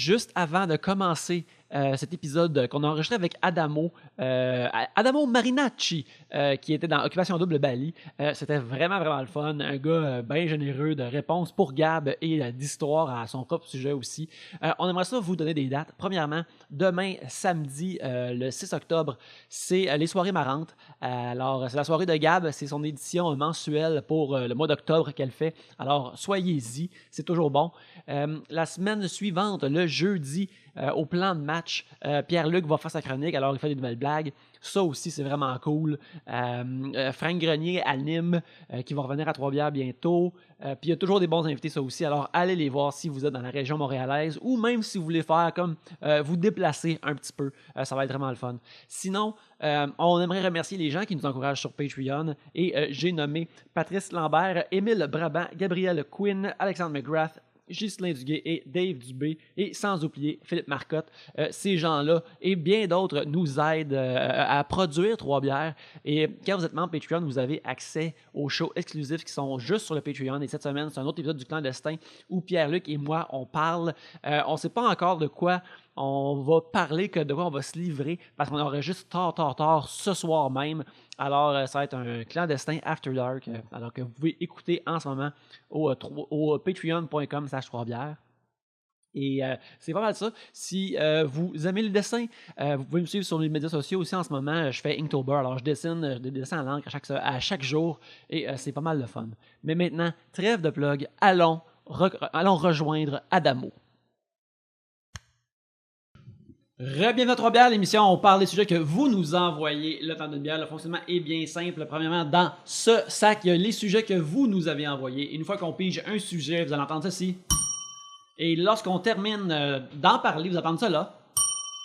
juste avant de commencer cet épisode qu'on a enregistré avec Adamo Marinacci, qui était dans Occupation Double Bali. C'était vraiment, vraiment le fun. Un gars bien généreux de réponses pour Gab et d'histoire à son propre sujet aussi. On aimerait ça vous donner des dates. Premièrement, demain, samedi, le 6 octobre, c'est les soirées marrantes. Alors, c'est la soirée de Gab. C'est son édition mensuelle pour le mois d'octobre qu'elle fait. Alors, soyez-y. C'est toujours bon. La semaine suivante, le jeudi, au plan de match, Pierre-Luc va faire sa chronique, alors il fait des nouvelles blagues. Ça aussi, c'est vraiment cool. Frank Grenier anime, qui va revenir à Trois-Bières bientôt. Puis il y a toujours des bons invités, ça aussi. Alors, allez les voir si vous êtes dans la région montréalaise ou même si vous voulez faire comme vous déplacer un petit peu. Ça va être vraiment le fun. Sinon, on aimerait remercier les gens qui nous encouragent sur Patreon. Et j'ai nommé Patrice Lambert, Émile Brabant, Gabriel Quinn, Alexandre McGrath, Ghislain Duguay et Dave Dubé, et sans oublier Philippe Marcotte. Ces gens-là et bien d'autres nous aident à produire Trois-Bières. Et quand vous êtes membre Patreon, vous avez accès aux shows exclusifs qui sont juste sur le Patreon. Et cette semaine, c'est un autre épisode du Clandestin où Pierre-Luc et moi, on parle. On ne sait pas encore de quoi on va parler, de quoi on va se livrer, parce qu'on enregistre tard ce soir même. Alors, ça va être un Clandestin After Dark, alors que vous pouvez écouter en ce moment au patreon.com/Trois-Bières. Et c'est pas mal ça. Si vous aimez le dessin, vous pouvez me suivre sur les médias sociaux aussi. En ce moment, je fais Inktober. Alors, je dessine des dessins à l'encre à chaque jour. Et c'est pas mal de fun. Mais maintenant, trêve de plug. Allons rejoindre Adamo. Bienvenue à Trois-Bières, l'émission où on parle des sujets que vous nous envoyez. Le temps d'une bière, le fonctionnement est bien simple. Premièrement, dans ce sac, il y a les sujets que vous nous avez envoyés. Et une fois qu'on pige un sujet, vous allez entendre ceci. Et lorsqu'on termine d'en parler, vous entendez ça là.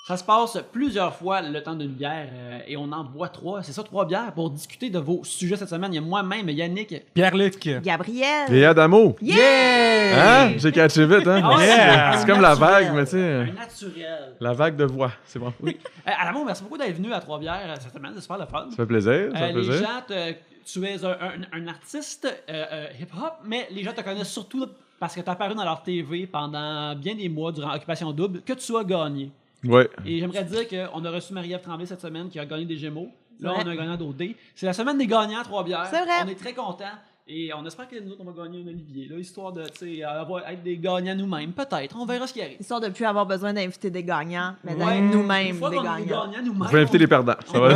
Ça se passe plusieurs fois le temps d'une bière et on en boit 3. C'est ça, 3 bières pour discuter de vos sujets cette semaine. Il y a moi-même, Yannick, Pierre-Luc, Gabriel Et Adamo. Yeah! Hein? J'ai catché vite, hein? Ah, Yeah! C'est comme la vague, mais tu sais. un naturel. La vague de voix, c'est bon. Oui. Adamo, merci beaucoup d'être venu à Trois-Bières cette semaine. C'est super le fun. Ça fait plaisir, ça fait Les plaisir. gens, tu es un artiste hip-hop, mais les gens te connaissent surtout parce que tu as apparu dans leur TV pendant bien des mois durant Occupation Double, que tu as gagné. Ouais. Et j'aimerais dire qu'on a reçu Marie-Ève Tremblay cette semaine qui a gagné des Gémeaux. Là, Ouais. on a un gagnant d'OD. C'est la semaine des gagnants à Trois-Bières. C'est vrai. On est très contents. Et on espère que nous autres, on va gagner un Olivier, là, histoire de être des gagnants nous-mêmes. Peut-être. On verra ce qui arrive. Histoire de ne plus avoir besoin d'inviter des gagnants, mais Ouais. d'être nous-mêmes Une fois des qu'on est gagnants. gagnants nous-mêmes. Je vais inviter les perdants. Ça va.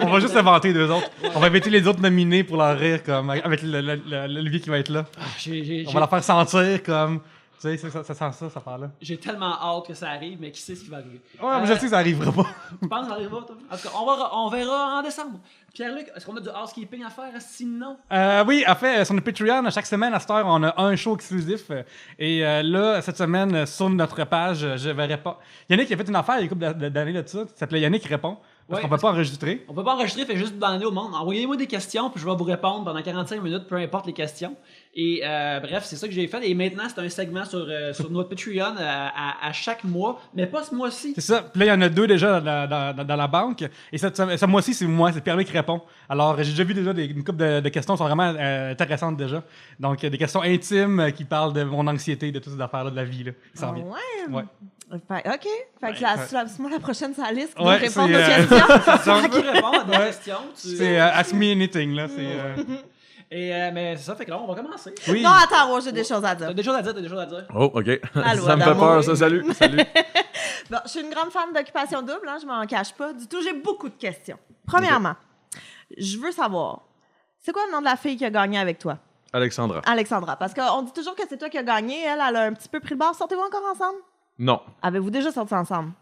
on va juste inventer deux autres. On va inviter les autres nominés pour leur rire, comme avec l'Olivier qui va être là. J'ai On va leur faire sentir comme. Tu sais, ça sent ça part-là. j'ai tellement hâte que ça arrive, mais qui sait ce qui va arriver. Ouais, mais je sais que ça arrivera pas. Tu penses que ça arrivera, toi? En tout cas, on verra en décembre. Pierre-Luc, est-ce qu'on a du housekeeping à faire? Sinon, Oui, en fait, sur notre Patreon, chaque semaine, à cette heure, on a un show exclusif. Et là, cette semaine, sur notre page, je verrai pas. Yannick a fait une affaire il y a une couple d'années de ça, qui s'appelait Yannick répond. Parce Ouais, qu'on peut pas enregistrer. on peut pas enregistrer, fait juste demander au monde. Envoyez-moi des questions, puis je vais vous répondre pendant 45 minutes, peu importe les questions. Et bref, c'est ça que j'ai fait. Et maintenant, c'est un segment sur notre Patreon à chaque mois, mais pas ce mois-ci. C'est ça. Puis là, il y en a deux déjà dans la banque. Et ce mois-ci, c'est moi, c'est Pierre-Luc qui répond. Alors, j'ai déjà vu déjà une couple de questions qui sont vraiment intéressantes déjà. Donc, des questions intimes qui parlent de mon anxiété, de toutes ces affaires-là de la vie. Là, qui s'en Ah viennent. ouais. Ouais. OK. Fait que moi, la prochaine, c'est la liste qui Ouais, doit répondre c'est, aux questions. Si tu veux répondre à des questions, C'est Ask Me Anything. Là. mais c'est ça, fait que là, on va commencer. Oui. Non, attends, j'ai des choses à dire. T'as des choses à dire, Oh, OK. Allô, Ça me fait Adamo. peur, ça. Salut. Bon, je suis une grande fan d'Occupation Double, hein, je m'en cache pas du tout. J'ai beaucoup de questions. Premièrement, je veux savoir, c'est quoi le nom de la fille qui a gagné avec toi? Alexandra. Alexandra. Parce qu'on dit toujours que c'est toi qui as gagné. Elle a un petit peu pris le bord. Sortez-vous encore ensemble? Non. Avez-vous déjà sorti ensemble?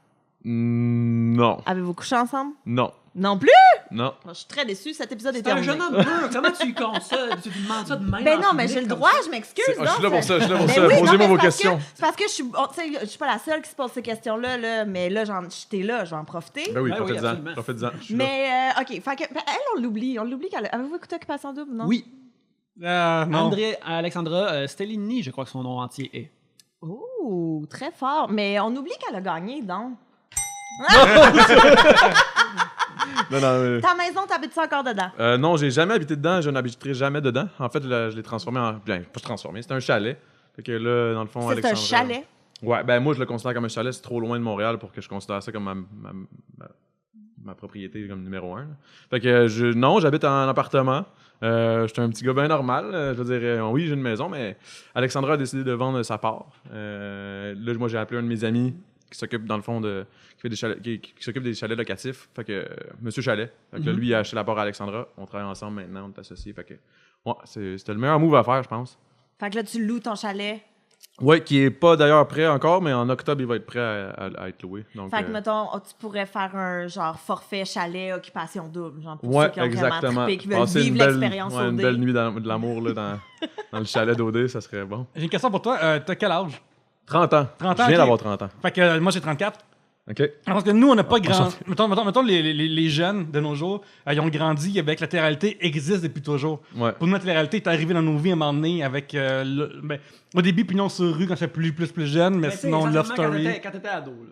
Non. Avez-vous couché ensemble? Non. Non plus? Non. Je suis très déçue. Cet épisode est C'est un terminé. jeune homme bleu. Comment tu lui comptes ça? Tu lui demandes ça de même? Ben en non, mais public j'ai le comme droit, ça? je m'excuse. Je suis là pour ça, Ben oui, Posez-moi non, vos mais questions. c'est parce que je suis pas la seule qui se pose ces questions-là, là, mais là, j'étais là, je vais en profiter. Ben oui, Ben oui, profitez-en. absolument. Profitez-en. Je suis là. Mais, OK, fait que, elle, on l'oublie qu'elle avez-vous écouté Occupation Double, non? Oui. Non. Alexandra Stellini, je crois que son nom entier est. Oh, très fort. Mais on oublie qu'elle a gagné, donc. Non. Ta maison, t'habites ça encore dedans? Non, j'ai jamais habité dedans. Je n'habiterai jamais dedans. En fait, je l'ai transformé en. Bien, pas transformé. C'est un chalet. Fait que là, dans le fond, C'est un Alexandra. chalet. Ouais, ben moi, je le considère comme un chalet. C'est trop loin de Montréal pour que je considère ça comme ma propriété comme numéro 1. Fait que non, j'habite en appartement. Je suis un petit gars bien normal. Je veux dire, oui, j'ai une maison, mais Alexandra a décidé de vendre sa part. Là, moi, j'ai appelé un de mes amis qui s'occupe, dans le fond, qui fait des chalets, qui s'occupe des chalets locatifs. Fait que, Monsieur Chalet. Fait que là, lui, il a acheté la part à Alexandra. On travaille ensemble maintenant, on est associés. Fait que, ouais, c'était le meilleur move à faire, je pense. Fait que là, tu loues ton chalet. Oui, qui est pas d'ailleurs prêt encore, mais en octobre, il va être prêt à être loué. Donc, Fait que, mettons, tu pourrais faire un genre forfait chalet occupation double, genre pour ouais, ceux qui ont exactement. vraiment trippé, qui veulent Passer vivre l'expérience une OD. belle nuit de l'amour là, dans le chalet d'OD, ça serait bon. J'ai une question pour toi. T'as quel âge? 30 ans. 30 ans, Je viens ok. d'avoir 30 ans. Fait que moi, j'ai 34. OK? Parce que nous, on n'a pas On grand... s'en Mettons les jeunes de nos jours, ils ont grandi avec la télé-réalité existe depuis toujours. Ouais. Pour nous, la télé-réalité est arrivée dans nos vies à un moment donné avec... au début, Pignon sur rue quand j'étais plus jeune, mais sinon, Love Story. Quand t'étais ado, là.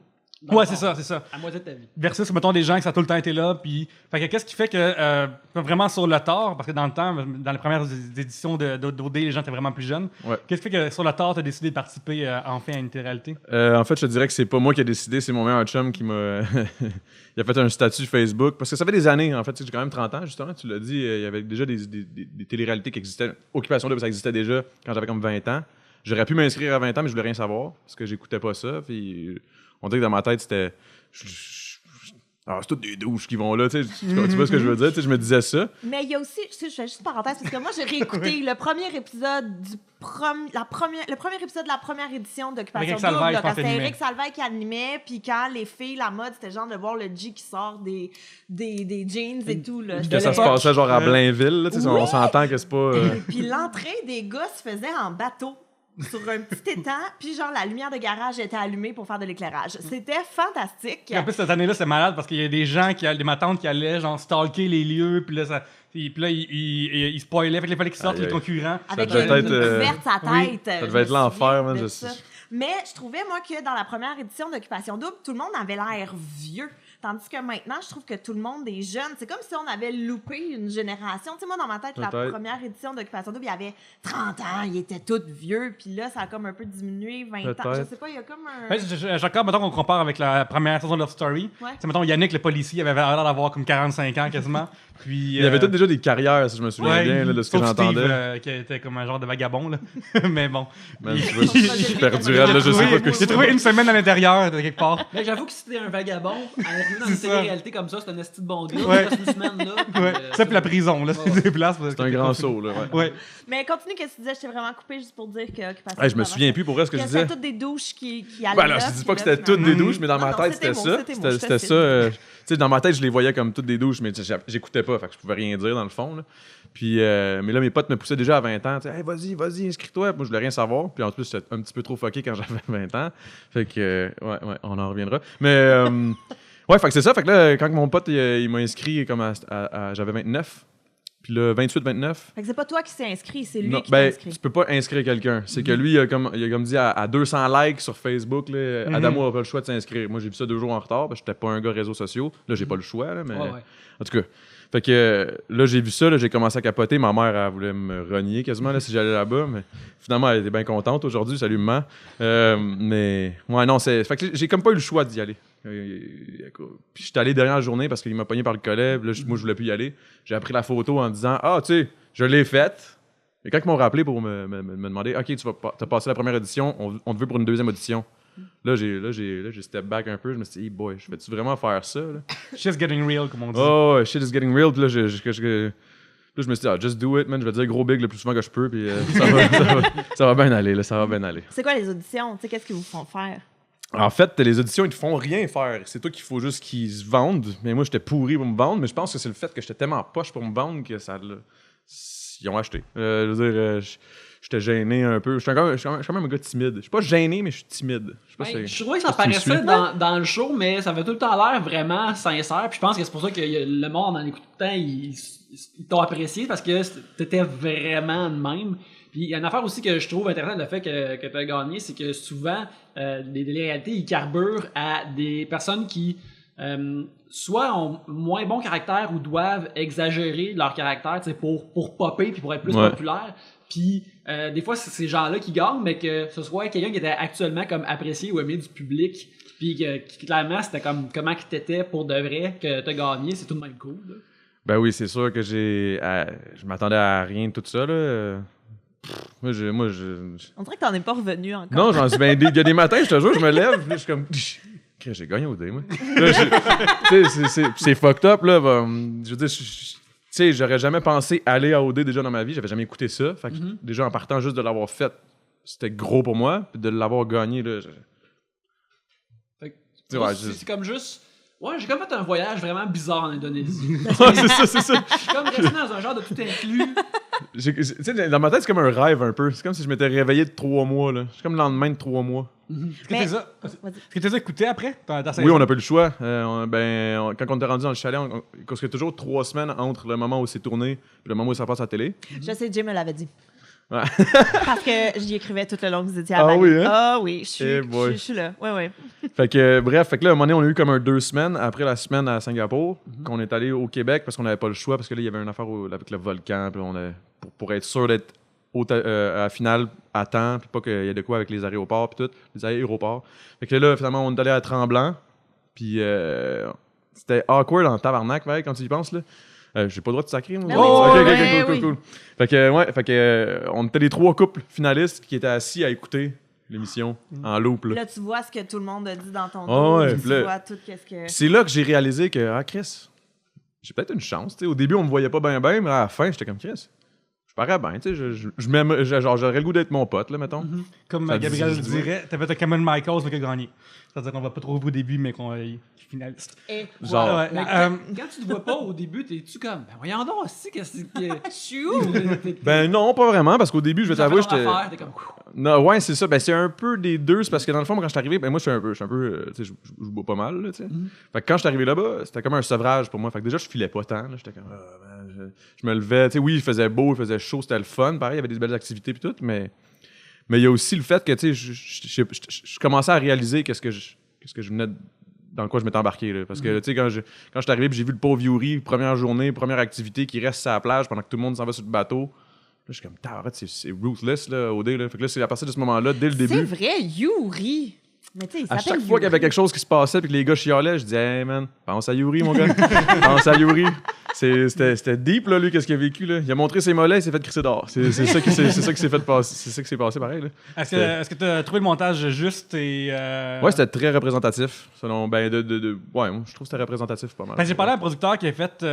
Ouais, c'est ça, c'est ça. À moitié de ta vie. Versus, mettons, des gens qui ça a tout le temps été là. Puis, fait que qu'est-ce qui fait que, vraiment sur le tard, parce que dans le temps, dans les premières éditions d'OD, les gens étaient vraiment plus jeunes. Ouais. Qu'est-ce qui fait que sur le tard, tu as décidé de participer enfin à une télé-réalité? En fait, je te dirais que c'est pas moi qui ai décidé, c'est mon meilleur chum qui m'a. Il a fait un statut Facebook. Parce que ça fait des années, en fait. Tu sais, j'ai quand même 30 ans, justement. Tu l'as dit, il y avait déjà des téléréalités qui existaient. Occupation Double, ça existait déjà quand j'avais comme 20 ans. J'aurais pu m'inscrire à 20 ans, mais je voulais rien savoir. Parce que j'écoutais pas ça. Puis on dirait que dans ma tête, c'était. Alors, c'est toutes des douches qui vont là, tu sais. Tu vois ce que je veux dire? Tu sais, je me disais ça. Mais il y a aussi, je fais juste une parenthèse, parce que moi, j'ai réécouté le premier épisode le premier épisode de la première édition d'Occupation Avec Double, Salvaille, là, je pense, quand c'était animait. Eric Salvaille qui animait, puis quand les filles, la mode, c'était genre de voir le G qui sort des jeans et tout, là. Que ça se passait genre à Blainville, là, tu sais, on s'entend que c'est pas. Puis l'entrée des gars se faisait en bateau sur un petit étang, puis genre la lumière de garage était allumée pour faire de l'éclairage. C'était fantastique. Puis en plus, cette année-là, c'est malade parce qu'il y a des gens, des matantes qui allaient genre stalker les lieux, puis là, ils spoilaient, fait qu'il fallait qu'ils sortent Aïe, les aïe. concurrents. Avec devait une être, couverte à oui, tête. ça devait être l'enfer, man, je sais. Mais je trouvais, moi, que dans la première édition d'Occupation Double, tout le monde avait l'air vieux. Tandis que maintenant, je trouve que tout le monde est jeune. C'est comme si on avait loupé une génération. Tu sais, moi, dans ma tête, la Peut-être. première édition d'Occupation Double, il y avait 30 ans, ils étaient tous vieux. Puis là, ça a comme un peu diminué, 20 ans. Peut-être. Je sais pas, il y a comme un... Ouais, j'accorde, mettons qu'on compare avec la première saison de Love Story. Ouais. C'est mettons Yannick, le policier, avait l'air d'avoir comme 45 ans quasiment. Puis, Il y avait tous déjà des carrières, si je me souviens bien, là, de ce que sauf j'entendais. Steve, qui était comme un genre de vagabond, là. Mais bon. Man, tu vois, je suis perdu, là, je sais pas ce que J'ai trouvé une semaine à l'intérieur, de quelque part. Mais j'avoue que si t'es un vagabond, arriver dans C'est une ça. télé-réalité comme ça, c'est un esti de bon gars. Ouais. Tu restes une semaine là. Ouais. Ça, puis la prison, là, c'est des places. C'est un grand saut, là. Ouais. Ouais. Mais continue, qu'est-ce que tu disais? Je t'ai vraiment coupé juste pour dire que Occupation Hey, je me Double, souviens plus pour vrai ce que je disais. C'était toutes des douches qui allaient Ben là, là, je dis puis pas que là, c'était toutes des finalement- douches, mais dans ma Non, tête, c'était c'était bon, ça. c'était bon, je C'était te ça. cite. Tu sais, dans ma tête, je les voyais comme toutes des douches, mais j'écoutais pas, fait que je pouvais rien dire dans le fond. Là. Puis, mais là, mes potes me poussaient déjà à 20 ans. Tu sais, hey, vas-y, inscris-toi. Moi, je voulais rien savoir. Puis en plus, j'étais un petit peu trop fucké quand j'avais 20 ans. Fait que, ouais, on en reviendra. Mais, ouais, fait que c'est ça. Fait que là, quand mon pote, il m'a inscrit comme j'avais 29. Puis là, 28-29. Fait que c'est pas toi qui s'est inscrit, c'est lui Non, qui t'a ben, inscrit. tu peux pas inscrire quelqu'un. C'est que lui, il a comme dit à 200 likes sur Facebook, là, Adamo n'a pas le choix de s'inscrire. Moi, j'ai vu ça 2 jours en retard, parce que j'étais pas un gars réseaux sociaux. Là, j'ai pas le choix, là, mais... Ouais. En tout cas, fait que là, j'ai vu ça, là, j'ai commencé à capoter. Ma mère, elle voulait me renier quasiment là, si j'allais là-bas, mais finalement, elle était bien contente aujourd'hui. Salut, maman. Mais, ouais, non, fait que j'ai comme pas eu le choix d'y aller. Puis j'étais allé dernière journée parce qu'il m'a pogné par le collet. Là, moi, je voulais plus y aller. J'ai appris la photo en disant ah, tu sais, je l'ai faite. Et quand ils m'ont rappelé pour me demander OK, t'as passé la première édition, on te veut pour une deuxième audition. Là, j'ai step back un peu. Je me suis dit, hey boy, je vais-tu vraiment faire ça? Là? Shit's getting real, comme on dit. Oh, ouais, shit is getting real. Puis là, là, je me suis dit, just do it, man. Je vais dire gros big le plus souvent que je peux. Puis ça va bien aller, là. Ça va bien aller. C'est quoi les auditions? Tu sais, qu'est-ce qu'ils vous font faire? En fait, les auditions, ils te font rien faire. C'est toi qu'il faut juste qu'ils se vendent. Mais moi, j'étais pourri pour me vendre. Mais je pense que c'est le fait que j'étais tellement poche pour me vendre que ça l'a... Ils ont acheté. Je veux dire, j'étais gêné un peu. Je suis quand même un gars timide. Je suis pas gêné, mais je suis timide. Je sais pas si Je trouvais que ça tu me suis. paraissait dans le show, mais ça avait tout le temps l'air vraiment sincère. Puis je pense que c'est pour ça que le monde, en écoutant le temps, ils t'ont apprécié parce que t'étais vraiment de même. Puis il y a une affaire aussi que je trouve intéressante, le fait que tu as gagné, c'est que souvent, les réalités, ils carburent à des personnes qui soit ont moins bon caractère ou doivent exagérer leur caractère pour popper puis pour être plus populaire. Puis des fois, c'est ces gens-là qui gagnent, mais que ce soit quelqu'un qui était actuellement comme apprécié ou aimé du public, puis que clairement, c'était comme comment que t'étais pour de vrai, que t'as gagné, c'est tout de même cool. Là. Ben oui, c'est sûr que je m'attendais à rien de tout ça, là. Moi, On dirait que t'en es pas revenu encore. Non, j'en suis il y a des matins, je te jure, je me lève, puis là, je suis comme... J'ai gagné au dé, moi. Là, tu sais, c'est fucked up, là. Je veux dire, tu sais, j'aurais jamais pensé aller à OD déjà dans ma vie. J'avais jamais écouté ça. Fait que déjà, en partant juste de l'avoir fait, c'était gros pour moi. Puis de l'avoir gagné, là... Fait que, Ouais, c'est comme juste... Ouais, j'ai comme fait un voyage vraiment bizarre en Indonésie. Ouais, c'est ça. Je suis comme resté dans un genre de tout inclus. Tu sais, dans ma tête, c'est comme un rêve, un peu. C'est comme si je m'étais réveillé de 3 mois, là. C'est comme le lendemain de 3 mois. Est-ce Mais- que tu as écouté après ta Oui, saison? on n'a pas eu le choix. Quand on était rendu dans le chalet, parce qu'il y a toujours 3 semaines entre le moment où c'est tourné et le moment où ça passe à la télé. Je sais, Jim me l'avait dit. Ouais. Parce que j'y écrivais tout le long que vous étiez à Ah Bali. oui, hein? Ah oui, je Eh boy. suis là. Oui. Fait que, bref, fait que là, à un moment donné, on a eu comme 2 semaines après la semaine à Singapour, qu'on est allé au Québec parce qu'on n'avait pas le choix, parce que là, il y avait une affaire avec le volcan, puis pour être sûr d'être à la finale à temps, puis pas qu'il y ait de quoi avec les aéroports, puis tout, les aéroports. Fait que là, finalement, on est allé à Tremblant, puis c'était awkward en tabarnak, ouais, quand tu y penses, là. J'ai pas le droit de sacrer, moi. Ben Ok, oui. cool. Fait que, on était les 3 couples finalistes qui étaient assis à écouter l'émission en loop, là. Là, tu vois ce que tout le monde a dit dans ton Ah tour. ouais, Tu puis là- vois tout qu'est-ce que... Puis c'est là que j'ai réalisé que, Chris, j'ai peut-être une chance. T'sais. Au début, on me voyait pas bien, mais à la fin, j'étais comme Chris. Je parais bien, tu sais. Genre, j'aurais le goût d'être mon pote, là, mettons. Comme Ça Gabriel dit- dirait, t'as fait un Cameron Michaels, mais qui a gagné. C'est-à-dire qu'on va pas trouver au début, mais qu'on est finaliste. Et Genre, voilà. Ouais, Mais quand tu te vois pas au début, t'es-tu comme, ben voyons donc, aussi, qu'est-ce que. Chou! Ben non, pas vraiment, parce qu'au début, je vais t'avouer, j'étais. T'es comme. Non, ouais, c'est ça. Ben, c'est un peu des deux. C'est parce que dans le fond, moi, quand je suis arrivé, ben, moi, je suis un peu, tu sais, je bois pas mal, là, tu sais. Fait que quand je suis arrivé là-bas, c'était comme un sevrage pour moi. Fait que déjà, je filais pas tant, là. J'étais comme, je me levais, tu sais, oui, il faisait beau, il faisait chaud, c'était le fun. Pareil, il y avait des belles activités puis tout, mais il y a aussi le fait que, tu sais, je commençais à réaliser qu'est-ce que je venais dans quoi je m'étais embarqué, là. Parce que, tu sais, quand je suis arrivé, puis j'ai vu le pauvre Yuri, première journée, première activité, qui reste sur la plage pendant que tout le monde s'en va sur le bateau. Là, je suis comme, arrête, c'est ruthless, là, OD, là. Fait que là, c'est à partir de ce moment-là, dès le C'est début, vrai, Yuri. Mais tu sais, il à s'appelle chaque fois qu'il y avait Yuri. quelque chose qui se passait puis que les gars chialaient, je disais, hey man, pense à Yuri, mon gars. Pense à Yuri. C'était deep, là, lui, qu'est-ce qu'il a vécu, là. Il a montré ses mollets, il s'est fait crisser dehors. C'est ça qui s'est fait passer. C'est ça qui s'est passé, pareil, là. Est-ce que tu as trouvé le montage juste et. Ouais, c'était très représentatif. Selon, ouais, moi, je trouve que c'était représentatif pas mal. J'ai parlé à un producteur qui a fait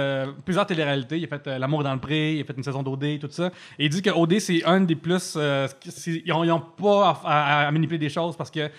plusieurs téléréalités. Il a fait L'amour dans le pré, il a fait une saison d'OD, tout ça. Et il dit que OD, c'est un des plus. Ils n'ont pas à manipuler des choses parce que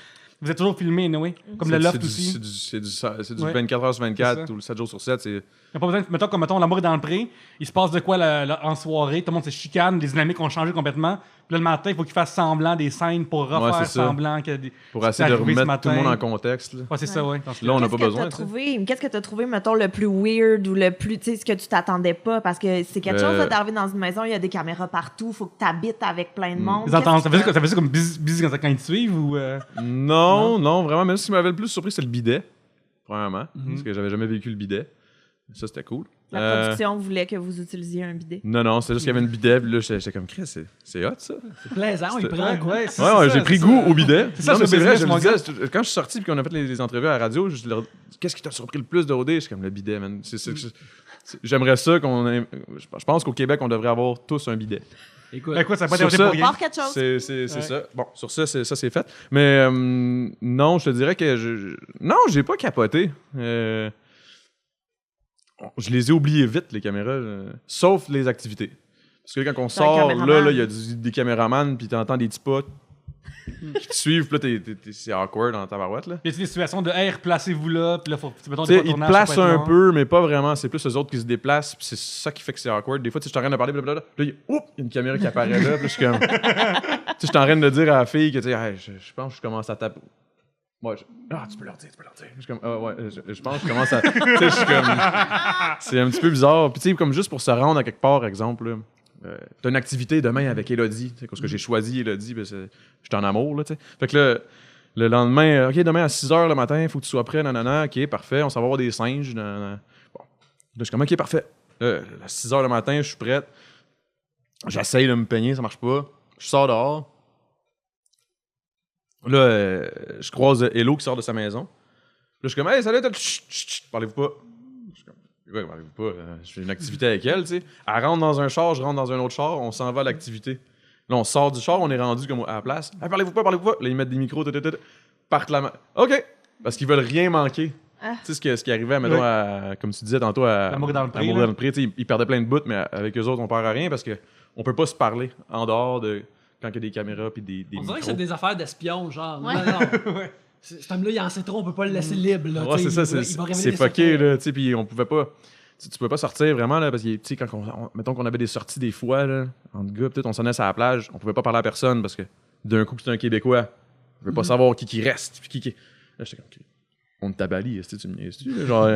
vous êtes toujours filmé, anyway. Comme le Loft aussi. C'est du Ouais. 24 heures sur C'est 24 ça. ou le 7 jours sur 7. Il n'y a pas besoin de. Mettons, L'amour est dans le pré, il se passe de quoi en soirée, tout le monde se chicane, les dynamiques ont changé complètement. Puis là, le matin, il faut qu'il fasse semblant des scènes pour refaire c'est ça. semblant que des. Pour essayer de arrivé ce remettre tout le matin. monde en contexte, là. Ouais, c'est ça, ouais. Là, on n'a pas Qu'est-ce que besoin, t'as tu sais. trouvé? Qu'est-ce que tu as trouvé, mettons, le plus weird ou le plus, tu sais, ce que tu t'attendais pas? Parce que c'est quelque chose là, d'arriver dans une maison, il y a des caméras partout, faut que tu habites avec plein de monde. Ils entendent- Qu'est-ce ça fait ça comme busy quand ils te suivent ou. Non, vraiment. Mais ce qui m'avait le plus surpris, c'est le bidet, premièrement. Parce que j'avais jamais vécu le bidet. Ça, c'était cool. La production voulait que vous utilisiez un bidet. Non, c'est juste qu'il y avait une bidet, puis là, j'étais comme, Chris, c'est hot, ça. C'est plaisant, il prend. Ouais, Ouais, j'ai pris goût au bidet. C'est ça, Non, ce mais c'est vrai, business, je mon me disais, quand je suis sorti, puis qu'on a fait les entrevues à la radio, je leur dis, qu'est-ce qui t'a surpris le plus de OD? Je suis comme, le bidet, man. J'aimerais ça je pense qu'au Québec, on devrait avoir tous un bidet. Écoute, Ben, écoute, ça n'a pas Sur été ça- pour rien. Voir quelque chose. C'est Ouais. ça. Bon, sur ça, c'est fait. Mais non, je te dirais que non, j'ai pas capoté. Je les ai oubliés vite, les caméras, sauf les activités. Parce que quand on T'as un sort, caméraman. là, il y a des caméramans, puis t'entends des petits pas qui te suivent, puis là, c'est awkward dans ta tabarouette, là. Y a-t-il des situations de hey, replacez-vous là, puis là, faut. Mettons, Tu sais, des ils te tournages, placent ça peut être un long. peu, mais pas vraiment. C'est plus eux autres qui se déplacent, puis c'est ça qui fait que c'est awkward. Des fois, tu sais, je suis en train de parler, blablabla. Là, il y a une caméra qui apparaît là, puis là, je suis comme. Tu sais, je suis en train de dire à la fille que, tu sais, hey, je pense que je commence à taper. Ouais, tu peux leur dire. Je suis comme, je pense que je commence à. Tu sais, je suis comme. C'est un petit peu bizarre. Puis, tu sais, comme juste pour se rendre à quelque part, exemple, là. T'as une activité demain avec Elodie, tu sais, parce que j'ai choisi Elodie, je suis en amour, là, tu sais. Fait que là, le lendemain, OK, demain à 6h le matin, il faut que tu sois prêt, nanana, OK, parfait, on s'en va voir des singes, nanana. Bon. Là, je suis comme, OK, parfait. À 6h le matin, je suis prête. J'essaye de me peigner, ça marche pas. Je sors dehors. Là, je croise Hello qui sort de sa maison. Là, je suis comme, hey, salut, chut, parlez-vous pas. Je suis comme, quoi, parlez-vous pas? Je fais une activité avec elle, tu sais. Elle rentre dans un char, je rentre dans un autre char, on s'en va à l'activité. Là, on sort du char, on est rendu comme à la place. Hey, parlez-vous pas, parlez-vous pas. Là, ils mettent des micros, partent la main. OK! Parce qu'ils veulent rien manquer. Tu sais, ce qui arrivait, mettons, comme tu disais tantôt, à Mourir dans le pré. Mourir dans le pré, ils perdaient plein de bouts, mais avec eux autres, on perd à rien parce qu'on peut pas se parler en dehors de quand il y a des caméras puis des On micros. dirait que c'est des affaires d'espion, genre. Ouais. Non. Cet homme-là, il en sait trop, on peut pas le laisser libre. Là, Ouais, c'est ça, c'est fucké, là, tu sais, puis on pouvait pas... Tu pouvais pas sortir vraiment, là, parce que, tu sais, quand mettons qu'on avait des sorties des fois, là, entre gars, peut-être on sonnait sur la plage, on pouvait pas parler à personne parce que d'un coup, c'est un Québécois. Je veux pas savoir qui reste, puis qui... Là, j'étais comme, on te tabalie, tu me niaises-tu, là, genre...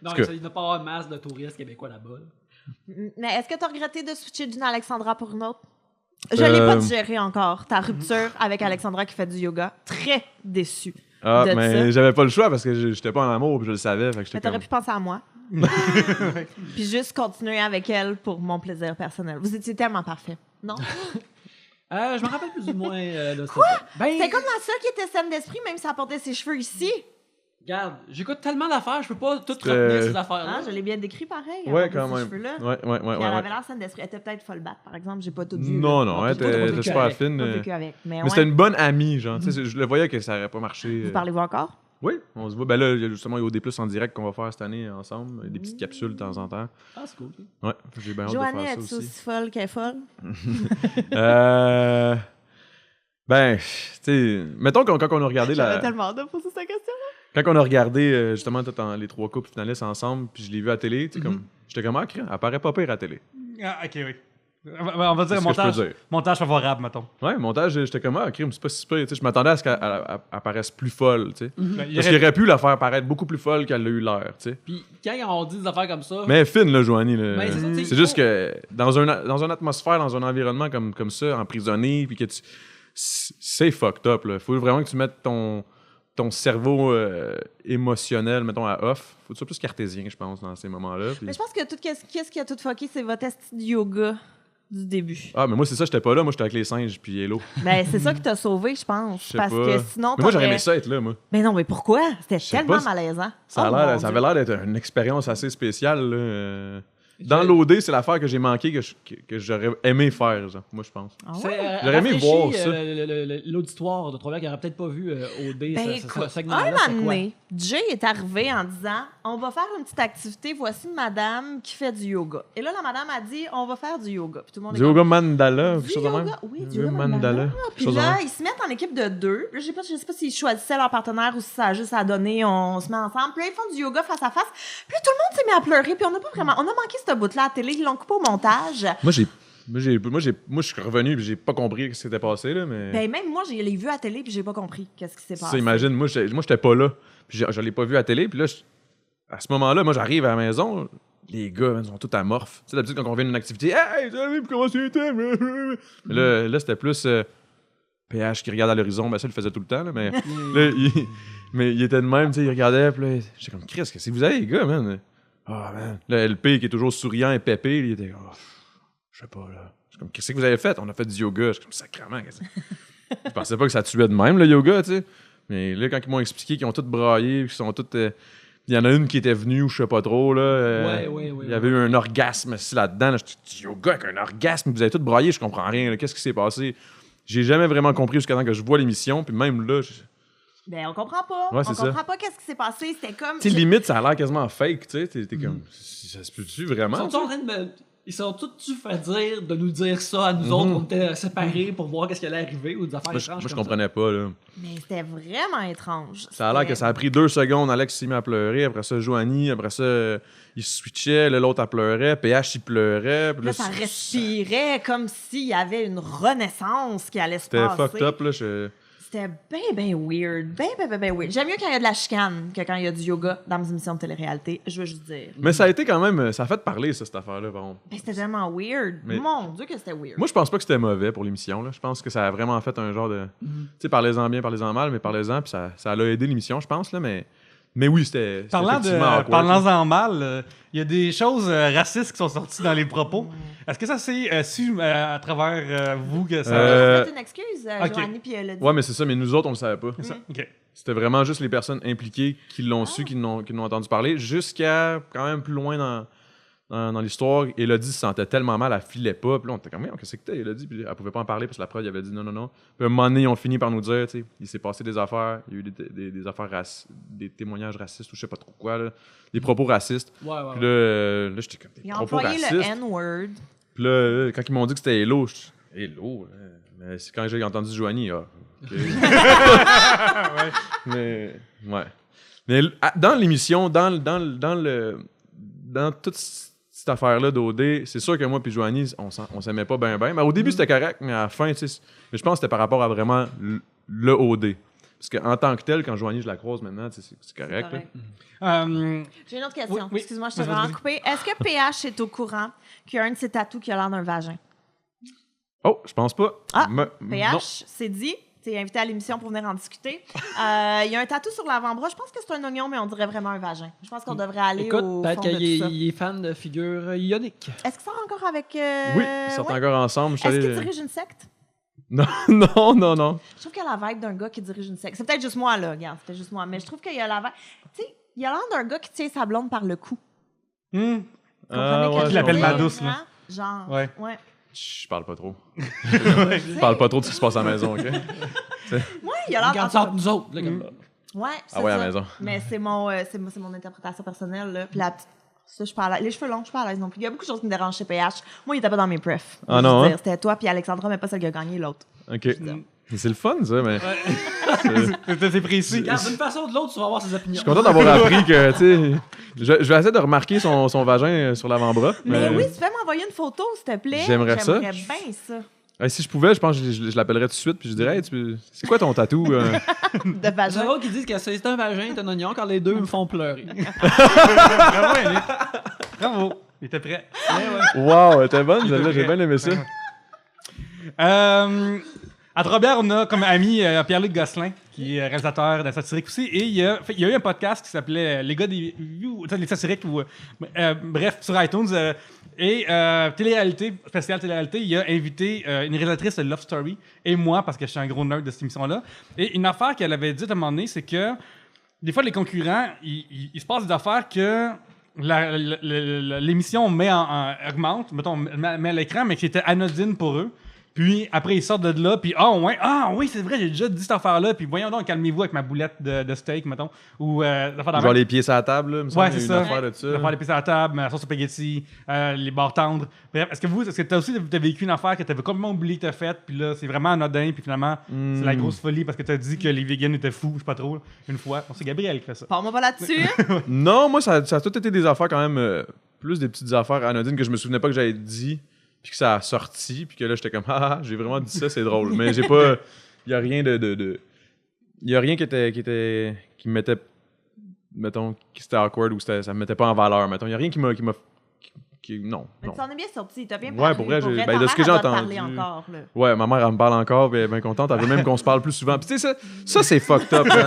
Non, que- il ne doit pas avoir masse de touristes québécois là-bas. Là. Mais est-ce que tu as regretté de switcher d'une Alexandra pour une autre? Je l'ai pas digéré encore, ta rupture avec Alexandra qui fait du yoga. Très déçue. Ah, de mais ça. j'avais pas le choix parce que j'étais pas en amour, puis je le savais, fait que Mais j'étais t'aurais comme... pu penser à moi. Puis juste continuer avec elle pour mon plaisir personnel. Vous étiez tellement parfait. Non? Je me rappelle plus ou moins de ça. Ben, C'était comme la seule qui était saine d'esprit, même si elle portait ses cheveux ici. regarde, j'écoute tellement d'affaires, je peux pas tout C'est- retenir ces affaires-là. Ah, je l'ai bien décrit pareil. elle Ouais, portait quand ces même. cheveux-là. Ouais. Puis elle avait l'air saine d'esprit. Elle était peut-être folle batte, par exemple. J'ai pas tout vu. Non, là. non, elle puis toi, t'as pas était vécu super avec. fine. Pas vécu avec. Mais Mais ouais. c'était une bonne amie, genre, tu sais, je le voyais que ça aurait pas marché. Vous parlez-vous encore? Oui, on se voit. Ben là, il y a justement OD+ en direct qu'on va faire cette année ensemble. Des petites capsules de temps en temps. Ah, c'est cool. Ouais, j'ai bien hâte Joanie, de faire es-tu ça aussi. aussi folle qu'elle est folle? Ben, tu sais, mettons quand on a regardé J'avais tellement hâte de poser cette question. Quand on a regardé justement les 3 couples finalistes ensemble, puis je l'ai vu à la télé, tu sais, comme, j'étais comme, elle paraît pas pire à la télé. Ah, ok, oui. On va dire C'est ce que je peux dire. montage favorable, mettons. Ouais, montage, j'étais comme, crime, c'est pas si pire. Tu sais, je m'attendais à ce qu'elle paraisse plus folle, tu sais. Ben, il Parce aurait- qu'il aurait pu la faire paraître beaucoup plus folle qu'elle l'a eu l'air, tu sais. Puis quand on dit des affaires comme ça, Mais fine, là, Joanie. Là. Ben, c'est ça, tu sais, C'est il juste faut- que dans une atmosphère, dans un environnement comme ça, emprisonné, puis que c'est fucked up, là. Faut vraiment que tu mettes ton cerveau émotionnel, mettons, à off. Faut que tu sois plus cartésien, je pense, dans ces moments-là. puis- Mais je pense que qu'est-ce qui a tout fucké, c'est votre esti de yoga du début. Ah, mais moi, c'est ça, j'étais pas là. Moi, j'étais avec les singes, puis Hello. Ben, c'est ça qui t'a sauvé, je pense. Je sais Parce pas. que sinon, Mais moi, j'aurais t'aurais- aimé ça être là, moi. Mais non, mais pourquoi? C'était sais tellement pas, malaisant. Ça, Oh, a l'air- mon ça Dieu. avait l'air d'être une expérience assez spéciale, là. Dans l'OD, c'est l'affaire que j'ai manqué que j'aurais aimé faire, genre, moi, je pense. Ah c'est, ouais? J'aurais aimé rafraîchit, voir ça. l'auditoire de Trois-Rivières qui n'aurait peut-être pas vu OD, Ben, ce écoute, segment-là. un c'est moment quoi? donné, Jay est arrivé en disant on va faire une petite activité, voici une madame qui fait du yoga. Et là, la madame a dit on va faire du yoga. Puis tout le monde Du est yoga mandala, comme, quelque chose de même. Oui, Du du yoga mandala. Puis quelque chose de là, même. ils se mettent en équipe de 2. Là, je sais pas s'ils choisissaient leur partenaire ou si ça a juste à donner, on se met ensemble. Puis là, ils font du yoga face à face. Puis là, tout le monde s'est mis à pleurer. Puis on n'a pas vraiment. On a manqué ce bout-là à la télé. Ils l'ont coupé au montage. Moi, je suis revenu et j'ai pas compris ce qui s'était passé, là, mais... Ben, même moi, je l'ai vu à la télé. Puis j'ai pas compris qu'est-ce qui s'est Ça, passé. imagine, moi, j'étais pas là. Puis je l'ai pas vu à la télé. Puis là, à ce moment-là, moi, j'arrive à la maison. Les gars, ils sont tous amorphes. Tu sais, d'habitude, quand on vient d'une activité, hey, salut, comment tu étais? Mais là, c'était plus PH qui regarde à l'horizon. Ben, ça, il le faisait tout le temps, là, mais là, il était de même, tu sais, il regardait. Puis là, j'étais comme, Chris, qu'est-ce que vous avez, les gars, man? Ah, man. Là, LP, qui est toujours souriant et pépé, il était, je sais pas, là. Je suis comme, qu'est-ce que vous avez fait? On a fait du yoga. Je suis comme, sacrément, qu'est-ce que je pensais pas que ça tuait de même, le yoga, tu sais. Mais là, quand ils m'ont expliqué qu'ils ont tous braillé, qu'ils sont tous. Il y en a une qui était venue, ou je sais pas trop, là. Ouais, Il y avait eu un orgasme assis là-dedans. Là. Je dis, du yoga avec un orgasme, vous avez tous braillé, je comprends rien. là. Qu'est-ce qui s'est passé? J'ai jamais vraiment compris jusqu'à temps que je vois l'émission, puis même là, tu Ben, on comprend pas. Ouais, on c'est ça. comprend pas qu'est-ce qui s'est passé. C'était comme. sais, limite, ça a l'air quasiment fake, tu sais. T'es comme, ça se peut-tu Ils vraiment? sont en train de me... Ils sont tous fait dire de nous dire ça à nous autres, on était séparés pour voir qu'est-ce qui allait arriver ou des affaires Moi, étranges. je comme comprenais pas, là. Mais c'était vraiment étrange. Ça a l'air que ça a pris 2 secondes. Alex s'est mis à pleurer. Après ça, Joanie. Après ça, il switchait. Là, l'autre, elle pleurait. PH, il pleurait. Puis Là, ça respirait comme s'il y avait une renaissance qui allait se C'était passer. fucked up, là. C'était bien weird. Bien weird. J'aime mieux quand il y a de la chicane que quand il y a du yoga dans mes émissions de télé-réalité. Je veux juste dire. Mais ça a été quand même... Ça a fait parler, ça, cette affaire-là, par contre. Ben, c'était tellement weird. Mais- Mon Dieu que c'était weird. Moi, je pense pas que c'était mauvais pour l'émission, là. Je pense que ça a vraiment fait un genre de... Tu sais, parlez-en bien, parlez-en mal, mais parlez-en, puis ça l'a aidé l'émission, je pense, là, mais... Mais oui, c'était effectivement awkward. Parlant-en mal, il y a des choses racistes qui sont sorties dans les propos. Est-ce que ça c'est su à travers vous que ça... C'est une excuse, ok. Joanie, puis elle a dit. Ouais, mais c'est ça, mais nous autres, on le savait pas. C'est ça? OK. C'était vraiment juste les personnes impliquées qui l'ont su, qui l'ont entendu parler, jusqu'à quand même plus loin dans l'histoire. Elodie se sentait tellement mal, elle filait pas. Puis là, on était comme, qu'est-ce que t'as, Elodie? Puis elle pouvait pas en parler parce que la prod, il avait dit non. Puis à un moment donné, ils ont fini par nous dire, tu sais, il s'est passé des affaires, il y a eu des affaires des témoignages racistes ou je sais pas trop quoi, là, des propos racistes. Ouais. Puis là, j'étais comme, des Ils ont propos employé racistes. le N-word. Puis là, quand ils m'ont dit que c'était Hello, je suis Hello? Mais c'est quand j'ai entendu Joanie, OK. Ouais. Mais, ouais. Mais dans l'émission, dans toute cette affaire-là d'OD, c'est sûr que moi et Joanie, on s'aimait pas bien. Mais au début, c'était correct, mais à la fin, tu sais, mais je pense que c'était par rapport à vraiment le OD. Parce qu'en tant que tel, quand Joanie, je la croise maintenant, tu sais, c'est correct. C'est correct. J'ai une autre question. Oui. Excuse-moi, je t'ai Vas-y, vraiment vas-y. coupé. Est-ce que PH est au courant qu'il y a un de ses tatous qui a l'air d'un vagin? Oh, je pense pas. Ah, Non. PH, c'est dit. T'es invité à l'émission pour venir en discuter. Il y a un tatou sur l'avant-bras. Je pense que c'est un oignon, mais on dirait vraiment un vagin. Je pense qu'on devrait aller Écoute, au peut-être fond de qu'il tout ça. est fan de figures ioniques. Est-ce que ça a encore avec... Oui, ils sont ouais? encore ensemble. Je suis Est-ce allé- qu'il dirige une secte? Non. Je trouve qu'il a la vibe d'un gars qui dirige une secte. C'est peut-être juste moi, là. Regarde, c'était juste moi. Mais je trouve qu'il a la vibe... Tu sais, il a l'air d'un gars qui tient sa blonde par le cou. Hmm. Comprenez ouais, quel je l'appelle je veux ma dire, douce, là. hein? Genre, Ouais. Je parle pas trop. Je parle pas trop de ce qui se passe à la maison, OK? Ouais, il a l'air... Regarde ça entre nous autres. Là, comme... Ouais, c'est Ah ouais, à ça. la maison. Mais c'est mon interprétation personnelle, là. Puis la petite... Ça, je suis pas à l'aise. Les cheveux longs, je suis pas à l'aise non plus. Il y a beaucoup de choses qui me dérangent chez PH. Moi, il était pas dans mes prefs. Ah Je veux non, dire, hein? C'était toi puis Alexandra, mais pas celle qui a gagné, l'autre. OK. Mais c'est le fun, ça, mais... C'est précis. Regarde, d'une façon ou de l'autre, tu vas avoir ses Je opinions. suis content d'avoir appris que, tu sais... Je vais essayer de remarquer son vagin sur l'avant-bras. Mais oui, tu peux m'envoyer une photo, s'il te plaît. J'aimerais ça. J'aimerais bien ça. Si je pouvais, je pense que je l'appellerais tout de suite, puis je dirais, hey, c'est quoi ton tatou? De C'est vagin. drôle qu'ils disent que c'est un vagin, c'est un oignon, quand les deux me font pleurer. Bravo, Yannick. Bravo. Il était prêt. Wow, elle était bonne, celle-là, j'ai bien aimé ça. À Trois-Bières, on a comme ami Pierre-Luc Gosselin, qui est réalisateur de satirique aussi. Et il y a eu un podcast qui s'appelait Les gars des views, les satiriques, ou, bref, sur iTunes. Télé-réalité, spécial télé-réalité, il a invité une réalisatrice de Love Story et moi, parce que je suis un gros nerd de cette émission-là. Et une affaire qu'elle avait dit à un moment donné, c'est que des fois, les concurrents, il se passe des affaires que l'émission augmente, mettons, met à l'écran, mais qui était anodine pour eux. Puis après, ils sortent de là, puis oui, c'est vrai, j'ai déjà dit cette affaire-là, puis voyons donc, calmez-vous avec ma boulette de steak, mettons. Ou Genre les pieds sur la table, là, me semble, Ouais, il y a c'est une ça. affaire de ça. Faire les pistes à la table, la sauce spaghetti, les barres tendres. Bref, est-ce que t'as aussi vécu une affaire que t'avais complètement oublié que t'as faite, puis là, c'est vraiment anodin, puis finalement, c'est la grosse folie parce que t'as dit que les vegans étaient fous, je sais pas trop, là, une fois. Bon, c'est Gabriel qui fait ça. Parle-moi pas là-dessus. Non, moi, ça a tout été des affaires quand même, plus des petites affaires anodines que je me souvenais pas que j'avais dit, puis que ça a sorti, puis que là, j'étais comme, j'ai vraiment dit ça, c'est drôle. Mais j'ai pas. Il y a rien il y a rien qui me mettait. Mettons, qui c'était awkward ou ça me mettait pas en valeur. Mettons, il y a rien qui m'a. Non. Mais tu t'en es bien sorti. T'as bien Ouais, parlé. pour vrai, de Ta ce que mère, j'ai elle doit te entendu. parler encore, là. Ouais, ma mère, elle me parle encore, puis elle est bien contente. Elle veut même qu'on se parle plus souvent. Puis tu sais, ça c'est fucked up. Hein.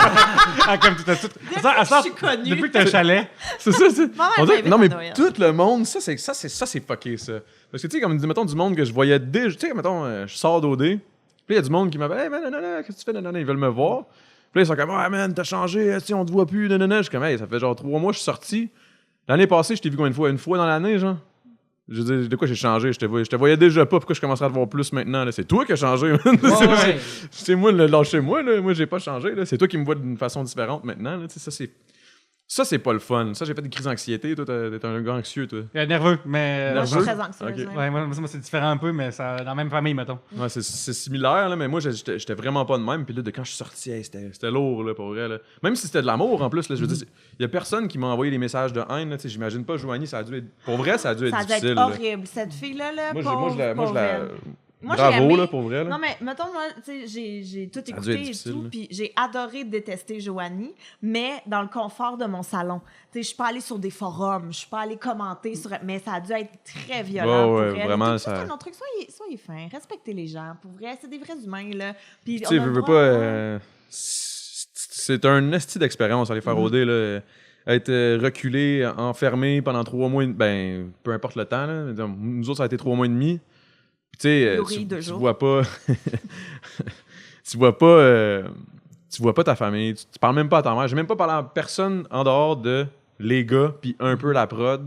Ah, comme tout à suite. Je suis connue. Depuis que t'as un chalet. C'est ça, c'est. Maman, elle On dirait- m'invite non, à mais Noël. tout le monde, ça c'est fucké, ça. Parce que, tu sais, comme, mettons, du monde que je voyais déjà. Tu sais, mettons, je sors d'OD, puis il y a du monde qui m'appelle, hey, man, nanana, qu'est-ce que tu fais, nanana, ils veulent me voir. Puis là, ils sont comme, ah, man, t'as changé, tu sais, on te voit plus, nanana. Je suis comme, hey, ça fait genre 3 mois que je suis sorti. L'année passée, je t'ai vu combien de fois? Une fois dans l'année, genre? Je veux dire, de quoi j'ai changé? Je te voyais déjà pas, pourquoi je commencerais à te voir plus maintenant? Là? C'est toi qui as changé, man. Ouais. C'est moi, lâchez-moi, là. Moi, j'ai pas changé, là. C'est toi qui me vois d'une façon différente maintenant, là. Tu sais, ça, c'est pas le fun. Ça, j'ai fait des crises d'anxiété. Toi, t'es un gars anxieux, toi. Nerveux, mais. Moi, je suis Nerveux? très anxieuse. Ok. ouais. Ouais, moi, c'est différent un peu, mais ça, dans la même famille, mettons. Ouais, c'est similaire, là, mais moi, j'étais vraiment pas de même. Puis là, de quand je suis sorti, hey, c'était lourd, là, pour vrai. Là. Même si c'était de l'amour, en plus, là, je veux dire, il y a personne qui m'a envoyé des messages de haine. Là, tu sais, j'imagine pas, Joanie, ça a dû être... Pour vrai, ça a dû être Ça a dû difficile. être là. horrible. Cette fille-là, là, Moi, pauvre, je la... pauvre elle. Moi, j'ai Bravo, aimé- là, pour vrai. Là. Non, mais mettons, moi, tu sais, j'ai tout a dû être écouté et difficile, tout, là. puis j'ai adoré détester Joanie, mais dans le confort de mon salon. Tu sais, je suis pas allée sur des forums, je suis pas allée commenter sur... Mais ça a dû être très violent Ouais, pour elle. vraiment, Et tout. ça- C'est un autre truc, soyez fins, respectez les gens, pour vrai, c'est des vrais humains, là. Puis Tu sais, on a veux le pas... droit, hein. c'est un esti d'expérience, aller faire OD, là. Être reculé, enfermé pendant 3 mois, ben, peu importe le temps, là. Nous autres, ça a été 3 mois et demi. Puis, tu sais, tu vois pas... tu vois pas ta famille, tu parles même pas à ta mère. J'ai même pas parlé à personne en dehors de les gars, puis un peu la prod.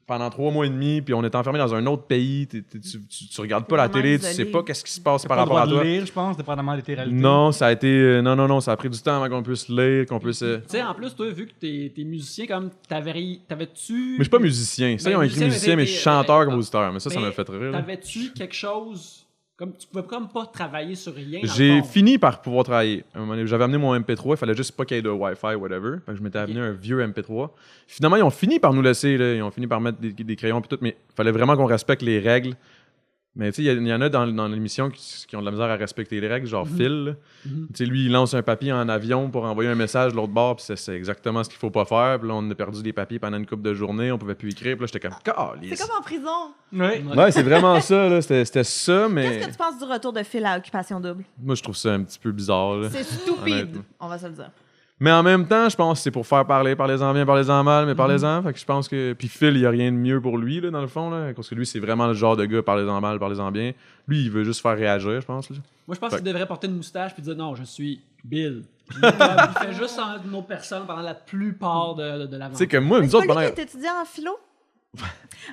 Pendant 3 mois et demi, puis on est enfermé dans un autre pays, tu regardes pas la télé, tu sais pas qu'est-ce qui se passe par rapport à toi. Lire, je pense, dépendamment de tes réalités. Non, ça a été... non, ça a pris du temps avant qu'on puisse lire, qu'on puisse... Tu sais, en plus, toi, vu que t'es musicien, comme t'avais-tu... Mais je suis pas musicien. Ça, ils ont écrit musicien, mais je suis chanteur, compositeur. Mais ça m'a fait rire. T'avais-tu quelque chose... Comme tu pouvais comme pas travailler sur rien. J'ai fini par pouvoir travailler. J'avais amené mon MP3, il fallait juste pas qu'il y ait de Wi-Fi, whatever. Fait que je m'étais amené un vieux MP3. Finalement, ils ont fini par nous laisser, là. Ils ont fini par mettre des crayons et tout, mais il fallait vraiment qu'on respecte les règles. Mais tu sais, il y en a dans l'émission qui ont de la misère à respecter les règles, genre Phil. Tu sais, lui, il lance un papier en avion pour envoyer un message de l'autre bord, puis c'est exactement ce qu'il faut pas faire. Puis là, on a perdu des papiers pendant une couple de journées, on pouvait plus écrire. Puis là, j'étais comme, c'est comme en prison. Oui. Ouais, c'est vraiment ça, là. C'était ça, mais. Qu'est-ce que tu penses du retour de Phil à Occupation Double? Moi, je trouve ça un petit peu bizarre, là. C'est stupide, Honnêtement. on va se le dire. Mais en même temps, je pense que c'est pour faire parler. Parlez-en bien, parlez-en mal, mais parlez-en. Fait que je pense que. Puis Phil, il n'y a rien de mieux pour lui, là, dans le fond, là. Parce que lui, c'est vraiment le genre de gars, parlez-en mal, parlez-en bien. Lui, il veut juste faire réagir, je pense. Là. Moi, je pense qu'il devrait porter une moustache puis dire non, je suis Bill. Puis, il fait juste une autre personne pendant la plupart de l'avant. Tu sais que moi, nous autres, pendant. Il est étudiant en philo?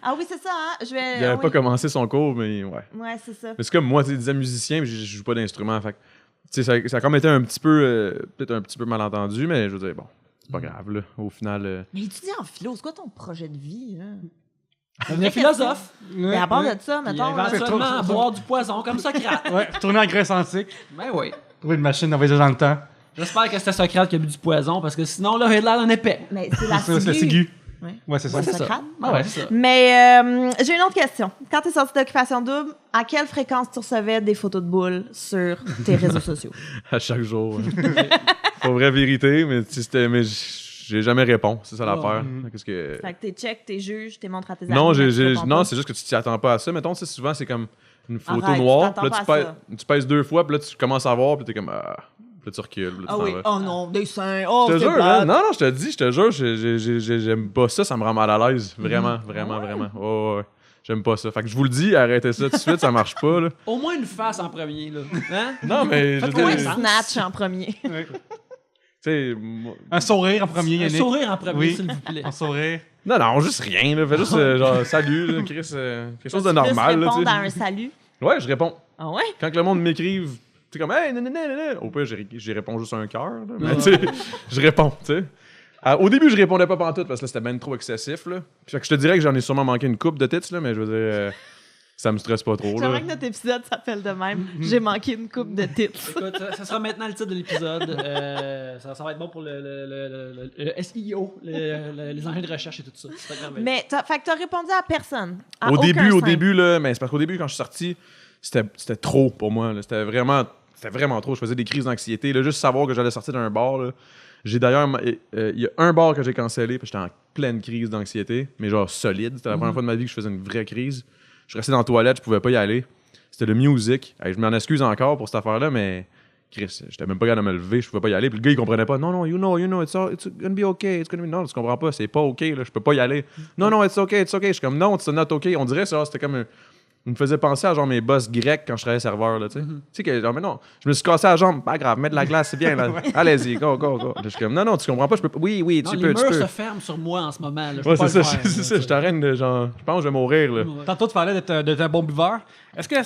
Ah oui, c'est ça, hein? Il n'avait pas commencé son cours, mais ouais. Ouais, c'est ça. Mais c'est comme moi, tu disais musicien, mais je joue pas d'instrument. Fait que, tu sais, ça a comme été un petit peu. Peut-être un petit peu malentendu, mais je veux dire, bon, c'est pas grave, là. Au final. Mais étudier en philo, c'est quoi ton projet de vie, là? Devenir philosophe. Mais à part de ça, Puis mettons. éventuellement boire du poison comme Socrate. Ouais, retourner en Grèce antique, Ben oui. trouver une machine d'envoyer dans le temps. J'espère que c'était Socrate qui a bu du poison parce que sinon, là, il a l'air d'un épais. Mais c'est la C'est la ciguë. ciguë. Ouais. Ouais, c'est ça. Ouais, C'est ça. Socrate. Ah ouais, c'est ça. Mais j'ai une autre question. Quand tu es sorti d'Occupation Double, à quelle fréquence tu recevais des photos de boules sur tes réseaux sociaux? À chaque jour. Pas vraie vérité, mais j'ai jamais répondu. C'est ça l'affaire. Qu'est-ce que. Fait que t'es check, t'es juge, t'es montres à tes amis. Non, mais tu réponds non, pas. c'est juste que tu t'y attends pas à ça. Mettons, tu sais, souvent, c'est comme une photo Arrête, tu noire. t'attends Puis là, pas à tu pèses 2 fois, puis là, tu commences à voir, puis t'es comme. Ah. Puis là, tu recules. Puis là, tu Ah t'en oui, vas. oh non, des seins, oh Je te c'est jure, plate. man. Non, je te jure, j'aime pas ça, ça me rend mal à l'aise. Vraiment, vraiment. Ouais. J'aime pas ça. Fait que je vous le dis, arrêtez ça tout de suite, ça marche pas, là. Au moins une face en premier, là. Hein? Non, mais. Faites je veux Moi, dire, snatch en premier. tu sais, moi- Un sourire en premier, Un Yannick. sourire en premier, Oui. s'il vous plaît. Un sourire. Non, juste rien, là. Fais juste, genre, salut, là, Chris, quelque chose de normal, là, tu répondre à sais. un salut. Ouais, je réponds. Ah ouais? Quand le monde m'écrive, c'est comme, hey, nanana. Au pire, j'y réponds juste un cœur, là. Mais, tu sais, je réponds, tu sais. Au début, je répondais pas pantoute parce que là, c'était ben trop excessif, là. Fait que je te dirais que j'en ai sûrement manqué une coupe de tits, là, mais je veux dire, ça me stresse pas trop, J'aimerais là. que notre épisode s'appelle de même. J'ai manqué une coupe de titres. Écoute, ça sera maintenant le titre de l'épisode. Ça va être bon pour le SEO, les engins de recherche et tout ça. Ça va être merveilleux. Mais fait que t'as répondu à personne. À Au aucun début, simple. là, mais c'est parce qu'au début, quand je suis sorti, c'était trop pour moi, là. C'était vraiment trop. Je faisais des crises d'anxiété, là. Juste savoir que j'allais sortir d'un bar, là. J'ai d'ailleurs, il y a un bar que j'ai cancellé, puis j'étais en pleine crise d'anxiété, mais genre solide. C'était la première fois de ma vie que je faisais une vraie crise. Je suis resté dans la toilette, je pouvais pas y aller. C'était le music. Hey, je m'en excuse encore pour cette affaire-là, mais Chris, j'étais même pas capable de me lever, je pouvais pas y aller. Puis le gars, il comprenait pas. Non, you know, it's gonna be okay. Non, tu comprends pas, c'est pas okay, là, je peux pas y aller. Non, it's okay. Je suis comme, non, it's not okay. On dirait ça, c'était comme il me faisait penser à genre mes boss grecs quand je travaillais serveur, là, tu sais. Tu sais que, genre, mais non, je me suis cassé la jambe, pas grave, mets de la glace, c'est bien, là. Allez-y, go. Je suis comme, non, tu comprends pas, je peux pas. Oui, Non, tu les peux, murs tu peux. se ferment sur moi en ce moment. Là. Je Ouais, peux pas c'est le ça, faire, c'est là. ça. Je t'arrête de genre, je pense que je vais mourir, là. Ouais. Tantôt, tu parlais d'être un bon buveur. Est-ce que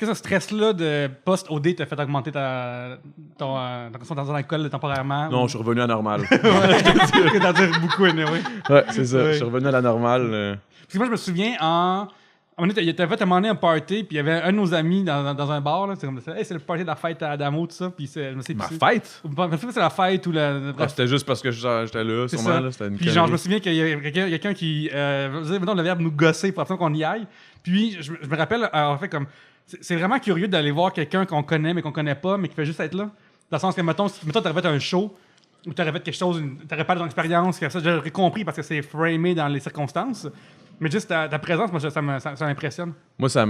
ce stress-là de post-OD t'a fait augmenter ta concentration d'alcool temporairement? Non, je suis revenu à la normale. Que t'en dire beaucoup, anyway. Ouais, c'est ça. Ouais. Je suis revenu à la normale. Parce que moi, je me souviens, à un moment donné, t'avais fait un party, puis il y avait un de nos amis dans un bar, là, c'est comme ça, hey, c'est le party de la fête à Adamo, tout ça, puis je me sais Ma plus. fête? Je sais pas si c'est la fête ou la. Ah, Bref, c'était juste parce que j'étais là, c'est sûrement. ça. Là, c'était une Puis genre, je me connerie. souviens qu'il y a quelqu'un qui disait, mettons, le verbe nous gosser pour qu'on y aille. Puis je me rappelle, en fait, comme. C'est vraiment curieux d'aller voir quelqu'un qu'on connaît, mais qu'on connaît pas, mais qui fait juste être là. Dans le sens que, mettons, t'aurais fait un show, ou t'aurais fait quelque chose, t'aurais parlé de ton expérience, que ça, j'aurais compris parce que c'est framé dans les circonstances. Mais juste ta présence, moi, ça m'impressionne. Moi, ça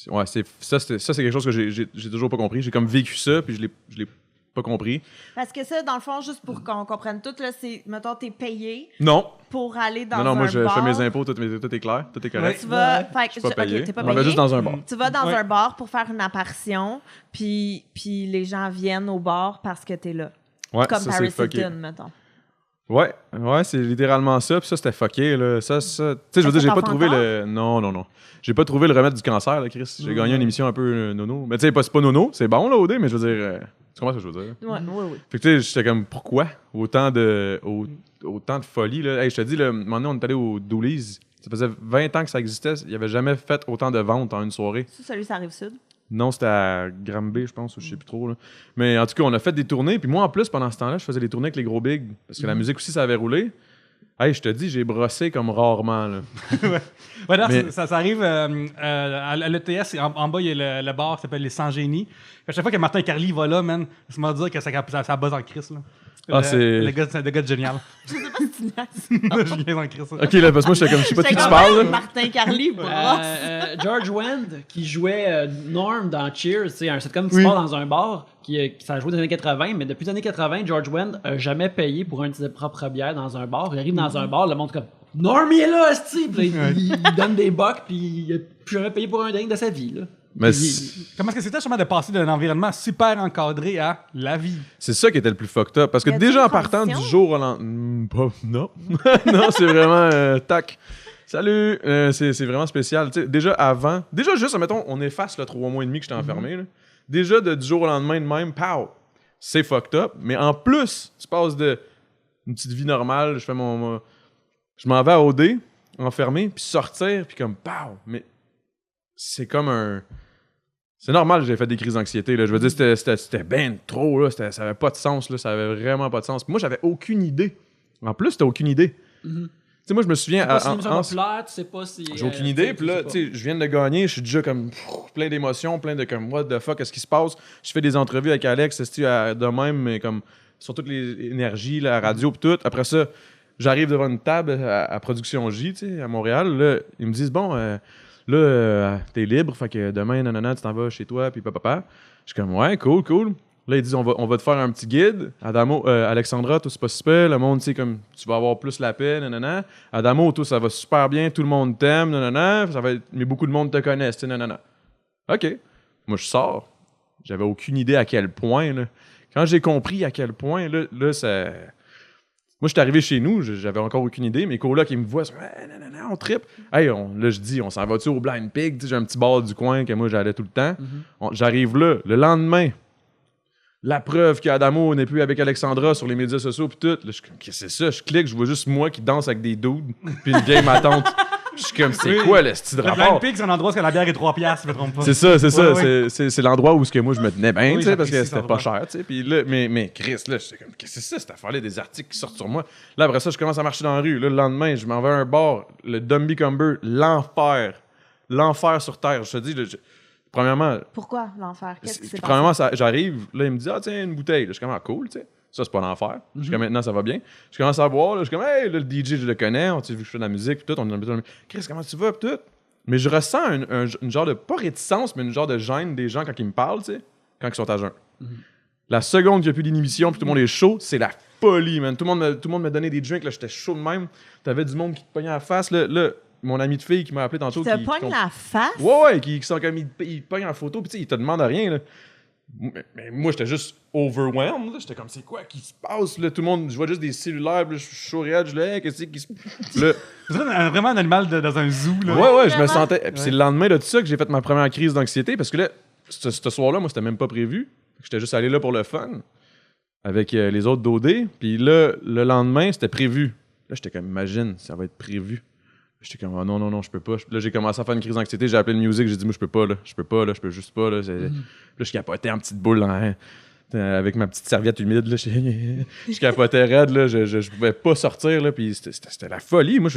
Ouais, ça, c'est quelque chose que j'ai toujours pas compris. J'ai comme vécu ça, puis je l'ai pas compris. Parce que ça, dans le fond, juste pour qu'on comprenne tout, là, c'est, mettons, t'es payé Non. pour aller dans Non, un moi, bar. je fais mes impôts, tout est clair, tout est correct. Tu vas... Ouais. Fait que Je suis pas payé. OK, t'es pas On va payé. juste dans un bar. Tu vas dans Ouais. un bar pour faire une apparition, puis les gens viennent au bar parce que t'es là. Ouais, Comme ça, Paris c'est fucké. Hilton, mettons. Ouais, c'est littéralement ça. Puis ça, c'était fucké, là. Ça, tu sais, je veux dire, j'ai t'en pas fait trouvé encore? le... Non. J'ai pas trouvé le remède du cancer, là, Chris. J'ai gagné une émission un peu nono. Mais tu sais, c'est pas nono, c'est bon, là, OD, mais je veux dire... tu comprends ce que je veux dire? Ouais, oui. Fait que tu sais, j'étais comme, pourquoi autant de folie, là? Hey, je te dis, là, un moment donné, on est allé au Doolies. Ça faisait 20 ans que ça existait. Il y avait jamais fait autant de ventes en une soirée. C'est celui, ça arrive sud. Non, c'était à Granby, je pense, ou je sais plus trop. Là. Mais en tout cas, on a fait des tournées. Puis moi, en plus, pendant ce temps-là, je faisais des tournées avec les gros bigs. Parce que la musique aussi, ça avait roulé. Hey, je te dis, j'ai brossé comme rarement. Là. Ouais, non, Mais- ça arrive à l'ETS, en bas, il y a le bar qui s'appelle les Sans Génies. À chaque fois que Martin Carly va là, man, c'est m'a dire que ça buzz en crise. Là. Ah, c'est- Le gars de génial. Je sais pas si tu niaises. Je viens en crise. OK, là, parce que moi, j'étais comme, je sais pas de qui J'étais tu comme, parles. Là. Martin Carly, brosse. George Wendt, qui jouait Norm dans Cheers, c'est un sitcom qui Oui. se passe dans un bar, qui ça a joué dans les années 80, mais depuis les années 80, George Wendt a jamais payé pour une de ses propres bières dans un bar. Il arrive dans un bar, le monde est comme Norm, il est là, esti! Puis là, il donne des bucks, puis il a plus jamais payé pour un drink de sa vie. Là. Mais Puis, Comment est-ce que c'était justement de passer d'un environnement super encadré à la vie? c'est ça qui était le plus fucked up. Parce que Y a-t-il déjà, une en partant du transition? jour au lendemain... non. Non, c'est vraiment... tac. Salut! C'est vraiment spécial. Tu sais, déjà juste, admettons, on efface le 3 mois et demi que j'étais enfermé. Là. Déjà, du jour au lendemain de même, pow! C'est fucked up. Mais en plus, tu passes de une petite vie normale, je m'en vais à OD, enfermé, puis sortir, puis comme, pow! Mais c'est comme un... C'est normal, j'ai fait des crises d'anxiété. Là. Je veux dire, c'était ben trop. Là. Ça avait pas de sens. Là. Ça avait vraiment pas de sens. Puis moi, j'avais aucune idée. En plus, t'as aucune idée. Tu sais, moi, je me souviens... tu sais pas si l'émission va plaire, tu sais pas si... J'ai aucune idée. Puis là, tu sais, je viens de gagner. Je suis déjà comme plein d'émotions, plein de comme, what the fuck, qu'est-ce qui se passe? Je fais des entrevues avec Alex, de même, mais comme sur toutes les énergies, la radio, puis tout. Après ça, j'arrive devant une table à Production J, tu sais, à Montréal. Là, ils me disent, bon... là, t'es libre, fait que demain, nanana, tu t'en vas chez toi, puis papa. Je suis comme, ouais, cool. Là, ils disent, on va te faire un petit guide. Adamo, Alexandra, tout c'est pas super. Le monde, tu sais, comme, tu vas avoir plus la paix, nanana. Adamo, tout, ça va super bien, tout le monde t'aime, nanana. Mais beaucoup de monde te connaissent, tu sais, nanana. OK. Moi, je sors. J'avais aucune idée à quel point, là. Quand j'ai compris à quel point, là ça... Moi, j'étais arrivé chez nous, j'avais encore aucune idée. Mes colocs, ils me voient, ouais, on trippe. Hey, là, je dis, on s'en va-tu au Blind Pig? J'ai un petit bar du coin que moi, j'allais tout le temps. J'arrive là, le lendemain. La preuve qu'Adamo n'est plus avec Alexandra sur les médias sociaux, puis tout. Là, je suis comme, qu'est-ce que c'est ça? Je clique, je vois juste moi qui danse avec des dudes, puis une vieille ma tante. Je suis comme, c'est Oui. quoi le style de Le rapport? Blind Pig, c'est un endroit où la bière est 3$, si je me trompe pas. C'est ça. Ouais. C'est l'endroit où ce que moi je me tenais bien, Oui, tu sais, parce que j'apprécie c'était cet pas endroit. cher, tu sais. Puis là, mais Chris, là, j'étais comme, qu'est-ce que c'est ça, cette affaire-là, des articles qui sortent sur moi. Là, après ça, je commence à marcher dans la rue. Là, le lendemain, je m'en vais à un bar, le Dumby Cumber, l'enfer. L'enfer sur terre. Je te dis, premièrement, Pourquoi l'enfer? Qu'est-ce qui s'est passé? premièrement, j'arrive, là, il me dit, ah, tiens, une bouteille. Là, je suis comme, ah, cool, tu sais. Ça, c'est pas l'enfer. Je suis comme, maintenant, ça va bien. Je commence à boire, là, je suis comme, hey, là, le DJ, je le connais, on vu que je fais de la musique, puis tout, on est Chris, comment tu vas, puis tout. Mais je ressens une genre de, pas réticence, mais une genre de gêne des gens quand ils me parlent, tu sais, quand ils sont à jeun. La seconde qu'il n'y a plus d'inhibition, puis tout le monde est chaud, c'est la folie, man. Tout le monde me donnait des drinks, là, j'étais chaud de même. T'avais du monde qui te pognait à la face, là, mon ami de fille qui m'a appelé tantôt. Tu te pognes la face? Ouais, qui sont comme, ils te pognent en photo, puis tu sais, ils te demandent rien, là. Mais moi, j'étais juste overwhelmed. Là. J'étais comme, c'est quoi qui se passe? Là, tout le monde, je vois juste des cellulaires. Là, je suis chaud raide. Je dis, hey, qu'est-ce qui se passe? Là, C'est vraiment un animal dans un zoo. Là. ouais, je me Vraiment? sentais. Puis c'est le lendemain de tout ça que j'ai fait ma première crise d'anxiété parce que là, ce soir-là, moi, c'était même pas prévu. J'étais juste allé là pour le fun avec les autres d'OD. Puis là, le lendemain, c'était prévu. Là, j'étais comme, imagine, ça va être prévu. J'étais comme, oh, non, je peux pas. Là, j'ai commencé à faire une crise d'anxiété. J'ai appelé le music. J'ai dit, moi, je peux pas, je peux juste pas. Là, là je capotais en petite boule avec ma petite serviette humide. Là, je capotais raide. Là, je pouvais pas sortir. Là, puis c'était la folie. Moi,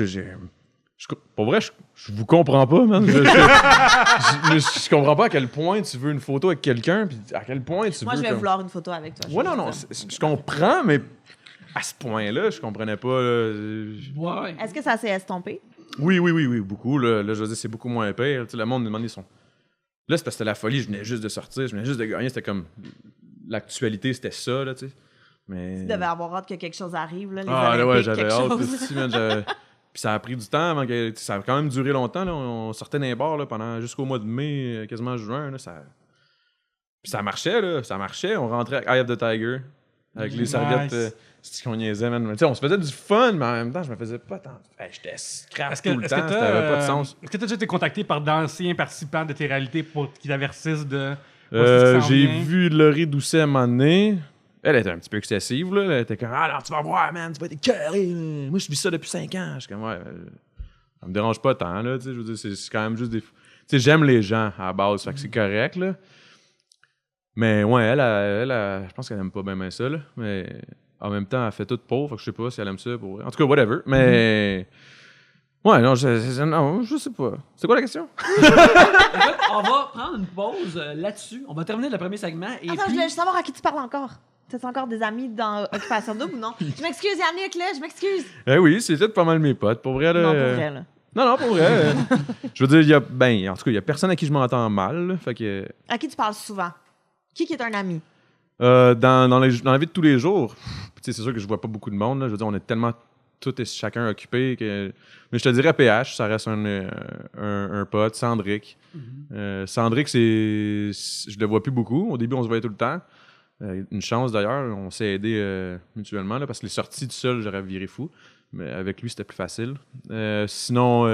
pour vrai, je vous comprends pas, man. Je comprends pas à quel point tu veux une photo avec quelqu'un. Puis à quel point tu Moi, veux. je vais vouloir une photo avec toi. Ouais, non, je comprends, mais à ce point-là, je comprenais pas. Là. Ouais. Est-ce que ça s'est estompé? Oui, beaucoup. Là, je veux dire, c'est beaucoup moins pire. Tu sais, le monde me demandait Là, c'est parce que c'était la folie, je venais juste de sortir, je venais juste de gagner. C'était comme. L'actualité, c'était ça, là, tu sais. Mais... Tu devais avoir hâte que quelque chose arrive, là, les Ah, là, Olympiques, ouais, j'avais quelque hâte. chose. aussi, man, Puis ça a pris du temps avant que. Ça a quand même duré longtemps, là. On sortait dans les bars, là, pendant jusqu'au mois de mai, quasiment juin, là. Puis ça marchait, là. Ça marchait. On rentrait avec Eye of the Tiger, avec les serviettes. C'est qu'on niaisait, man. Tu sais, on se faisait du fun, mais en même temps, je me faisais pas tant. J'étais scrap tout le temps, ça n'avait pas de sens. Est-ce que tu as déjà été contacté par d'anciens participants de tes réalités pour qu'ils t'avertissent de. J'ai vu Laurie Doucet à un moment donné. Elle était un petit peu excessive, là. Elle était comme, ah, alors tu vas voir, man, tu vas être écœuré. Moi, je vis ça depuis 5 ans. Je suis comme, ouais, ça me dérange pas tant, là. Tu sais, je veux dire, c'est quand même juste des. Tu sais, j'aime les gens à la base, fait que c'est correct, là. Mais ouais, elle, je pense qu'elle aime pas bien ça, là. Mais en même temps, elle fait tout pour, fait que je sais pas si elle aime ça pour vrai. En tout cas, whatever. Mais. Ouais, non, je sais pas. C'est quoi la question? Écoute, on va prendre une pause là-dessus. On va terminer le premier segment. Et Attends, puis... je voulais juste savoir à qui tu parles encore. T'as encore des amis dans Occupation Double ou non? Je m'excuse, Yannick, là, je m'excuse. Eh oui, c'est peut-être pas mal mes potes. Pour vrai, là. Non, pour vrai, là. Non, pour vrai. Je veux dire, en tout cas, il y a personne à qui je m'entends mal. Là, fait que. À qui tu parles souvent? Qui est un ami? Dans la vie de tous les jours, c'est sûr que je vois pas beaucoup de monde. Là. Je veux dire, on est tellement tout et chacun occupé que. Mais je te dirais PH, ça reste un pote. Sandrick. Sandrick, je le vois plus beaucoup. Au début, on se voyait tout le temps. Une chance d'ailleurs, on s'est aidés mutuellement là, parce que les sorties tout seul, j'aurais viré fou. Mais avec lui, c'était plus facile. Sinon,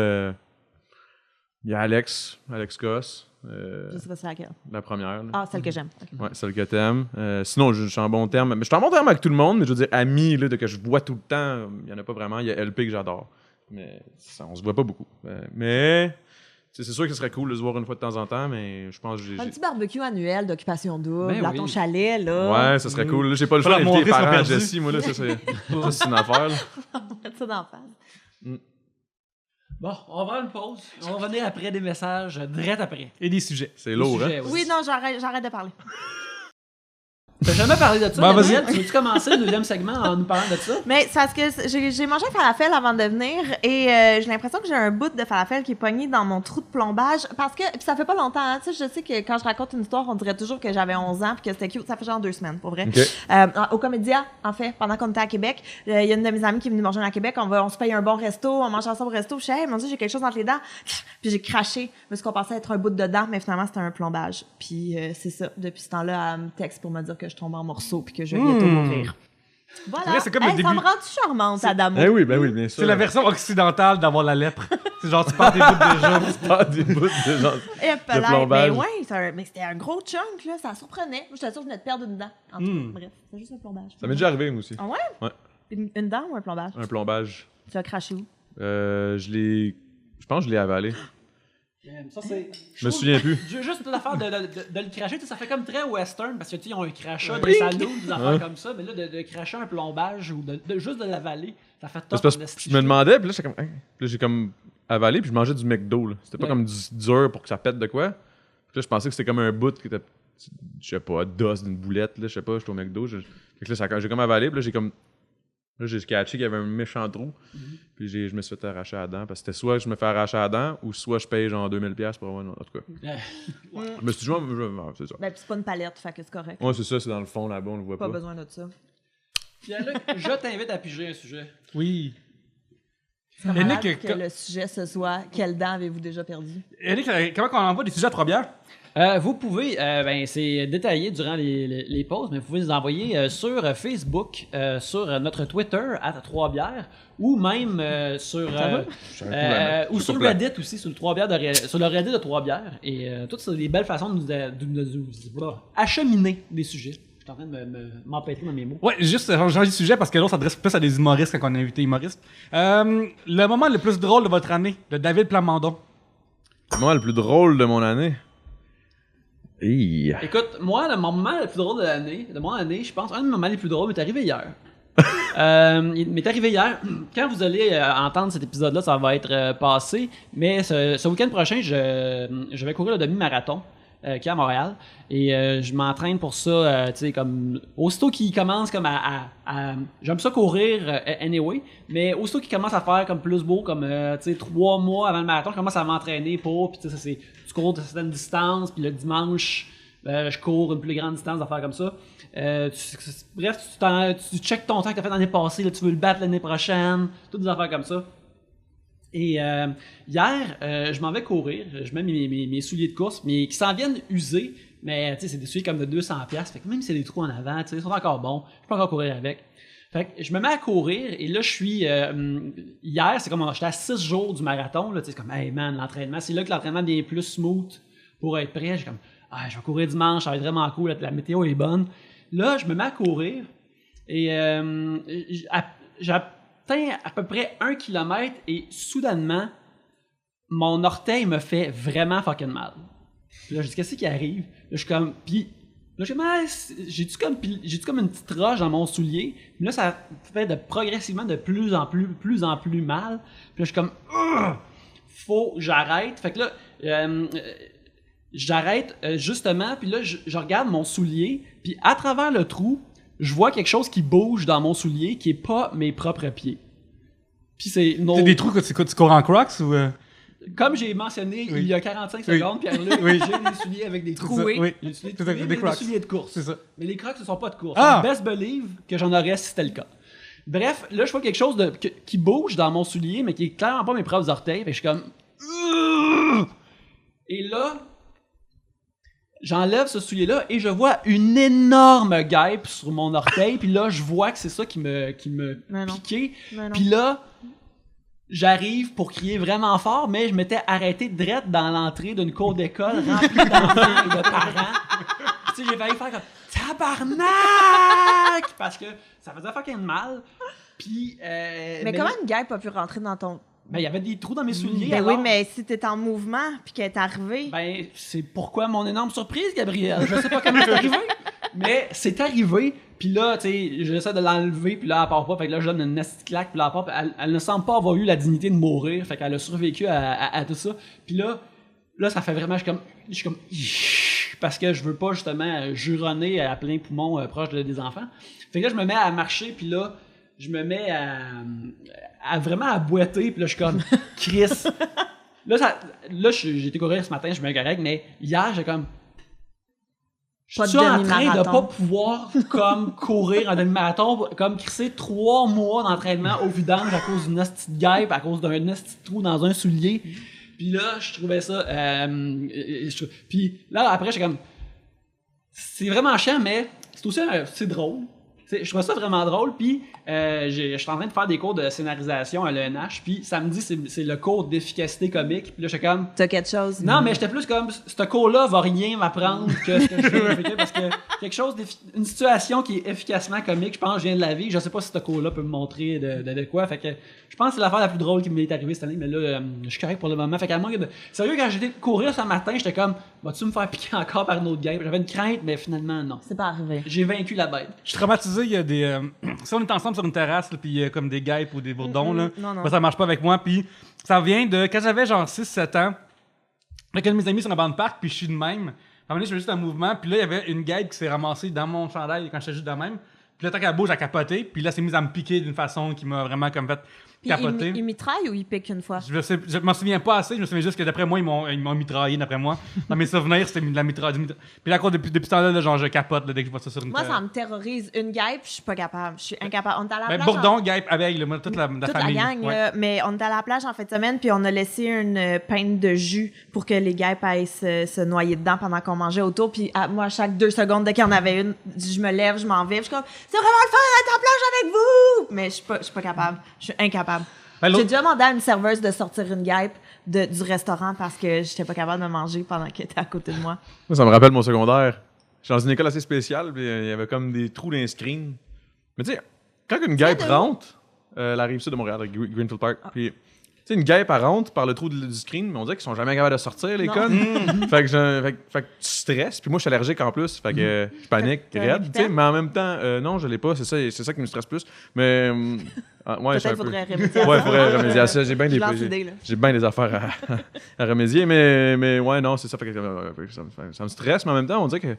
il y a Alex Goss. Je sais pas c'est laquelle. La première. Là. Ah, celle que j'aime. Okay. Ouais, celle que t'aimes. Sinon, je suis en bon terme. Mais je suis en bon terme avec tout le monde, mais je veux dire, amis là, que je vois tout le temps, il n'y en a pas vraiment. Il y a LP que j'adore. Mais on se voit pas beaucoup. Mais c'est sûr que ce serait cool de se voir une fois de temps en temps, mais je pense que j'ai. Un petit barbecue annuel d'Occupation Double, Ben dans oui. ton chalet, là. Ouais, ça serait cool. Là, j'ai pas le choix d'inviter les parents à Jessie, moi, là, ça, c'est une affaire. Là. Mettre ça dans la face. Bon, on va prendre une pause. On va revenir après des messages, direct après. Et des sujets. C'est lourd, hein? Sujet aussi. Oui, non, j'arrête de parler. T'as jamais parlé de ça, Ben, Gabriel? vas-y. Tu veux-tu commencer le deuxième segment en nous parlant de ça? Mais c'est parce que j'ai mangé un falafel avant de venir et j'ai l'impression que j'ai un bout de falafel qui est pogné dans mon trou de plombage parce que puis ça fait pas longtemps, hein, tu sais, je sais que quand je raconte une histoire, on dirait toujours que j'avais 11 ans puis que c'était cute, ça fait genre 2 semaines pour vrai. Okay. Au Comédia, en fait, pendant qu'on était à Québec, il y a une de mes amies qui est venue manger à Québec, on se paye un bon resto, on mange ensemble au resto, je suis hey, mon Dieu, j'ai quelque chose entre les dents. Puis j'ai craché, parce qu'on pensait être un bout de dent, mais finalement c'était un plombage. Puis c'est ça, depuis ce temps-là, elle me texte pour me dire que je tombe en morceaux puis que je vais bientôt mourir. Voilà. Vrai, c'est comme le Ça début. me rend-tu charmante, Adamo? Ben oui, bien sûr. C'est la version occidentale d'avoir la lèpre. C'est genre, tu perds des bouts de jambes. Pas des bouts de genre. Et de plombage. mais ouais, mais c'était un gros chunk, là, ça surprenait. Moi, j'étais sûre que je venais de perdre une dent. En tout cas, bref, c'est juste un plombage. Ça m'est déjà arrivé, moi aussi. Ah ouais? Ouais. Une dent ou un plombage? Un plombage. Tu as craché où? Je pense que je l'ai avalé. Ça, c'est... Je me souviens plus. Juste l'affaire de le cracher, tu sais, ça fait comme très western parce que tu sais, ils ont un crachat des salons, des affaires comme ça, mais là, de cracher un plombage ou juste de l'avaler, ça fait top. C'est parce que je me demandais, puis là, j'étais comme. Hein? Puis là, j'ai comme avalé, puis je mangeais du McDo. Là. C'était pas Ouais. comme dur pour que ça pète de quoi. Puis là, je pensais que c'était comme un bout qui était, je sais pas, d'os d'une boulette. Là, je sais pas, j'étais au McDo. Fait que là, j'ai comme avalé, puis là, j'ai comme. Là, j'ai catché qu'il y avait un méchant trou. Puis je me suis fait arracher la dent. Parce que c'était soit je me fais arracher la dent, ou soit je paye genre 2000$ pour avoir une. En tout cas. Je me suis dit, c'est ça. Ben, puis c'est pas une palette, fait que c'est correct. Ouais, c'est ça, c'est dans le fond là-bas, on le voit Pas pas. besoin de ça. Pierre-Luc, je t'invite à piger un sujet. Oui. C'est malade Yannick, que le sujet ce soit « Quelle dent avez-vous déjà perdu? » Yannick, comment on envoie des sujets à Trois-Bières? Vous pouvez, c'est détaillé durant les pauses, mais vous pouvez nous envoyer sur Facebook, sur notre Twitter, @3bières, ou même sur ou sur Reddit aussi, sur le 3 bières sur le Reddit de 3 bières. Et toutes c'est des belles façons de nous acheminer des sujets. Je suis en train de m'empêtrer dans mes mots. Ouais, juste changer de sujet parce que l'autre s'adresse plus à des humoristes quand on a invité humoristes. Le moment le plus drôle de votre année, de David Plamondon. Moi, le plus drôle de mon année. Hey. Écoute, moi, le moment le plus drôle de mon année, je pense, un des moments les plus drôles m'est arrivé hier. Il m'est arrivé hier. Quand vous allez entendre cet épisode-là, ça va être passé. Mais ce week-end prochain, je vais courir le demi-marathon. qui est à Montréal. Et je m'entraîne pour ça, tu sais, comme aussitôt qu'il commence comme j'aime ça courir anyway, mais aussitôt qu'il commence à faire comme plus beau, comme tu sais 3 mois avant le marathon, je commence à m'entraîner pour, puis tu sais, tu cours de certaines distances, puis le dimanche, je cours une plus grande distance, d'affaires comme ça. Bref, tu checkes ton temps que tu as fait l'année passée, là, tu veux le battre l'année prochaine, toutes des affaires comme ça. Et hier, je m'en vais courir, je mets mes souliers de course, mais qui s'en viennent usés, mais c'est des souliers comme de 200$, fait que même si c'est des trous en avant, ils sont encore bons, je peux encore courir avec. Fait que je me mets à courir, et là je suis, hier, c'est comme, j'étais à 6 jours du marathon, là, c'est comme, hey man, l'entraînement, c'est là que l'entraînement devient plus smooth pour être prêt, j'ai comme, je vais courir dimanche, ça va être vraiment cool, la météo est bonne. Là, je me mets à courir, et j'atteins à peu près 1 kilomètre et soudainement, mon orteil me fait vraiment fucking mal. Puis là, je dis, qu'est-ce qui arrive? Là, je suis comme, puis là, j'ai-tu comme une petite roche dans mon soulier? Puis là, ça fait progressivement de plus en plus mal. Puis là, je suis comme, faut que j'arrête. Fait que là, j'arrête justement, puis là, je regarde mon soulier, puis à travers le trou, je vois quelque chose qui bouge dans mon soulier qui est pas mes propres pieds. Puis c'est des trous que tu cours en Crocs ou Comme j'ai mentionné il y a 45 secondes, Pierre-Luc, j'ai des souliers avec des trous. Oui. J'ai des souliers de troués, des souliers de course. C'est ça. Mais les Crocs, ce sont pas de course. Ah! Best believe que j'en aurais si c'était le cas. Bref, là, je vois quelque chose qui bouge dans mon soulier, mais qui est clairement pas mes propres orteils. Fait que je suis comme... Et là, j'enlève ce soulier-là et je vois une énorme guêpe sur mon orteil. Puis là, je vois que c'est ça qui me piquait. Puis là, j'arrive pour crier vraiment fort, mais je m'étais arrêté direct dans l'entrée d'une cour d'école remplie d'enfants et de parents. Tu sais, j'ai failli faire comme tabarnak! Parce que ça faisait fucking mal. Puis. Mais comment une guêpe a pu rentrer dans ton. Ben, il y avait des trous dans mes souliers. Ben alors, oui, mais si t'es en mouvement puis qu'elle est arrivée. Ben, c'est pourquoi mon énorme surprise, Gabriel. Je sais pas comment c'est arrivé, mais c'est arrivé. Puis là, tu sais, j'essaie de l'enlever, puis là, elle part pas. Fait que là, je donne une nasty claque, puis là, elle part. Elle ne semble pas avoir eu la dignité de mourir. Fait qu'elle a survécu à tout ça. Puis là, ça fait vraiment. Je suis comme. Parce que je veux pas, justement, juronner à plein poumon proche des enfants. Fait que là, je me mets à marcher, puis là, je me mets à vraiment à boiter, puis là, je suis comme, Chris. Là, j'ai été courir ce matin, je suis bien correct, mais hier, j'ai comme, je suis en train de pas pouvoir, comme, courir en demi-marathon, comme, crisser 3 mois d'entraînement au vidange à cause d'une hostie de guêpe, à cause d'un hostie de trou dans un soulier. Puis là, je trouvais ça, puis là, après, j'ai comme, c'est vraiment chiant, mais c'est aussi, c'est drôle. Je trouvais ça vraiment drôle, puis je suis en train de faire des cours de scénarisation à l'ENH, puis samedi, c'est le cours d'efficacité comique, puis là, j'étais comme... T'as quelque chose? Non, mais j'étais plus comme, ce cours-là va rien m'apprendre que ce que je fais, parce que quelque chose, une situation qui est efficacement comique, je pense que je viens de la vie, je sais pas si ce cours-là peut me montrer de quoi, fait que je pense que c'est l'affaire la plus drôle qui m'est arrivée cette année, mais là, je suis correct pour le moment, fait qu'à moins de... Sérieux, quand j'étais courir ce matin, j'étais comme, vas-tu me faire piquer encore par une autre guêpe? J'avais une crainte, mais finalement, non. C'est pas arrivé. J'ai vaincu la bête. Je suis traumatisé, il y a des... si on est ensemble sur une terrasse, là, puis il y a comme des guêpes ou des bourdons, là, non. ben, ça marche pas avec moi. Puis ça vient de... Quand j'avais genre 6-7 ans, avec un de mes amis sur la bande parc, puis je suis de même. À un moment donné, je fais juste un mouvement, puis là, il y avait une guêpe qui s'est ramassée dans mon chandail quand j'étais juste de même. Puis là, tant qu'elle bouge, elle capoté. Puis là, c'est mise à me piquer d'une façon qui m'a vraiment comme fait capoter. Il mitraille ou il pique une fois? Je m'en souviens pas assez. Je me souviens juste que d'après moi, ils m'ont mitraillé, d'après moi. Dans mes souvenirs, c'était de la mitraille. Puis là, depuis ce temps-là, là, genre, je capote là, dès que je vois ça sur une Moi, ça me terrorise. Une guêpe, je suis pas capable. Je suis incapable. On est à la plage. Bourdon, guêpe, abeille, là, toute la famille. La gang, là, mais on est à la plage en fin de semaine, puis on a laissé une pinte de jus pour que les guêpes aillent se noyer dedans pendant qu'on mangeait autour. Puis moi, à chaque 2 secondes, dès qu'il y en avait une, je me lève, je m'en vais. Je suis comme, c'est vraiment le fun d'être à la plage avec vous! Mais je suis pas capable. Je suis incapable. J'ai déjà demandé à une serveuse de sortir une guêpe du restaurant parce que j'étais pas capable de manger pendant qu'elle était à côté de moi. Moi, ça me rappelle mon secondaire. J'étais dans une école assez spéciale, puis il y avait comme des trous dans les screens. Mais tu sais, quand une guêpe rentre, la rive sud de Montréal, Greenfield Park, puis sais, une guêpe, elle rentre par le trou du screen, mais on dirait qu'ils sont jamais capables de sortir, les Non. connes. fait que tu stresses, puis moi, je suis allergique en plus. Fait que je panique, T'as raide, tu sais. l'épithète? Mais en même temps, non, je l'ai pas. C'est ça qui me stresse plus. Mais, ouais, je suis Peut-être un peu... faudrait remédier à Ouais, ça. faudrait remédier à ça. J'ai bien Je lance l'idée, là. j'ai bien des affaires à remédier, mais ouais, non, c'est ça. Fait que ça me stresse, mais en même temps, on dirait que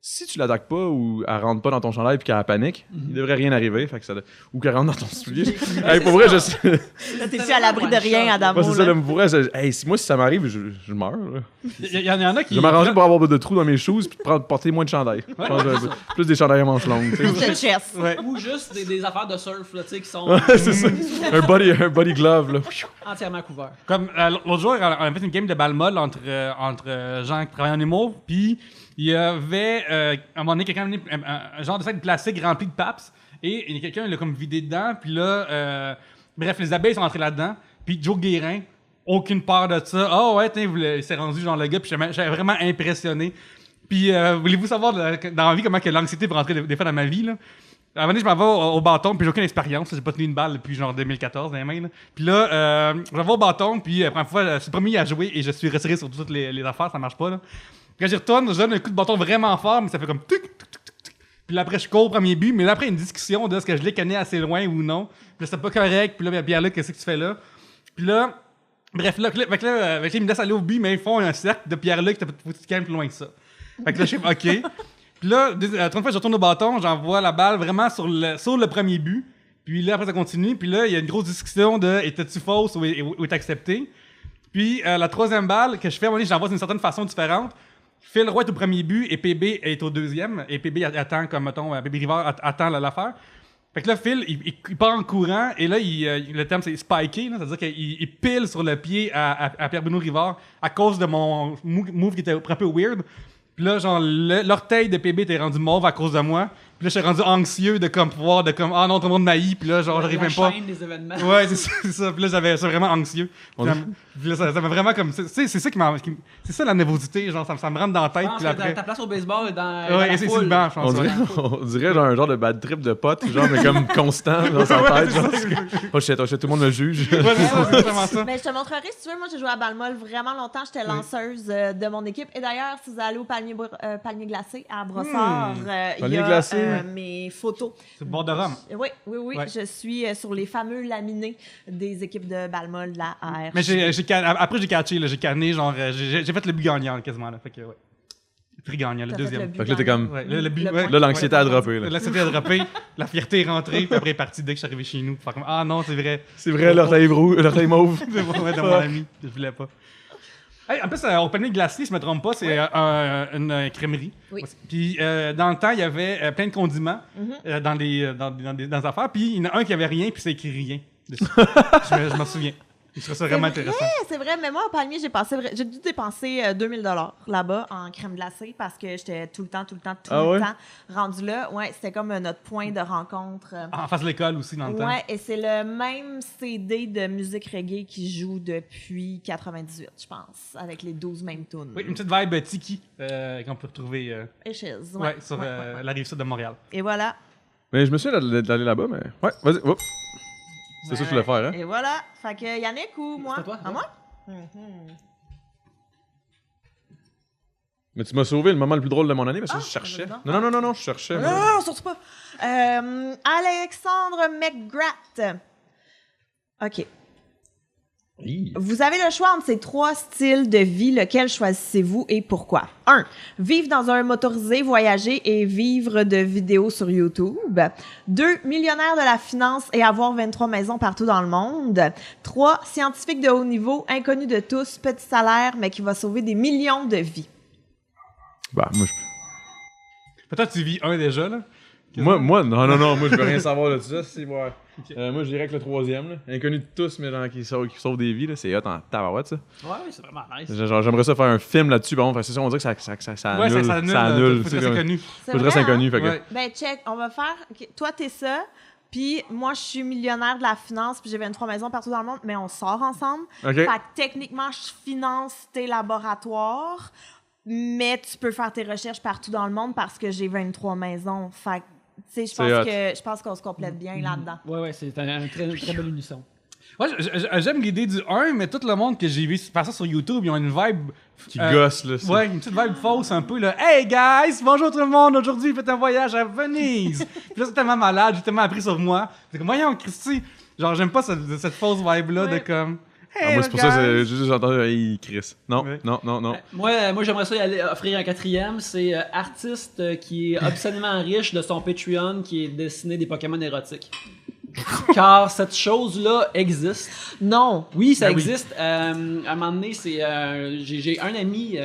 si tu l'attaques pas ou elle rentre pas dans ton chandail puis qu'elle panique, il devrait rien arriver. Fait que ou qu'elle rentre dans ton soulier. Hey, pour vrai, je sais. Là, t'es-tu à l'abri de rien, Adamo? Moi, c'est ça, là? là, pour vrai, si si ça m'arrive, je meurs. Là. Il y en a qui. Je vais m'arranger pour avoir de trous dans mes shoes puis porter moins de chandail. Je pense, plus des chandails à manches longues. tu sais. Plus de chess. Ouais. Ou juste des affaires de surf là, tu sais, qui sont Ouais, c'est ça. Un body glove. Là. entièrement couverts. Comme l'autre jour, on a fait une game de balle molle entre gens qui travaillent en humour, puis il y avait à un moment donné quelqu'un a amené un genre de sac de plastique rempli de paps, et il y a quelqu'un l'a comme vidé dedans, puis là, bref, les abeilles sont entrées là-dedans, puis Joe Guérin, aucune peur de ça. Ah ouais, il s'est rendu genre le gars, puis j'étais vraiment impressionné. Puis voulez-vous savoir dans la vie comment que l'anxiété peut rentrer des fois dans ma vie, là? À un moment donné, je m'en vais au bâton, puis j'ai aucune expérience. J'ai pas tenu une balle depuis genre 2014 dans les mains. Là. Puis là, je vais au bâton, puis la première fois, je suis premier à jouer et je suis retiré sur toutes les affaires, ça marche pas. Là. Puis quand j'y retourne, je donne un coup de bâton vraiment fort, mais ça fait comme tic, tic, tic, tic, tic. Puis là, après, je cours au premier but, mais là, après, une discussion de est-ce que je l'ai canné assez loin ou non. Puis là, c'était pas correct, puis là, Pierre-Luc, qu'est-ce que tu fais là? Puis là, bref, là, ils me laissent aller au but, mais ils font un cercle de Pierre-Luc, faut que tu te calmes plus loin que ça. Fait que là, je suis OK. Puis là, la troisième fois, je retourne au bâton, j'envoie la balle vraiment sur le premier but. Puis là, après, ça continue. Puis là, il y a une grosse discussion de était-tu fausse ou est acceptée. Puis la troisième balle que je fais, à un moment donné, je l'envoie d'une certaine façon différente. Phil Roy est au premier but et PB est au deuxième. Et PB attend, comme mettons, PB Rivard attend l'affaire. Fait que là, Phil, il part en courant. Et là, le terme, c'est spiker. Là, c'est-à-dire qu'il pile sur le pied à Pierre-Benoît Rivard à cause de mon move qui était un peu weird. Puis là, genre, l'orteil de PB était rendu mauve à cause de moi. Puis là, j'étais rendu anxieux de comme pouvoir, de comme, ah non, tout le monde m'haït. Puis là, genre, j'arrive même pas. La chaîne des événements. Ouais, c'est ça. Puis là, j'étais vraiment anxieux. Puis là, ça m'a vraiment comme. C'est ça qui m'a. C'est ça la nervosité, genre, ça me rentre dans la tête. Je pense Puis que après. ta place au baseball est dans Ouais, la c'est foule. le banc, je pense. On dirait genre un genre de bad trip de pote, genre, mais comme constant dans sa tête. Genre, oh shit, tout le monde me juge. Ouais, c'est ça, c'est exactement ça. Mais je te montrerai si tu veux. Moi, j'ai joué à balle molle vraiment longtemps. J'étais lanceuse de mon équipe. Et d'ailleurs, si vous allez au palmier glacé à Brossard, il y Palmier a glacé. mes photos. C'est le bord de Rome. Oui. Ouais. Je suis sur les fameux laminés des équipes de balle molle de la AR. Mais après, j'ai catché, là, j'ai canné, genre, j'ai fait le but gagnant quasiment. Là, fait que, ouais. Le prix gagnant, le T'as fait deuxième. le but Fait que là, t'es gagnant. comme. Ouais, le but, Le ouais. point. Là, l'anxiété a droppé. Là. Là, c'était droppé, la fierté est rentrée, puis après, elle est partie dès que je suis arrivé chez nous. Faire comme, ah non, c'est vrai. C'est vrai, l'orteil mauve. C'est bon, ouais, de mon ami, je voulais pas. Hey, en plus, au panier glacé, si je me trompe pas, c'est une crèmerie. Oui. Puis dans le temps, il y avait plein de condiments dans les affaires. Puis il y en a un qui avait rien, puis c'est écrit rien dessus. je m'en souviens. Je trouve ça vraiment intéressant. C'est vrai, mais moi, au palmier, j'ai dû dépenser 2000 $ là-bas en crème glacée parce que j'étais tout le temps rendu là. Ouais, c'était comme notre point de rencontre. En face de l'école aussi, dans le temps. Ouais, et c'est le même CD de musique reggae qui joue depuis 98, je pense, avec les 12 mêmes tunes. Oui, une petite vibe tiki qu'on peut retrouver Etches, sur la rive sud de Montréal. Et voilà. Mais je me suis d'aller là-bas, mais. Ouais, vas-y. Oups. C'est ça que je voulais faire, hein? Et voilà. Fait que Yannick ou moi? C'est à toi, À moi? Mais tu m'as sauvé le moment le plus drôle de mon année parce que je Ah, cherchais. vas-y Non, je cherchais. mais- Non, surtout pas. Alexandre McGrath. OK. Hi. Vous avez le choix entre ces 3 styles de vie. Lequel choisissez-vous et pourquoi? 1. Vivre dans un motorisé, voyager et vivre de vidéos sur YouTube. 2. Millionnaire de la finance et avoir 23 maisons partout dans le monde. 3. Scientifique de haut niveau, inconnu de tous, petit salaire, mais qui va sauver des millions de vies. Bah, moi, Peut-être que tu vis un déjà, là. non, moi, je veux rien savoir de ça. C'est moi. Moi, je dirais que le troisième, là. Inconnu de tous, mais genre qui sauve des vies, là. C'est hot en tabarouette, ça. Ouais, c'est vraiment nice. Genre, j'aimerais ça faire un film là-dessus. Bon, c'est ça, on dirait que ça Ouais, annule. ça annule. Ça annule. Faut tu sais, que c'est comme- connu. C'est Faut que je reste vrai, hein? inconnu. Fait que. Ouais. Ben, check, on va faire... OK, toi, t'es ça, puis moi, je suis millionnaire de la finance, puis j'ai 23 maisons partout dans le monde, mais on sort ensemble. OK. Fait que techniquement, je finance tes laboratoires, mais tu peux faire tes recherches partout dans le monde parce que j'ai 23 maisons. Fait que, tu sais, C'est hot. je pense qu'on se complète bien là-dedans. Ouais, c'est un très bel unisson. Ouais, j'aime l'idée du 1, mais tout le monde que j'ai vu faire ça sur YouTube, ils ont une vibe. Qui gosse, là. Ouais, une petite vibe fausse un peu, là. Hey guys, bonjour tout le monde, aujourd'hui, faites un voyage à Venise. Puis là, c'est tellement malade, j'ai tellement appris sur moi. C'est comme, voyons, Christy. Genre, j'aime pas cette fausse vibe-là de comme. Hey, Moi, c'est pour ça que guys. j'ai entendu hey, Chris. Non, Ouais. non, non, non. Moi, j'aimerais ça y aller offrir un quatrième. C'est artiste qui est obscénément riche de son Patreon qui est dessiné des Pokémon érotiques. Car cette chose-là existe. Non. Oui, ça Ben oui. existe. À un moment donné, j'ai un ami,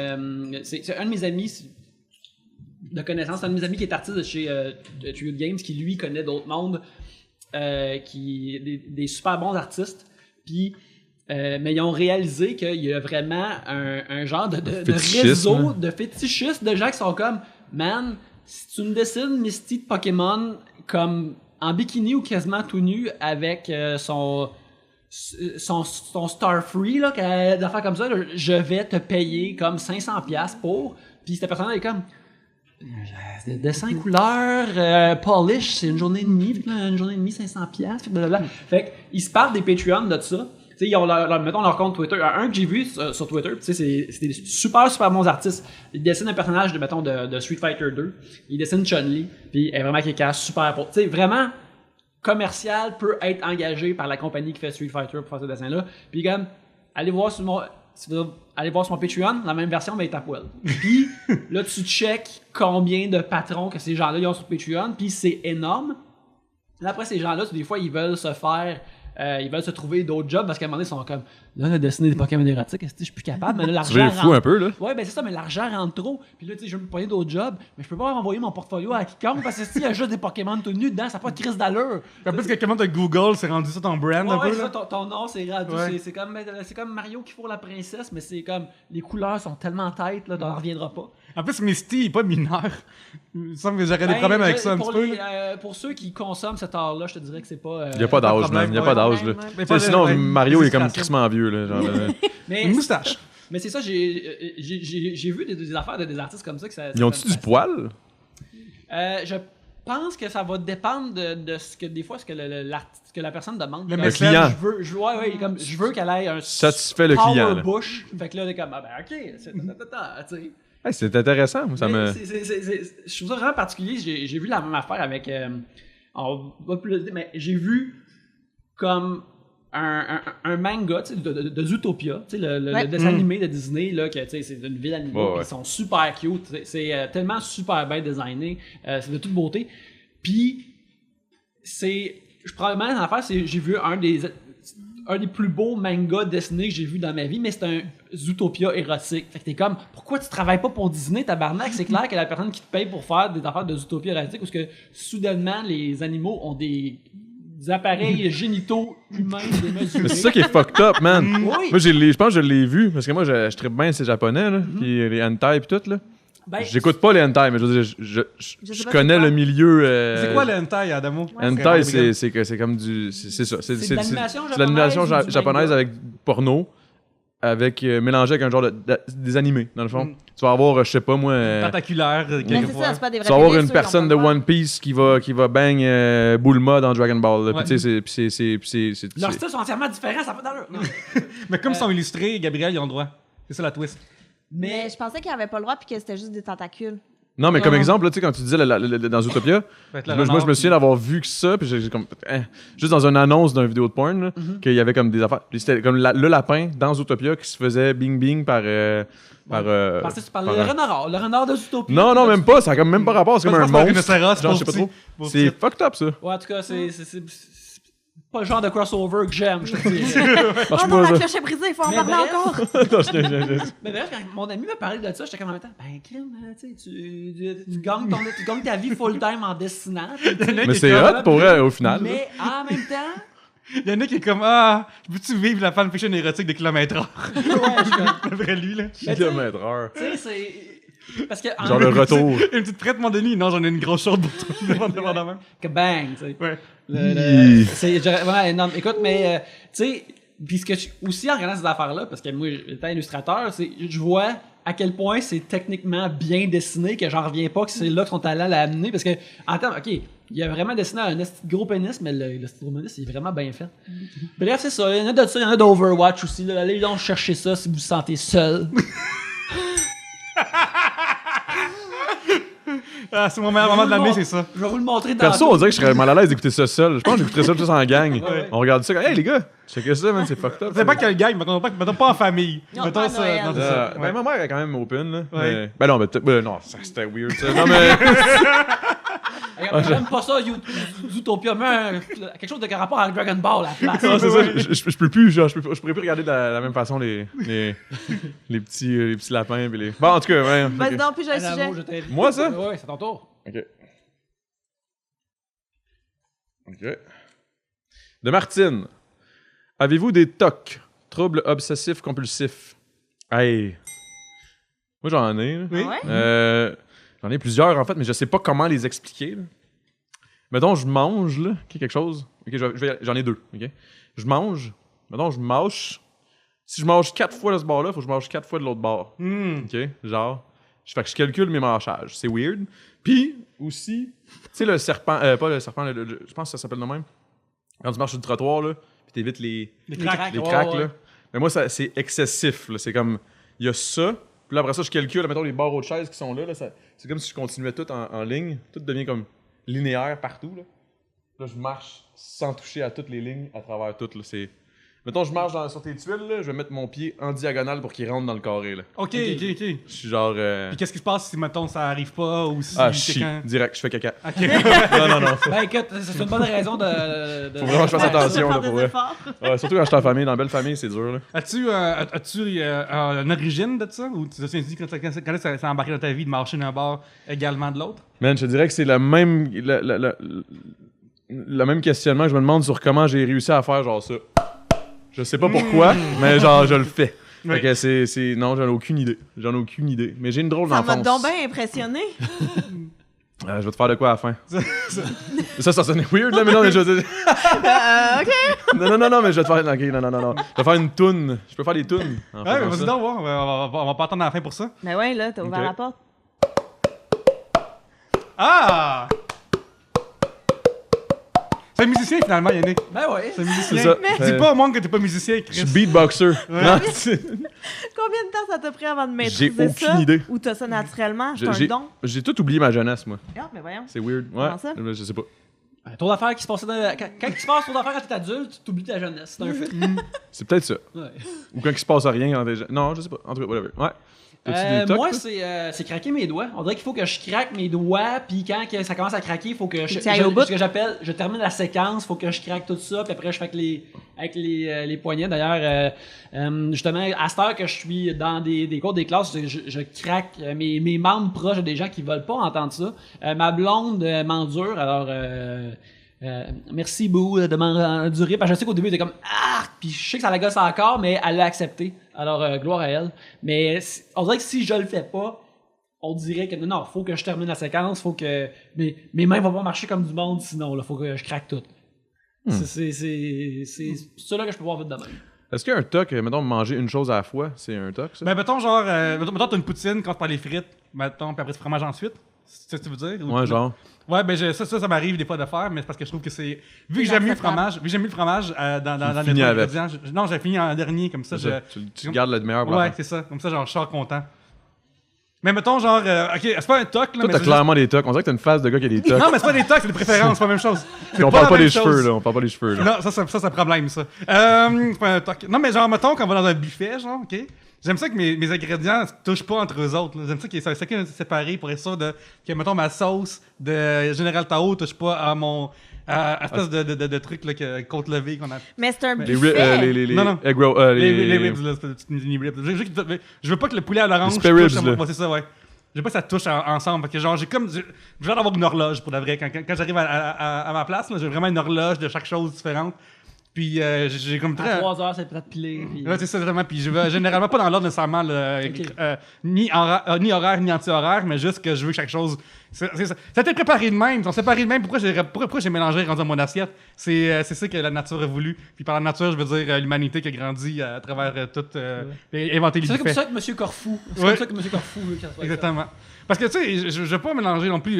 c'est un de mes amis de connaissance, un de mes amis qui est artiste de chez de Trio Games, qui lui connaît d'autres mondes, des super bons artistes. Puis, mais ils ont réalisé qu'il y a vraiment un genre de Fétichisme. réseau de fétichistes, de gens qui sont comme, man, si tu me dessines Misty de Pokémon comme en bikini ou quasiment tout nu avec son Starfree, là, des affaires comme ça, là, je vais te payer comme 500$ pour. Puis cette personne-là est comme, dessin couleur, polish, c'est une journée et demie, fait que là, une journée et demie, 500$, blablabla. Fait qu'ils se parlent des Patreons de ça. Tu sais, ils ont mettons leur compte Twitter. Un que j'ai vu sur Twitter, tu sais, c'est des super bons artistes. Ils dessinent un personnage de Street Fighter 2. Ils dessinent Chun-Li, puis elle est vraiment quelqu'un super pour. Tu sais, vraiment commercial peut être engagé par la compagnie qui fait Street Fighter pour faire ce dessin-là. Puis comme, allez voir sur mon Patreon, la même version, mais est à poil. Puis là, tu check combien de patrons que ces gens-là ils ont sur Patreon, puis c'est énorme. Là, après, ces gens-là, des fois, ils veulent se trouver d'autres jobs parce qu'à un moment donné, ils sont comme, là, dessiner des Pokémon érotiques, je suis plus capable, mais là, Tu l'argent es fou un peu, là. Ouais, ben c'est ça, mais l'argent rentre trop. Puis là, tu sais, je veux me payer d'autres jobs, mais je peux pas envoyer mon portfolio à quiconque parce que s'il y a juste des Pokémon tout nus dedans, ça n'a pas de crise d'allure. En plus, quelqu'un de Google s'est rendu ça ton brand un Ouais, peu. c'est Là. ça, ton nom, c'est rendu. Ouais. C'est comme Mario qui fourre la princesse, mais c'est comme les couleurs sont tellement têtes, là, t'en reviendras pas. En plus, Misty, il est pas mineur. Il me semble que j'aurais des problèmes avec ça un petit peu. Pour ceux qui consomment cet art-là, je te dirais que c'est pas. Il n'y a pas d'âge, man. Il n'y a pas d'âge, là. Mais Tu sais, sinon, ouais, Mario est comme illustration. crissement vieux, là. Genre, Mais, Une moustache. mais c'est ça, j'ai vu des affaires de des artistes comme ça que ça. Ils ont-tu du poil? Je pense que ça va dépendre de ce que des fois ce que la personne demande. Le Comme, message. client. je veux qu'elle ait un Satisfait le power client, là. bush. Fait que là, on est comme ah ben ok, tu sais. Hey, c'est intéressant, moi, ça Mais me... je trouve ça vraiment particulier. J'ai vu la même affaire avec. On va plus le dire, mais j'ai vu comme un manga tu sais, de Zootopia, tu sais, le dessin animé de Disney, là, que tu sais, c'est une ville animée, Ouais, ouais. ils sont super cute. C'est tellement super bien designé, c'est de toute beauté. Puis, probablement, l'affaire, c'est j'ai vu un des plus beaux mangas dessinés que j'ai vu dans ma vie, mais c'est un Zootopia érotique. Fait que t'es comme, pourquoi tu travailles pas pour Disney, tabarnak? C'est clair que la personne qui te paye pour faire des affaires de Zootopia érotique, parce que soudainement, les animaux ont des appareils génitaux humains démesurés. Mais c'est ça qui est fucked up, man. Oui. Moi, je pense que je l'ai vu, parce que moi, je trippe bien ces japonais, là, puis les hentai et tout, là. Ben, J'écoute pas les hentai, mais je veux dire, Je sais je pas connais c'est quoi. le milieu... C'est quoi le hentai, Adamo? Hentai, c'est comme du... C'est ça. C'est de l'animation C'est de l'animation japonaise ou du japonaise manga? avec porno, mélangé avec un genre des animés, dans le fond. Tu vas avoir, je sais pas moi... Tentaculaire, Mais c'est quelquefois. ça, c'est pas des vrais Tu vas avoir pénis, une ceux, personne ils de ont pas le One Piece qui va bang Bulma dans Dragon Ball. là. Puis Ouais. tu sais, c'est... Leurs styles sont entièrement différents, ça n'a pas d'allure. Non. Mais comme ils sont illustrés, Gabriel, ils ont le droit. C'est ça la twist. Mais je pensais qu'il n'y avait pas le droit puis que c'était juste des tentacules. Non, mais Non, comme non. exemple, là, tu sais, quand tu disais dans Zootopia, Fait que le moi, je renard, me souviens d'avoir vu que ça, puis j'ai comme... juste dans une annonce d'une vidéo de porn, là, Mm-hmm. qu'il y avait comme des affaires. Puis c'était comme le lapin dans Zootopia qui se faisait bing-bing par... Parce que tu parlais par le renard de Zootopia. Non, même pas, ça a comme même pas rapport, c'est comme un Je pense que monstre. rhinocéros, Genre, je sais pas pour trop. petit. C'est fucked up, ça. Ouais, en tout cas, c'est pas le genre de crossover que j'aime, je te dis. Marche Oh non, pas, la ça. cloche est brisée, il faut en Mais parler bref. encore. Attends, je- Mais bref, quand mon ami m'a parlé de ça, j'étais comme en même temps, ben, crime, tu sais, tu gagnes ta vie full-time en dessinant. Mais c'est hot pour elle, au final. là. Mais en même temps, Il y en a qui est comme Ah, peux-tu vivre la fanfiction érotique de kilomètres-heure? ouais, je suis comme, Le vrai lui, là. Mais Kilomètre-heure. tu sais, c'est. Parce que. Genre le retour. Une petite prête, mon Denis. Non, j'en ai une grosse chaude pour toi. Dépendamment. Que bang, tu sais. Ouais. C'est vraiment énorme. Écoute, mais, tu sais, puis ce que aussi en regardant ces affaires-là, parce que moi, étant illustrateur, c'est je vois à quel point c'est techniquement bien dessiné, que j'en reviens pas que c'est là que son talent l'a amené, parce que, en termes, ok, Il a vraiment dessiné un esti de gros pénis, mais le style gros pénis, il est vraiment bien fait. Bref, c'est ça. Il y en a de ça, il y en a d'Overwatch aussi. Là. Allez donc chercher ça si vous vous sentez seul. Ah, c'est mon meilleur moment de l'année, c'est ça. Je vais vous le montrer dans Perso, on dirait que je serais mal à l'aise d'écouter ça seul. Je pense que j'écouterais ça juste en gang. Ouais. On regarde ça comme, hey les gars, checkez ça, man, c'est fucked up. C'est pas quel gang, mettons pas en famille. Non, Mettons pas à ça. Noël. Non, c'est ça. Ben, ma mère est quand même open, là. Ouais. Mais... Ben non, non, ça, c'était weird, ça. Non, mais... J'aime pas ça, Zootopia. Mais quelque chose de rapport avec Dragon Ball à la place. Non, c'est ça, je peux plus, genre, je pourrais plus regarder de la même façon les petits lapins pis les... Bon, en tout cas, ouais. Vas-y ok. donc, puis j'ai un sujet. Adamo, je t'invite. Moi, ça? Ouais, c'est ton tour. OK. OK. De Martine. Avez-vous des TOC, troubles obsessifs compulsifs? Hey. Moi, j'en ai. Là. Oui. Ah ouais? J'en ai plusieurs, en fait, mais je sais pas comment les expliquer. Là. Mettons, je mange, là, quelque chose. OK, j'en ai deux, OK? Je mange. Mettons, je mâche. Si je mange 4 fois de ce bord-là, il faut que je mange 4 fois de l'autre bord. OK? Genre, fait que je calcule mes mâchages. C'est weird. Puis, aussi, tu sais, le serpent... pas le serpent, je pense que ça s'appelle de même. Quand tu marches sur le trottoir, là, puis t'évites les cracks, cracks, ouais. là. Mais moi, ça, c'est excessif, là. C'est comme... Il y a ça... Puis là, après ça, je calcule, mettons, les barreaux de chaises qui sont là. C'est comme si je continuais tout en ligne. Tout devient comme linéaire partout. Là, je marche sans toucher à toutes les lignes à travers toutes. Là. Mettons, je marche sur tes tuiles, là, je vais mettre mon pied en diagonale pour qu'il rentre dans le carré. Là. Ok. Je suis genre... Puis qu'est-ce qui se passe si, mettons, ça arrive pas ou si je chie. quelqu'un... Direct, je fais caca. Ok. non. Ben écoute, c'est une bonne raison de Faut vraiment que je fasse attention, là, Faire pour des vrai. efforts. Ouais, surtout quand je suis en famille. Dans la belle famille, c'est dur, là. As-tu une origine de ça? Ou tu te souviens quand ça s'est embarqué dans ta vie de marcher d'un bord également de l'autre? Man, je te dirais que c'est le même questionnement que je me demande sur comment j'ai réussi à faire genre ça. Je sais pas pourquoi, mais genre je le fais. Oui. Fait que non, j'en ai aucune idée. Mais j'ai une drôle Ça m'a d'enfance. donc bien impressionné. Je vais te faire de quoi à la fin? ça sonnait weird, là, mais non, mais je veux dire... OK. Non, mais je vais te faire... Ok, non. Je vais faire une toune. Je peux faire des tounes. en Ouais, faisant vas-y ça. donc, on va pas attendre à la fin pour ça. Mais ouais, là, t'as ouvert Ok. la porte. Ah! C'est un musicien finalement, Yannick. Ben ouais. C'est un musicien. C'est ça. Dis pas au monde que t'es pas musicien, Je suis Chris. beatboxer. Non, Combien de temps ça t'a pris avant de J'ai maîtriser ça? aucune idée. Ou t'as ça naturellement? C'est un j'ai don? j'ai tout oublié ma jeunesse, moi. Ah, mais voyons. C'est weird. Ouais. Comment ça? Je sais pas. Trop d'affaires qui se passaient quand il se passe trop d'affaires quand t'es adulte, tu t'oublies ta jeunesse. C'est un fait. C'est peut-être ça. Ouais. Ou quand il se passe rien quand t'es jeune. Non, je sais pas. En tout cas, whatever. Ouais. T'as-tu des tocs, Moi, toi? c'est craquer mes doigts. On dirait qu'il faut que je craque mes doigts, puis quand que ça commence à craquer, il faut que Tu ailles au bout. ce que j'appelle, je termine la séquence, il faut que je craque tout ça, puis après je fais avec les poignets. D'ailleurs, justement, à cette heure que je suis dans des cours des classes, je craque mes membres proches des gens qui veulent pas entendre ça. Ma blonde m'endure, alors merci Boo de m'endurer, parce que je sais qu'au début elle était comme ah, puis je sais que ça la gosse encore, mais elle l'a accepté. Alors gloire à elle. Mais on dirait que si je le fais pas, on dirait que non, faut que je termine la séquence, faut que mes mains vont pas marcher comme du monde, sinon là, faut que je craque tout. C'est ça là que je peux voir vite de même. Est-ce qu'il y a un toc, mettons, manger une chose à la fois, c'est un toc, ça? Ben, mettons, genre, mettons, t'as une poutine, quand tu prends les frites, mettons, puis après, tu fromage ensuite. C'est ce que tu veux dire? Ouais, genre. Ouais, ben, ça m'arrive des fois de faire, mais c'est parce que je trouve que c'est. Vu que j'aime mieux le fromage, dans finis les avec. ingrédients. Non, j'ai fini en dernier, comme ça. Tu gardes le meilleur pour la Ouais, fin. c'est ça. Comme ça, genre, je sors content. Mais mettons, genre, ok, c'est pas un toc, là, Toi, mais t'as c'est clairement des tocs. On dirait que t'as une face de gars qui a des juste- tocs. Non, mais c'est pas des tocs, c'est des préférences, c'est pas la même chose. Puis on pas parle la pas même des chose. cheveux, là. On parle pas des cheveux, là. Non, ça c'est un problème, ça. C'est pas un toc. Non, mais genre, mettons, quand on va dans un buffet, genre, ok? J'aime ça que mes ingrédients se touchent pas entre eux autres. là. J'aime ça qu'ils soient chacun séparés pour être sûr que, mettons, ma sauce de Général Tao touche pas à mon. À espèce de truc, là, côte levée qu'on a. Mais c'est un Les buffet. Non. egg roll, Les ribs, là, c'est des petites mini ribs. Je veux pas que le poulet à l'orange. Les spare touche ribs, à mon- là. Ouais, c'est ça, ouais. Je veux pas que ça touche ensemble. Parce que, genre, j'ai l'air d'avoir une horloge pour de vrai. Quand j'arrive à ma place, là, j'ai vraiment une horloge de chaque chose différente. Puis, j'ai comme À très. 3 heures, c'est peut-être pilé. Puis... Ouais, c'est ça, vraiment. Puis je vais généralement pas dans l'ordre nécessairement, là, Ok. ni horaire ni anti-horaire, mais juste que je veux que chaque chose Ça a été préparé de même. On s'est préparé de même. Pourquoi j'ai mélangé rendu à mon assiette? C'est ça que la nature a voulu. Puis par la nature, je veux dire l'humanité qui a grandi à travers tout... et inventé les C'est comme buffets. ça que M. Corfou. C'est Ouais. comme ça que M. Corfou veut qu'il soit. Exactement. Parce que, tu sais, je veux pas mélanger non plus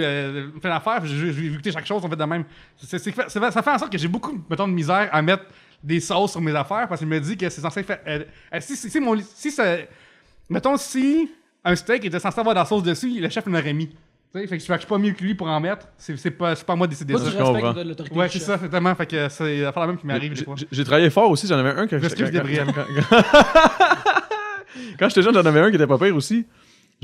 plein d'affaires, puis je vais goûter chaque chose, on fait de même. Ça fait en sorte que j'ai beaucoup, mettons, de misère à mettre des sauces sur mes affaires, parce qu'il me dit que c'est censé faire... mettons, si un steak était censé avoir de la sauce dessus, le chef l'aurait mis. Tu sais, fait que je suis pas mieux que lui pour en mettre. C'est pas à moi de décider Toi, ça. tu comprends. respectes l'autorité Ouais, du c'est chef. ça, exactement. Fait que c'est la fois même qui m'arrive des fois. J'ai travaillé fort aussi, j'en avais un que M'excuse, Gabriel. Quand j'étais jeune, j'en avais un qui était pas pire aussi.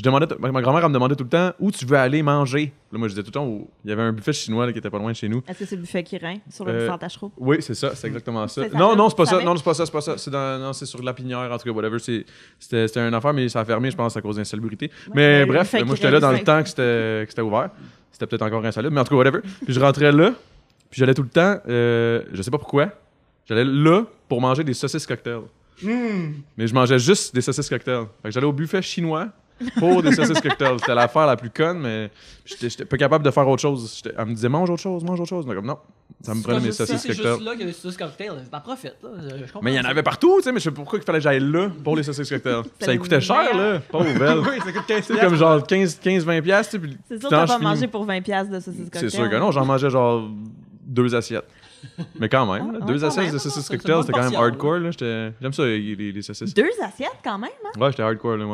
Ma grand-mère elle me demandait tout le temps où tu veux aller manger. Là, moi, je disais tout le temps il y avait un buffet chinois là, qui était pas loin de chez nous. Est-ce que c'est le buffet Quirin sur le buffet en Tachereau? Oui, c'est ça, c'est exactement ça. C'est ça, Non, là, non, c'est pas ça ça. met- Non, c'est pas ça, c'est pas ça. C'est sur la Pinière, en tout cas, whatever. C'était une affaire, mais ça a fermé, je pense, à cause d'insalubrité. Mais le bref, buffet moi, j'étais Quirin, là dans le c'est- temps que c'était ouvert. C'était peut-être encore insalubre, mais en tout cas, whatever. Puis je rentrais là, puis j'allais tout le temps, je sais pas pourquoi, j'allais là pour manger des saucisses cocktails. Mais je mangeais juste des saucisses cocktails. Fait que j'allais au buffet chinois pour des saucisses cocktails. C'était l'affaire la plus conne, mais j'étais pas capable de faire autre chose. Elle me disait mange autre chose, mange autre chose. Mais comme non, ça me prenait mes Si saucisses c'est cocktails. juste là qu'il y a des saucisses cocktails, t'en profites. Là. Je comprends Mais il y en ça. avait partout, tu sais, mais je sais pas pourquoi il fallait que j'aille là pour les saucisses cocktails. Ça le coûtait cher, meilleur. là. Pauvre belle. Oui, ça coûte 15 C'est comme genre 15-20$, tu sais. puis C'est tu sûr que t'as t'en pas finis. mangé pour 20$ de saucisses cocktail. C'est sûr que non, j'en mangeais genre 2 assiettes. Mais quand même, là, Ah, 2 quand assiettes même. de saucisses C'est une cocktails, bonne c'était quand même portion, hardcore, là. J'aime ça, les saucisses. 2 assiettes quand même, hein? Ouais, j'étais hardcore, là.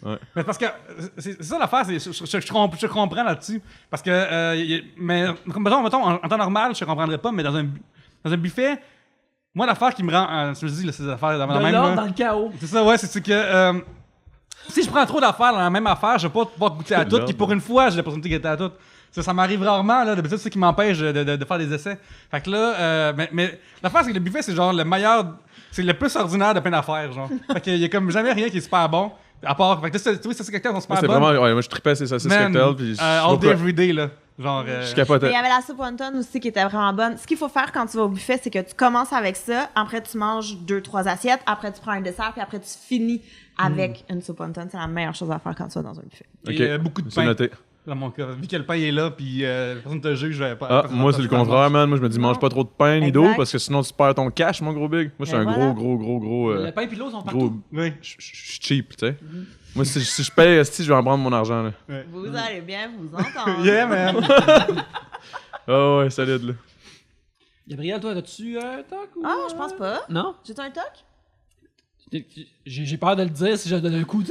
Ouais. Mais parce que c'est ça l'affaire, je comprends là-dessus. Parce que, mais mettons, en temps normal, je comprendrais pas, mais dans un buffet, moi, l'affaire qui me rend, je me dis, là, ces affaires dans la De même. l'ordre là, dans le chaos. c'est ça, ouais, c'est que si je prends trop d'affaires dans la même affaire, je vais pas pouvoir goûter à De toutes. l'ordre. Puis pour une fois, j'ai l'opportunité de goûter à toutes. Ça m'arrive rarement, là. D'habitude, c'est ça qui m'empêche de faire des essais. Fait que là, mais l'affaire, c'est que le buffet, c'est genre le meilleur, c'est le plus ordinaire de plein d'affaires, genre. Fait qu'il y a comme jamais rien qui est super bon. À part, fait que tu vois, ces cocktails sont super C'était bonnes. vraiment. Ouais, moi, je tripais ces saucisses Man, cocktails, puis je sais all pas day, pourquoi. every day, là. Genre. Je Mais il capotais. y avait la soupe wonton aussi qui était vraiment bonne. Ce qu'il faut faire quand tu vas au buffet, c'est que tu commences avec ça, après tu manges 2-3 assiettes, après tu prends un dessert, puis après tu finis avec une soupe wonton. C'est la meilleure chose à faire quand tu vas dans un buffet. Ok, Et, beaucoup de c'est pain. noté. Dans mon cas, vu que le pain est là, puis personne te juge, je vais pas. Ah, personne moi, te c'est le juge, contraire, man. Moi, je me dis, mange pas trop de pain ni d'eau, Exact. parce que sinon, tu perds ton cash, mon gros big. Moi, je suis Ben un voilà. gros. Le pain et l'eau sont Gros. partout. Oui. Je suis cheap, tu sais. Moi, si je paye, si je vais en prendre mon argent, là. Vous allez bien vous entendre. Yeah, man. Ah ouais, solide, là. Gabriel, toi, as-tu un toc ou... Ah, je pense pas. Non? J'ai un toc? J'ai peur de le dire si je donne un coup.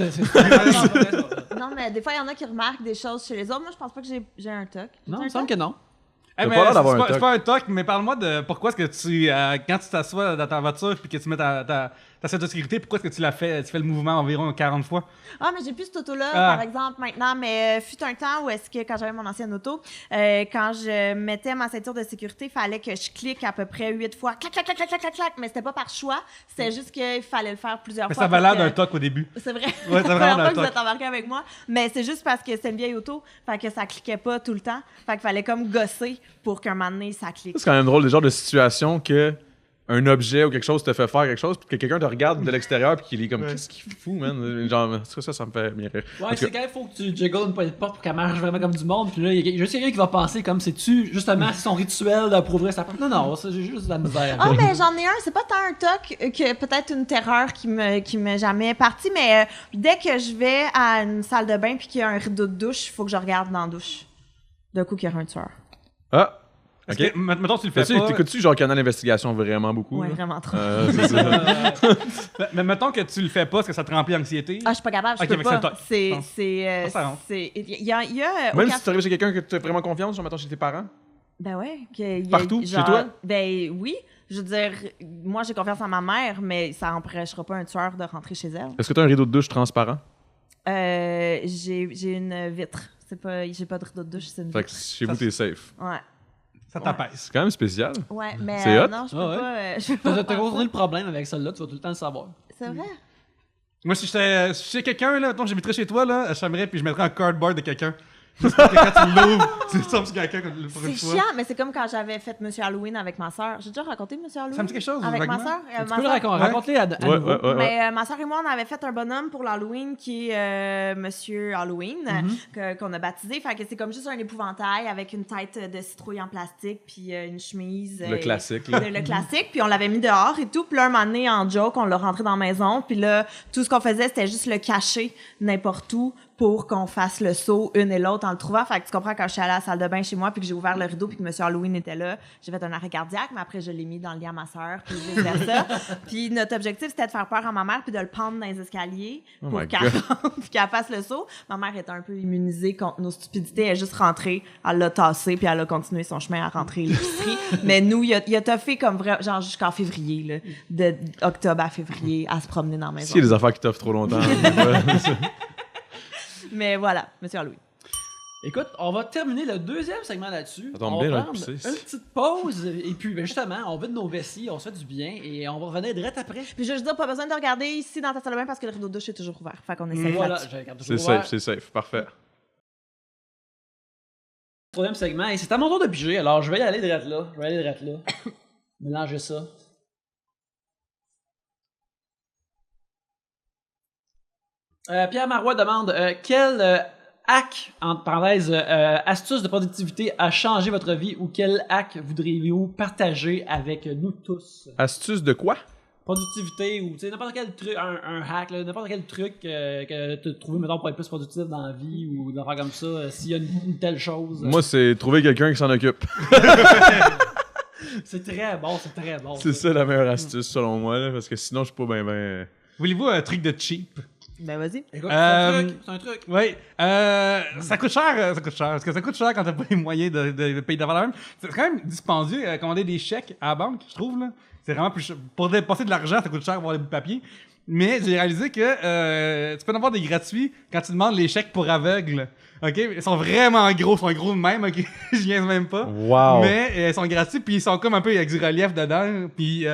Non, mais des fois, il y en a qui remarquent des choses chez les autres. Moi, je pense pas que j'ai un toc. Non, il J'ai un me semble toc? que non. Hey, T'as mais pas l'air d'avoir un c'est toc. pas un toc, mais parle-moi de pourquoi est-ce que tu, quand tu t'assois dans ta voiture puis que tu mets ta ceinture de sécurité, pourquoi est-ce que tu fais le mouvement environ 40 fois? Ah, mais j'ai plus cette auto-là, Ah. par exemple, maintenant. Mais fut un temps où est-ce que, quand j'avais mon ancienne auto, quand je mettais ma ceinture de sécurité, il fallait que je clique à peu près 8 fois. Clac, clac, clac, clac, clac, clac, clac. Mais c'était pas par choix. C'était juste qu'il fallait le faire plusieurs Mais fois. ça avait l'air parce d'un que- toc au début. C'est vrai. Ouais, C'est la ça première vraiment fois d'un que vous toc. êtes embarqué avec moi. Mais c'est juste parce que c'était une vieille auto. Fait que ça cliquait pas tout le temps. Fait qu'il fallait comme gosser pour qu'un moment donné, ça clique. C'est quand même drôle, le genre de situation que un objet ou quelque chose te fait faire quelque chose, puis que quelqu'un te regarde de l'extérieur, puis qu'il est comme, Ouais. qu'est-ce qu'il fout, man? Genre, ça me fait bien rire. Ouais, Parce c'est que- quand même faut que tu juggles une poignée de porte pour qu'elle marche vraiment comme du monde. Puis là, il y a juste quelqu'un qui va passer comme c'est-tu, justement, c'est son rituel de pour ouvrir sa porte. Non, ça, j'ai juste de la misère. Ah, mais j'en ai un. C'est pas tant un toc que peut-être une terreur qui m'est jamais partie, mais dès que je vais à une salle de bain puis qu'il y a un rideau de douche, il faut que je regarde dans la douche. D'un coup, qu'il y aura un tueur. Ah! Est-ce Ok. que, mettons, tu le fais Fais-tu, pas. t'écoutes-tu genre Canal Investigation vraiment beaucoup? Ouais, là? vraiment trop. C'est ça. Mais mettons que tu le fais pas, est-ce que ça te remplit d'anxiété? Ah, je suis pas capable, je Ok, peux mais c'est un pas. toc, je C'est. pense. Ah, ça rentre. Il y a. au Même café- si tu arrives chez quelqu'un que tu as vraiment confiance, genre, mettons chez tes parents? Ben ouais. qu'il y a- Partout, chez genre, toi? Ben oui. Je veux dire, moi, j'ai confiance en ma mère, mais ça empêchera pas un tueur de rentrer chez elle. Est-ce que tu as un rideau de douche transparent? J'ai une vitre. J'ai pas de rideau de douche, c'est une Fait que vitre. chez vous, t'es safe. Ouais. Ça t'apaise. C'est quand même spécial. Ouais, mais C'est hot? non, je peux Ah ouais? pas. Je peux pas T'as faire contourné ça. le problème avec celle-là, tu vas tout le temps le savoir. C'est vrai? Moi, si j'étais chez quelqu'un, là, mettons, j'habiterais chez toi, là, je fermerais puis je mettrais un cardboard de quelqu'un. Juste que quand tu l'ouvres, tu tombes sur quelqu'un pour une C'est fois. chiant, mais c'est comme quand j'avais fait Monsieur Halloween avec ma soeur. J'ai déjà raconté Monsieur Halloween? Ça me dit quelque chose, Avec ma vaguement. soeur. Tu peux le raconter à Ouais, nouveau. ouais, ouais. Mais ma soeur et moi, on avait fait un bonhomme pour l'Halloween qui est Monsieur Halloween, qu'on a baptisé. Fait que c'est comme juste un épouvantail avec une tête de citrouille en plastique puis une chemise. Le classique, là. Le classique. Puis on l'avait mis dehors et tout. Puis là, un moment donné, en joke, on l'a rentré dans la maison. Puis là, tout ce qu'on faisait, c'était juste le cacher n'importe où pour qu'on fasse le saut une et l'autre en le trouvant. Fait que tu comprends, quand je suis allée à la salle de bain chez moi puis que j'ai ouvert le rideau puis que Monsieur Halloween était là, j'ai fait un arrêt cardiaque, mais après, je l'ai mis dans le lit à ma sœur puis vice-versa. Puis notre objectif, c'était de faire peur à ma mère puis de le pendre dans les escaliers Oh pour my qu'elle God. rentre puis qu'elle fasse le saut. Ma mère était un peu immunisée contre nos stupidités. Elle est juste rentrée, elle l'a tassé puis elle a continué son chemin à rentrer à l'épicerie. Mais nous, il a toffé comme vrai, genre jusqu'en février, là, de octobre à février, à se promener dans la maison. S'il y a des affaires qui t'offrent trop longtemps. Ouais, ça. Mais voilà, Monsieur Halloween. Écoute, on va terminer le deuxième segment là-dessus. Ça tombe On bien, va là, prendre pisser. une petite pause et puis ben, justement, on vide nos vessies, on se fait du bien et on va revenir direct après. Puis je veux juste dire, pas besoin de regarder ici dans ta salle de bain parce que le rideau de douche est toujours ouvert. Fait qu'on essaie Voilà, là-dessus. je regarde C'est toujours ouvert. safe, c'est safe. Parfait. Troisième segment et c'est à mon tour de piger, alors je vais y aller direct là. Je vais aller direct là. Mélanger ça. Pierre Marois demande quel hack, entre parenthèses, astuce de productivité a changé votre vie ou quel hack voudriez-vous partager avec nous tous? Astuce de quoi? Productivité ou tu sais n'importe quel truc, un hack, là, n'importe quel truc que tu as trouvé mettons pour être plus productif dans la vie ou d'en faire comme ça, s'il y a une telle chose. Moi, c'est trouver quelqu'un qui s'en occupe. C'est très bon, c'est très bon. C'est ça la meilleure astuce, selon moi, là, parce que sinon, je suis pas ben. Voulez-vous un truc de cheap? Ben vas-y. Écoute, c'est un truc. Oui. Ça coûte cher, Parce que ça coûte cher quand t'as pas les moyens de payer de la valeur. C'est quand même dispendieux commander des chèques à la banque, je trouve, là. C'est vraiment plus cher. Pour dépenser de l'argent, ça coûte cher avoir des bouts de papier. Mais j'ai réalisé que tu peux en avoir des gratuits quand tu demandes les chèques pour aveugles. OK? Ils sont vraiment gros, ils sont gros de même, OK? Je viens même pas. Wow! Mais ils sont gratuits, puis ils sont comme un peu avec du relief dedans. Puis,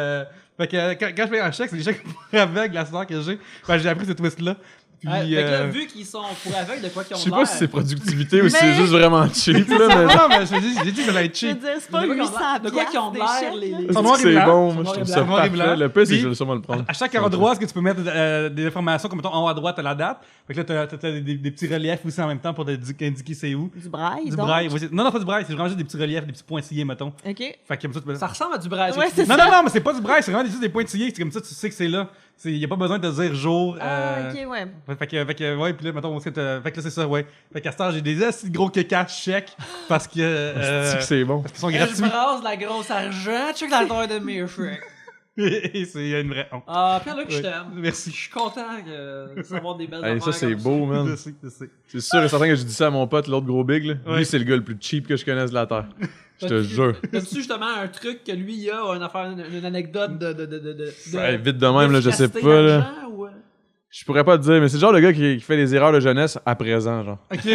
fait que quand je paye un chèque, c'est des chèques pour aveugles, la sœur que j'ai. Ben, j'ai appris ce twist-là. Puis, Fait que là, vu qu'ils sont pour aveugles, de quoi qu'ils ont Je sais l'air. pas si c'est productivité ou si Mais- c'est juste vraiment cheap, là, mais. non, mais j'ai dit que ça allait être Je veux cheap. dire, c'est pas De quoi qu'ils ont 800 l'air- de quoi qu'ils ont des l'air, chèques, les- là. les- Ils sont noirs et C'est blancs. bon, moi, Sont je noirs trouve et ça blancs. Noirs et parfait. blancs. Le pire, c'est que Puis- je vais sûrement le prendre. À chaque endroit, est-ce que tu peux mettre des informations, comme mettons en haut à droite, t'as la date. Fait que là, t'as des petits reliefs aussi en même temps pour indiquer c'est où. Du braille, Du donc. braille. Non, pas du braille, c'est vraiment juste des petits reliefs, des petits pointillés, mettons. OK. Fait que comme ça, tu peux. Ça ressemble à du braille. Ouais, c'est Non, ça. non, mais c'est pas du braille, c'est vraiment juste des pointillés. C'est comme ça, tu sais que c'est là. Y a pas besoin de dire jour. Ah, OK, ouais. Fait que, ouais, puis là, mettons, fait que là, c'est ça, ouais. Fait qu'à ce temps, j'ai des assez gros cash chèques parce que. C'est que c'est bon. Parce qu'ils sont Je gratuits. brasse de la grosse argent, check dans le tour de mes chèques. Et c'est une vraie honte. Ah, Pierre-Luc, je Ouais. t'aime. Merci. Je suis content de savoir des belles Hey, affaires ça, c'est comme beau, man. Je sais, je sais. C'est sûr et certain que je dis ça à mon pote, l'autre gros big, là. Ouais. Lui, c'est le gars le plus cheap que je connaisse de la Terre. Je te T'as-tu- jure. T'as-tu justement un truc que lui il a, une affaire, une anecdote Ouais, vite de même, là, je sais d'efficacité pas, là. d'argent, ou, Je pourrais pas te dire, mais c'est le genre de gars qui fait des erreurs de jeunesse à présent, genre. Ok, oui.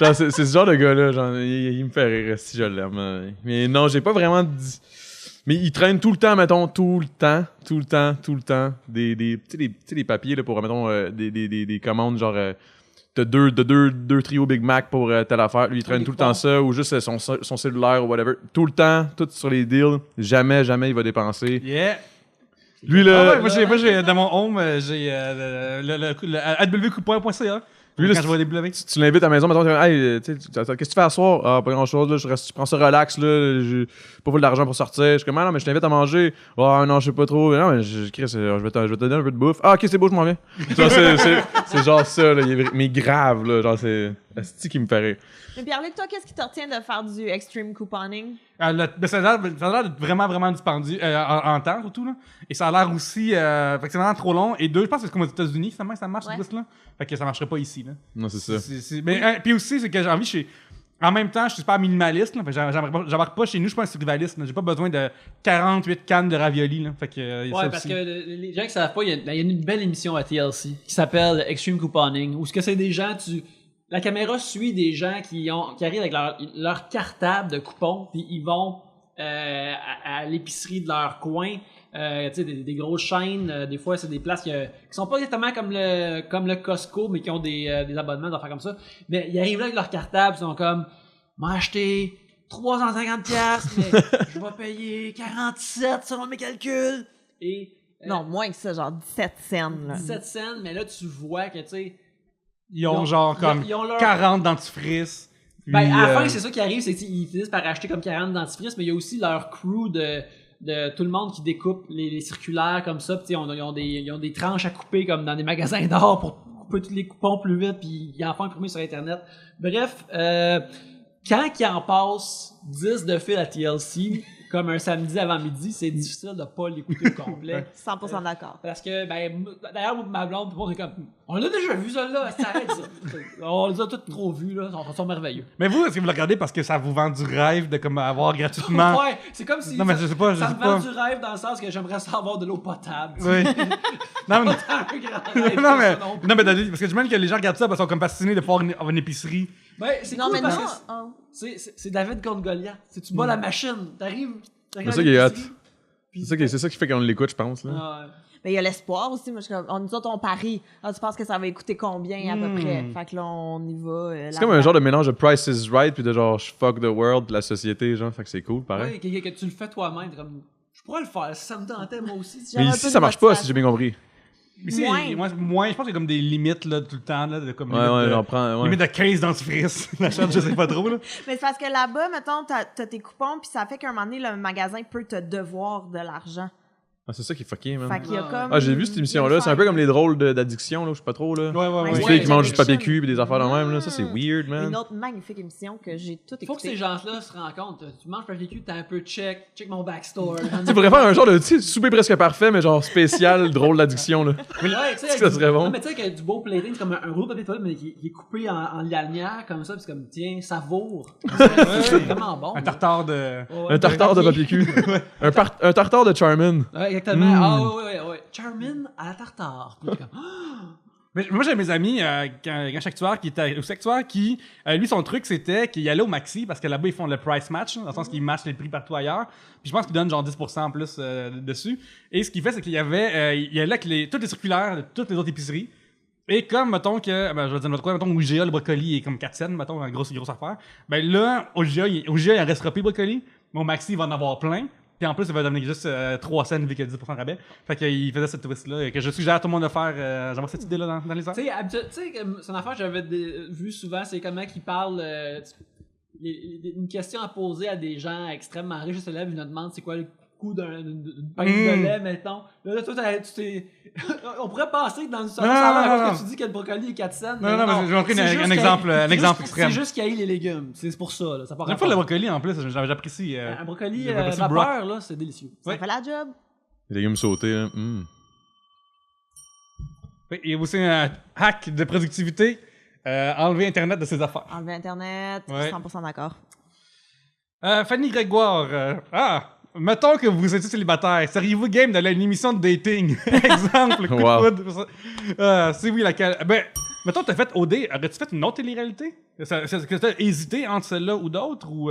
Genre, c'est ce genre de gars-là, genre, il me fait rire si je l'aime. Mais non, j'ai pas vraiment dit. Mais il traîne tout le temps, mettons, tout le temps, des tu sais, des papiers, là, pour, mettons, des commandes, genre, t'as deux trios Big Mac pour telle affaire. Lui, il traîne des tout le temps ça, ou juste son cellulaire, ou whatever. Tout le temps, tout sur les deals. Jamais il va dépenser. Yeah. Lui, Ah là, ouais, moi, j'ai dans mon home, j'ai le adwcoupon.ca. Lui, là, Quand je vois des W. tu l'invites à la maison, mettons, hey, qu'est-ce que tu fais à soir? Ah, pas grand-chose, là, je prends ça relax, là, j'ai pas de l'argent pour sortir. Je suis comme, ah non, mais je t'invite à manger. Ah non, je sais pas trop. Non, mais je vais te donner un peu de bouffe. Ah, ok, c'est beau, je m'en viens. Genre, c'est genre ça, là, mais grave, là, genre, c'est asti qui me fait rire. Mais Pierre-Luc, toi, qu'est-ce qui te retient de faire du extreme couponing? Ben, ça a l'air d'être vraiment dispendieux en temps, surtout. Là. Et ça a l'air aussi. Fait que c'est vraiment trop long. Et deux, je pense que c'est comme aux États-Unis, finalement, ça marche, Ouais. ce là. Fait que ça marcherait pas ici. Là. Non, c'est ça. Mais puis aussi, c'est que j'ai envie, en même temps, je suis super minimaliste. Là, fait que j'embarque pas chez nous, je suis pas un survivaliste. Là. J'ai pas besoin de 48 cannes de ravioli. Là. Fait que, y a Ouais, ça parce aussi. que les gens qui savent pas, il y a une belle émission à TLC qui s'appelle Extreme Couponing, où ce que c'est des gens, la caméra suit des gens qui arrivent avec leur cartable de coupons, puis ils vont à l'épicerie de leur coin tu sais, des grosses chaînes. Des fois, c'est des places qui sont pas exactement comme le Costco, mais qui ont des abonnements, des affaires comme ça. Mais ils arrivent là avec leur cartable, ils sont comme, m'a acheté 350$, mais je vais payer 47 selon mes calculs. Et Non, moins que ça, genre 17 cents. Là. 17 cents, mais là, tu vois que, tu sais... Ils ont genre comme ils ont leur- 40 dentifrices. Ben, puis, à la fin, c'est ça qui arrive, c'est qu'ils finissent par acheter comme 40 dentifrices, mais il y a aussi leur crew de tout le monde qui découpe les circulaires comme ça. Puis, ils ont des tranches à couper comme dans des magasins d'or pour couper tous les coupons plus vite, puis ils en font imprimer sur Internet. Bref, quand ils en passent 10 de fil à TLC, comme un samedi avant midi, c'est difficile de pas l'écouter au complet. 100% d'accord. Parce que, ben, d'ailleurs, ma blonde, tout le monde est comme, on l'a déjà vu, ça, là, ça arrête, ça. On les a tous trop vus, là, ils sont merveilleux. Mais vous, est-ce que vous le regardez parce que ça vous vend du rêve de comme avoir gratuitement? Ouais, c'est comme si Non, mais je sais pas, ça me vend du rêve dans le sens que j'aimerais savoir de l'eau potable. Oui. Non, mais... Un grand rêve non, que mais, ça, non. non, mais parce que j'imagine que les gens regardent ça parce qu'ils sont comme fascinés de pouvoir avoir une épicerie. Ben, c'est Non, cool mais parce non. que Oh. c'est David contre Goliath. C'est tu bats la machine, t'arrives C'est ça qui est hot. puis- C'est ça qui fait qu'on l'écoute, je pense. Là. Ouais. Mais il y a l'espoir aussi. Moi, je suis comme, nous autres, on parie. Ah, tu penses que ça va coûter combien à peu près? Fait que là, on y va. C'est comme un genre de mélange de Price is Right puis de genre fuck the world, la société, genre. Fait que c'est cool, pareil. Ouais, que tu le fais toi-même, t'es comme, je pourrais le faire si ça me tentait moi aussi. Si Mais j'avais un ici, peu ça de marche pas, si motivation. j'ai bien compris. Mais c'est, moins, je pense qu'il y a comme des limites là, tout le temps. Là, de, comme limite, j'en prends. Ouais. limite de 15 dentifrices. La chaîne, je sais pas trop. Là. Mais c'est parce que là-bas, mettons, t'as tes coupons, puis ça fait qu'à un moment donné, le magasin peut te devoir de l'argent. Ah, c'est ça qui est fucké, man. Fait qu'il y a comme... Ah, j'ai vu cette émission-là. C'est un peu comme les drôles d'addiction, là. Je sais pas trop, là. Ouais. Les Ouais, filles qui mangent du Addiction. papier cul et des affaires de même, là. Ça, c'est weird, man. Une autre magnifique émission que j'ai tout Il faut que ces écouté. gens-là se rendent compte. Tu manges papier cul, t'as un peu check mon backstore. Tu pourrais faire un genre de souper presque parfait, mais genre spécial, drôle d'addiction, là. Ouais, tu sais, Ça serait bon. Non, mais tu sais, avec du beau plating, c'est comme un rouleau de papier toilette, mais qui est coupé en lanière, comme ça, puis c'est comme, tiens, savoure. C'est vraiment bon. Un tartare de. Ouais, Un tartare de papier cul. Un tartare de Charmin. Ouais, exactement. Ah, ouais. Charmin à la tartare. Puis t'es comme, Mais moi, j'ai mes amis, un actuaire qui était aussi actuaire, qui, lui, son truc, c'était qu'il allait au Maxi, parce que là-bas, ils font le price match, dans le sens qu'ils matchent les prix partout ailleurs. Puis je pense qu'ils donnent genre 10% en plus dessus. Et ce qu'il fait, c'est qu'il y avait, il allait avec toutes les circulaires de toutes les autres épiceries. Et comme, mettons que, je vais dire notre quoi, mettons, au IGA, le brocoli est comme 4 cents, mettons, une grosse affaire. Ben là, au IGA, il en restera plus de brocoli, mais au Maxi, il va en avoir plein. Puis en plus, ça va devenir juste 3 cents vu qu'il y a 10% de rabais. Fait qu'il faisait cette twist-là, que je suggère à tout le monde de faire. J'aimerais cette idée-là dans les airs. tu sais, c'est une affaire que j'avais vu souvent, c'est comment qu'ils parlent. Une question à poser à des gens extrêmement riches se lève, ils nous demandent c'est quoi le coût d'une pinte de lait, mettons. Là, toi, tu t'es. On pourrait passer dans une sorte non. que tu dis que le brocoli est 4 cents. Non, mais je vais montrer c'est un juste exemple, qu'il- un exemple c'est juste- extrême. C'est juste qu'il y ait les légumes. C'est pour ça. Là, ça part Une fois le brocoli, en plus, j'apprécie. un brocoli le brocoli vapeur, là, c'est délicieux. Ça fait la job. Les légumes sautés, hein. Il y a aussi un hack de productivité. Enlever Internet de ses affaires. Enlever Internet, Ouais. 100% d'accord. Fanny Grégoire. Mettons que vous étiez célibataire. Seriez-vous game d'aller à une émission de dating? Exemple, coup Wow. de foudre. C'est oui, laquelle? Ben, mettons, t'as fait OD. Aurais-tu fait une autre télé-réalité? Est-ce que t'as hésité entre celle-là ou d'autres? Ou,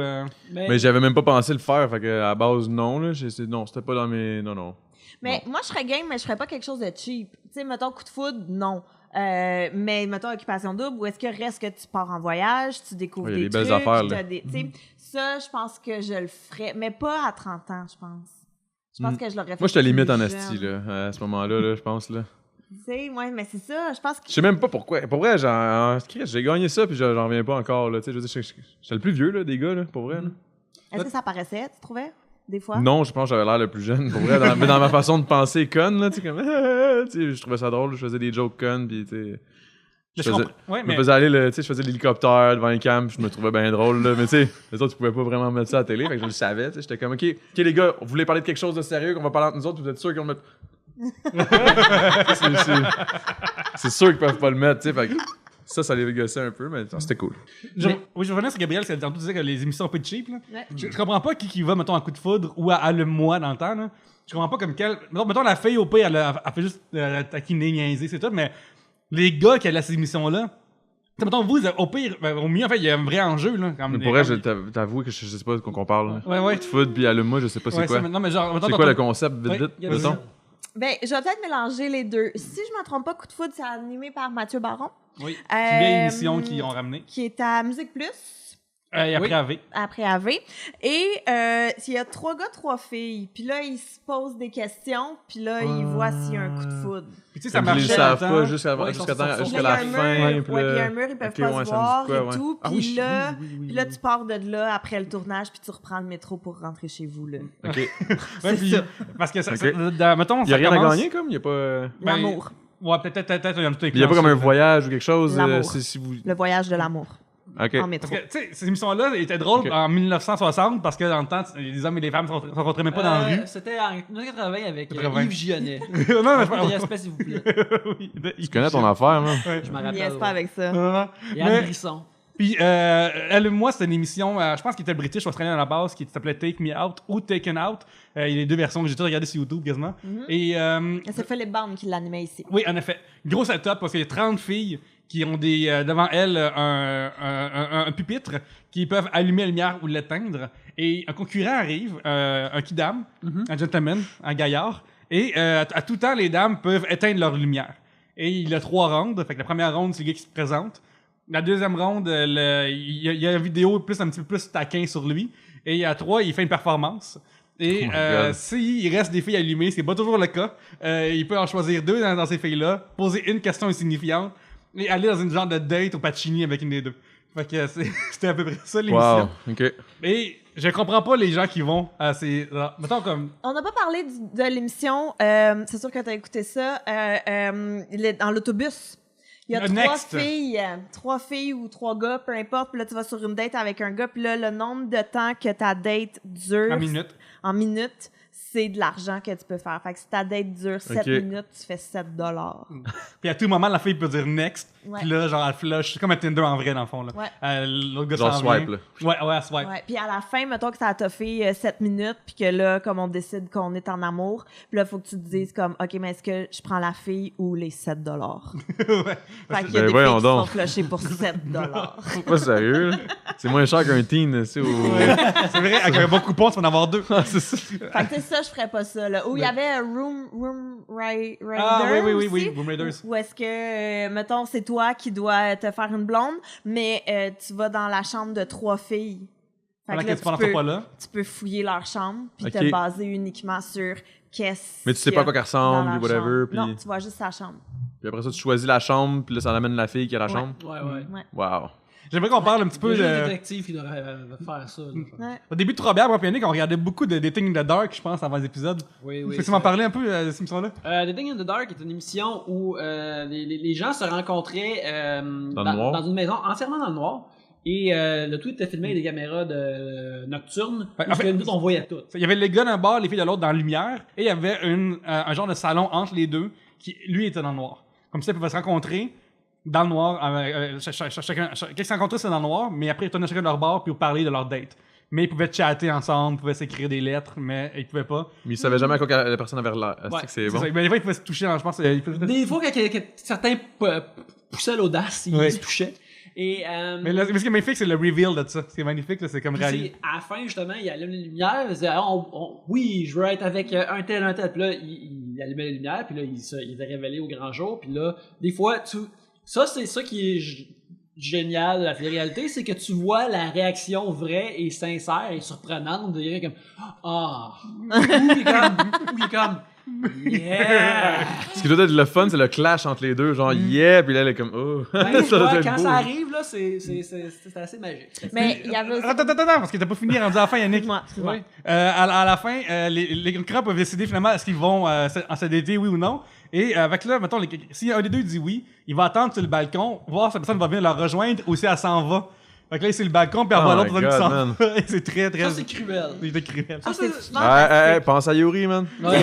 Mais j'avais même pas pensé le faire, fait que à la base, non, là. Non, c'était pas dans mes. Non. Mais moi, je serais game, mais je ferais pas quelque chose de cheap. Tu sais, mettons, coup de foudre, non. Mais mettons, occupation double, où est-ce que reste que tu pars en voyage, tu découvres Ouais, il y a des des belles trucs, affaires, t'as là. tu sais, ça, je pense que je le ferais, mais pas à 30 ans, je pense. Je pense que je l'aurais fait. Moi, je te limite plus en jeune. asti, là, à ce moment-là, là, je pense, là. Tu sais, ouais, mais c'est ça, je pense que... Je sais même pas pourquoi. Pour vrai, j'ai gagné ça, puis j'en reviens pas encore, là. Tu sais, je veux dire, j'étais le plus vieux, là, des gars, là, pour vrai, là. Est-ce que ça paraissait, tu trouvais, des fois? Non, je pense que j'avais l'air le plus jeune, pour vrai. Mais dans ma façon de penser conne, là, tu sais, comme. Tu sais, je trouvais ça drôle, je faisais des jokes connes, puis, tu sais. Je me faisais aller, tu sais, je faisais l'hélicoptère devant un camp, puis je me trouvais bien drôle, là. Mais, tu sais, les autres, ils pouvaient pas vraiment mettre ça à la télé, fait que je le savais, tu sais. J'étais comme, OK, les gars, vous voulez parler de quelque chose de sérieux, qu'on va parler entre nous autres, vous êtes sûrs qu'on le met. C'est sûr qu'ils peuvent pas le mettre, tu sais. Fait que ça les gossait un peu, mais c'était cool. Oui, je revenais sur Gabriel, c'est tantôt tu disais que les émissions sont un peu cheap. Là. Ouais. Je comprends pas qui va, mettons, en coup de foudre ou à le mois dans le temps. Là. Je comprends pas comme quel. Mettons, la fille au pire, elle fait juste taquiner, niaiser, c'est tout, mais les gars qui allaient à ces émissions-là, Mettons, vous, au pire, au mieux, en fait, il y a un vrai enjeu, là. Mais pour vrai, t'avoues que je sais pas de quoi qu'on parle. Ouais. Coup de foudre, puis allume-moi, je sais pas c'est quoi. Non, mais genre, mettons, C'est quoi le concept, vite, Ouais, vite, mettons? Ben, je vais peut-être mélanger les deux. Si je me trompe pas, Coup de foudre, c'est animé par Mathieu Baron. Oui, c'est une vieille émission qu'ils ont ramené. Qui est à Musique Plus. Et après AV. Après AV. Et il y a 3 gars, 3 filles. Puis là, ils se posent des questions. Puis là, ils voient s'il y a un coup de foudre. Puis tu sais, ça Comme ils marchait le savent longtemps. pas jusqu'à Ouais, jusqu'à ils sont- jusqu'à Là, la il y a un fin. mur, puis ouais, là- puis il y a un mur, ils peuvent Ok, pas ouais, se ça me dit voir quoi, et ouais. tout. Ah Puis oui, là, oui. puis là, tu pars de là après le tournage, puis tu reprends le métro pour rentrer chez vous. Là. Ok. Ouais, C'est puis, ça. parce que ça, Ok. mettons, Il y a ça rien à commence- gagner, comme? Il y a pas. L'amour. Ouais, peut-être, il y a tout Il y a pas comme un inclus. voyage ou quelque chose? L'amour. Si vous. Le voyage de l'amour Ok. en métro. Parce que, tu sais, ces émissions-là étaient drôles Ok. en 1960 parce que dans le temps, les hommes et les femmes se rencontraient même pas dans la rue. C'était en 1980 avec 80. Yves Gionnet. Non, mais je Un peu de pense respect, s'il vous plaît. Tu Tu connais ton affaire, man. Je m'en rappelle. Niaise pas avec ça. Et Anne Mais- Brisson. Puis, elle et moi, c'était une émission, je pense qu'il était british, australien à la base, qui s'appelait Take Me Out ou Taken Out. Il y a les deux versions que j'ai toutes regardées sur YouTube quasiment. Et, C'est Philippe Bande qui l'animait ici. oui, en effet. Gros setup parce qu'il y a 30 filles qui ont devant elles un pupitre qui peuvent allumer la lumière ou l'éteindre. Et un concurrent arrive, un kidam, un gentleman, un gaillard. Et à tout temps, les dames peuvent éteindre leur lumière. Et il y a 3 rondes. Fait que la première ronde, c'est le gars qui se présente. La deuxième ronde, il y a une vidéo un petit peu plus taquin sur lui. Et à 3, il fait une performance. Et Oh my God. s'il reste des filles allumées, c'est pas toujours le cas. Il peut en choisir 2 dans ces filles-là, poser une question insignifiante et aller dans une genre de date au Pacini avec une des deux. Fait que c'était à peu près ça l'émission. Wow. Ok. Et je comprends pas les gens qui vont à ces... Mettons comme... On n'a pas parlé de l'émission. C'est sûr que tu as écouté ça. Dans l'autobus. Il y a Next. 3 filles ou 3 gars, peu importe. Puis là, tu vas sur une date avec un gars. Puis là, le nombre de temps que ta date dure En minute. c'est de l'argent que tu peux faire. Fait que si ta date dure 7 Ok. minutes, tu fais 7 $. Puis à tout moment, la fille peut dire next. Ouais. Puis là, genre, elle flush. C'est comme un Tinder en vrai, dans le fond. Là. Ouais. L'autre gars Genre s'en vient. swipe, là. Ouais, elle swipe. Ouais. Puis à la fin, mettons que ça a toffé 7 minutes, puis que là, comme on décide qu'on est en amour, puis là, il faut que tu te dises comme, OK, mais est-ce que je prends la fille ou les 7 $? Ouais. Fait qu'il y a Ben des filles voyons qui sont donc. flushées pour 7 C'est pas sérieux, là. C'est moins cher qu'un teen, tu sais. C'est vrai, avec un bon coupon, tu peux en avoir 2. C'est ça. Fait que tu sais, ça, je ferais pas ça, là. Ou il y avait Room Raider Ah oui, aussi, Room Raiders. où est-ce que, mettons, c'est toi qui dois te faire une blonde, mais tu vas dans la chambre de 3 filles. Fait Pendant que que là, tu pendant pas là. tu peux fouiller leur chambre, puis Ok. te baser uniquement sur qu'est-ce Mais tu sais qu'il y pas a à quoi qu'elle dans ressemble, leur puis whatever. chambre. Puis... Non, tu vois juste sa chambre. puis après ça, tu choisis la chambre, puis là, ça amène la fille qui a la Ouais. chambre. Ouais, ouais. Ouais. Wow. J'aimerais qu'on parle un petit Il peu y a juste des de... détectives qui devraient faire ça. là. Ouais. Au début de Robert, moi et Yannick, on regardait beaucoup de Dating in the Dark, je pense, avant les épisodes. Oui, oui. Peux-tu m'en parler un peu de cette émission-là? Dating in the Dark est une émission où les gens se rencontraient Dans le noir. dans une maison entièrement dans le noir. Et le tout était filmé avec des caméras nocturnes. Ouais, Parce en fait- que nous, on voyait tout. Il y avait les gars d'un bar, les filles de l'autre dans la lumière, et il y avait un genre de salon entre les deux qui, lui, était dans le noir. Comme ça, ils pouvaient se rencontrer dans le noir. Chacun qui se rencontrait, c'était dans le noir, mais après, ils retournaient chacun de leur bar pour parler de leur date. Mais ils pouvaient chatter ensemble, ils pouvaient s'écrire des lettres, mais ils pouvaient pas. Mais il savait jamais à quoi que la personne avait l'air. Ouais, C'est C'est bon. ça. Mais des fois, ils pouvaient se toucher, je pense. Ils pouvaient- Des fois, quand certains poussaient l'audace, ils Ouais. se touchaient. Et, Mais ce qui est magnifique, c'est le reveal de ça. Ce qui est magnifique, là, c'est comme puis réalisé. à la fin, justement, il allume les lumières. Il disait, oui, je veux être avec un tel, un tel. Puis là, il allumait les lumières. Puis là, il était révélé au grand jour. Puis là, des fois, ça, c'est ça qui est génial de la télé-réalité, c'est que tu vois la réaction vraie et sincère et surprenante de quelqu'un comme ah, ou il est comme yeah. Ce qui doit être le fun, c'est le clash entre les deux. Genre, yeah, puis là, elle est comme, oh. Ben, tu Ça doit vois, être quand beau. ça arrive là, c'est assez magique. Mais il y avait aussi... Attends, parce que t'as pas fini rendu à la fin, Yannick. Excuse-moi. À la fin, les concurrents peuvent décider finalement est-ce qu'ils vont en CDT, oui ou non. Et avec là, mettons, si un des deux dit oui, il va attendre sur le balcon, voir si la personne va venir leur rejoindre ou si elle s'en va. Fait que là, c'est le balcon, puis elle Oh voit my l'autre qui God, s'en man. va. Et c'est très, très... Ça c'est cruel. C'est cruel. Ah, c'est Ouais, fantastique. Pense à Yuri, man. Ouais.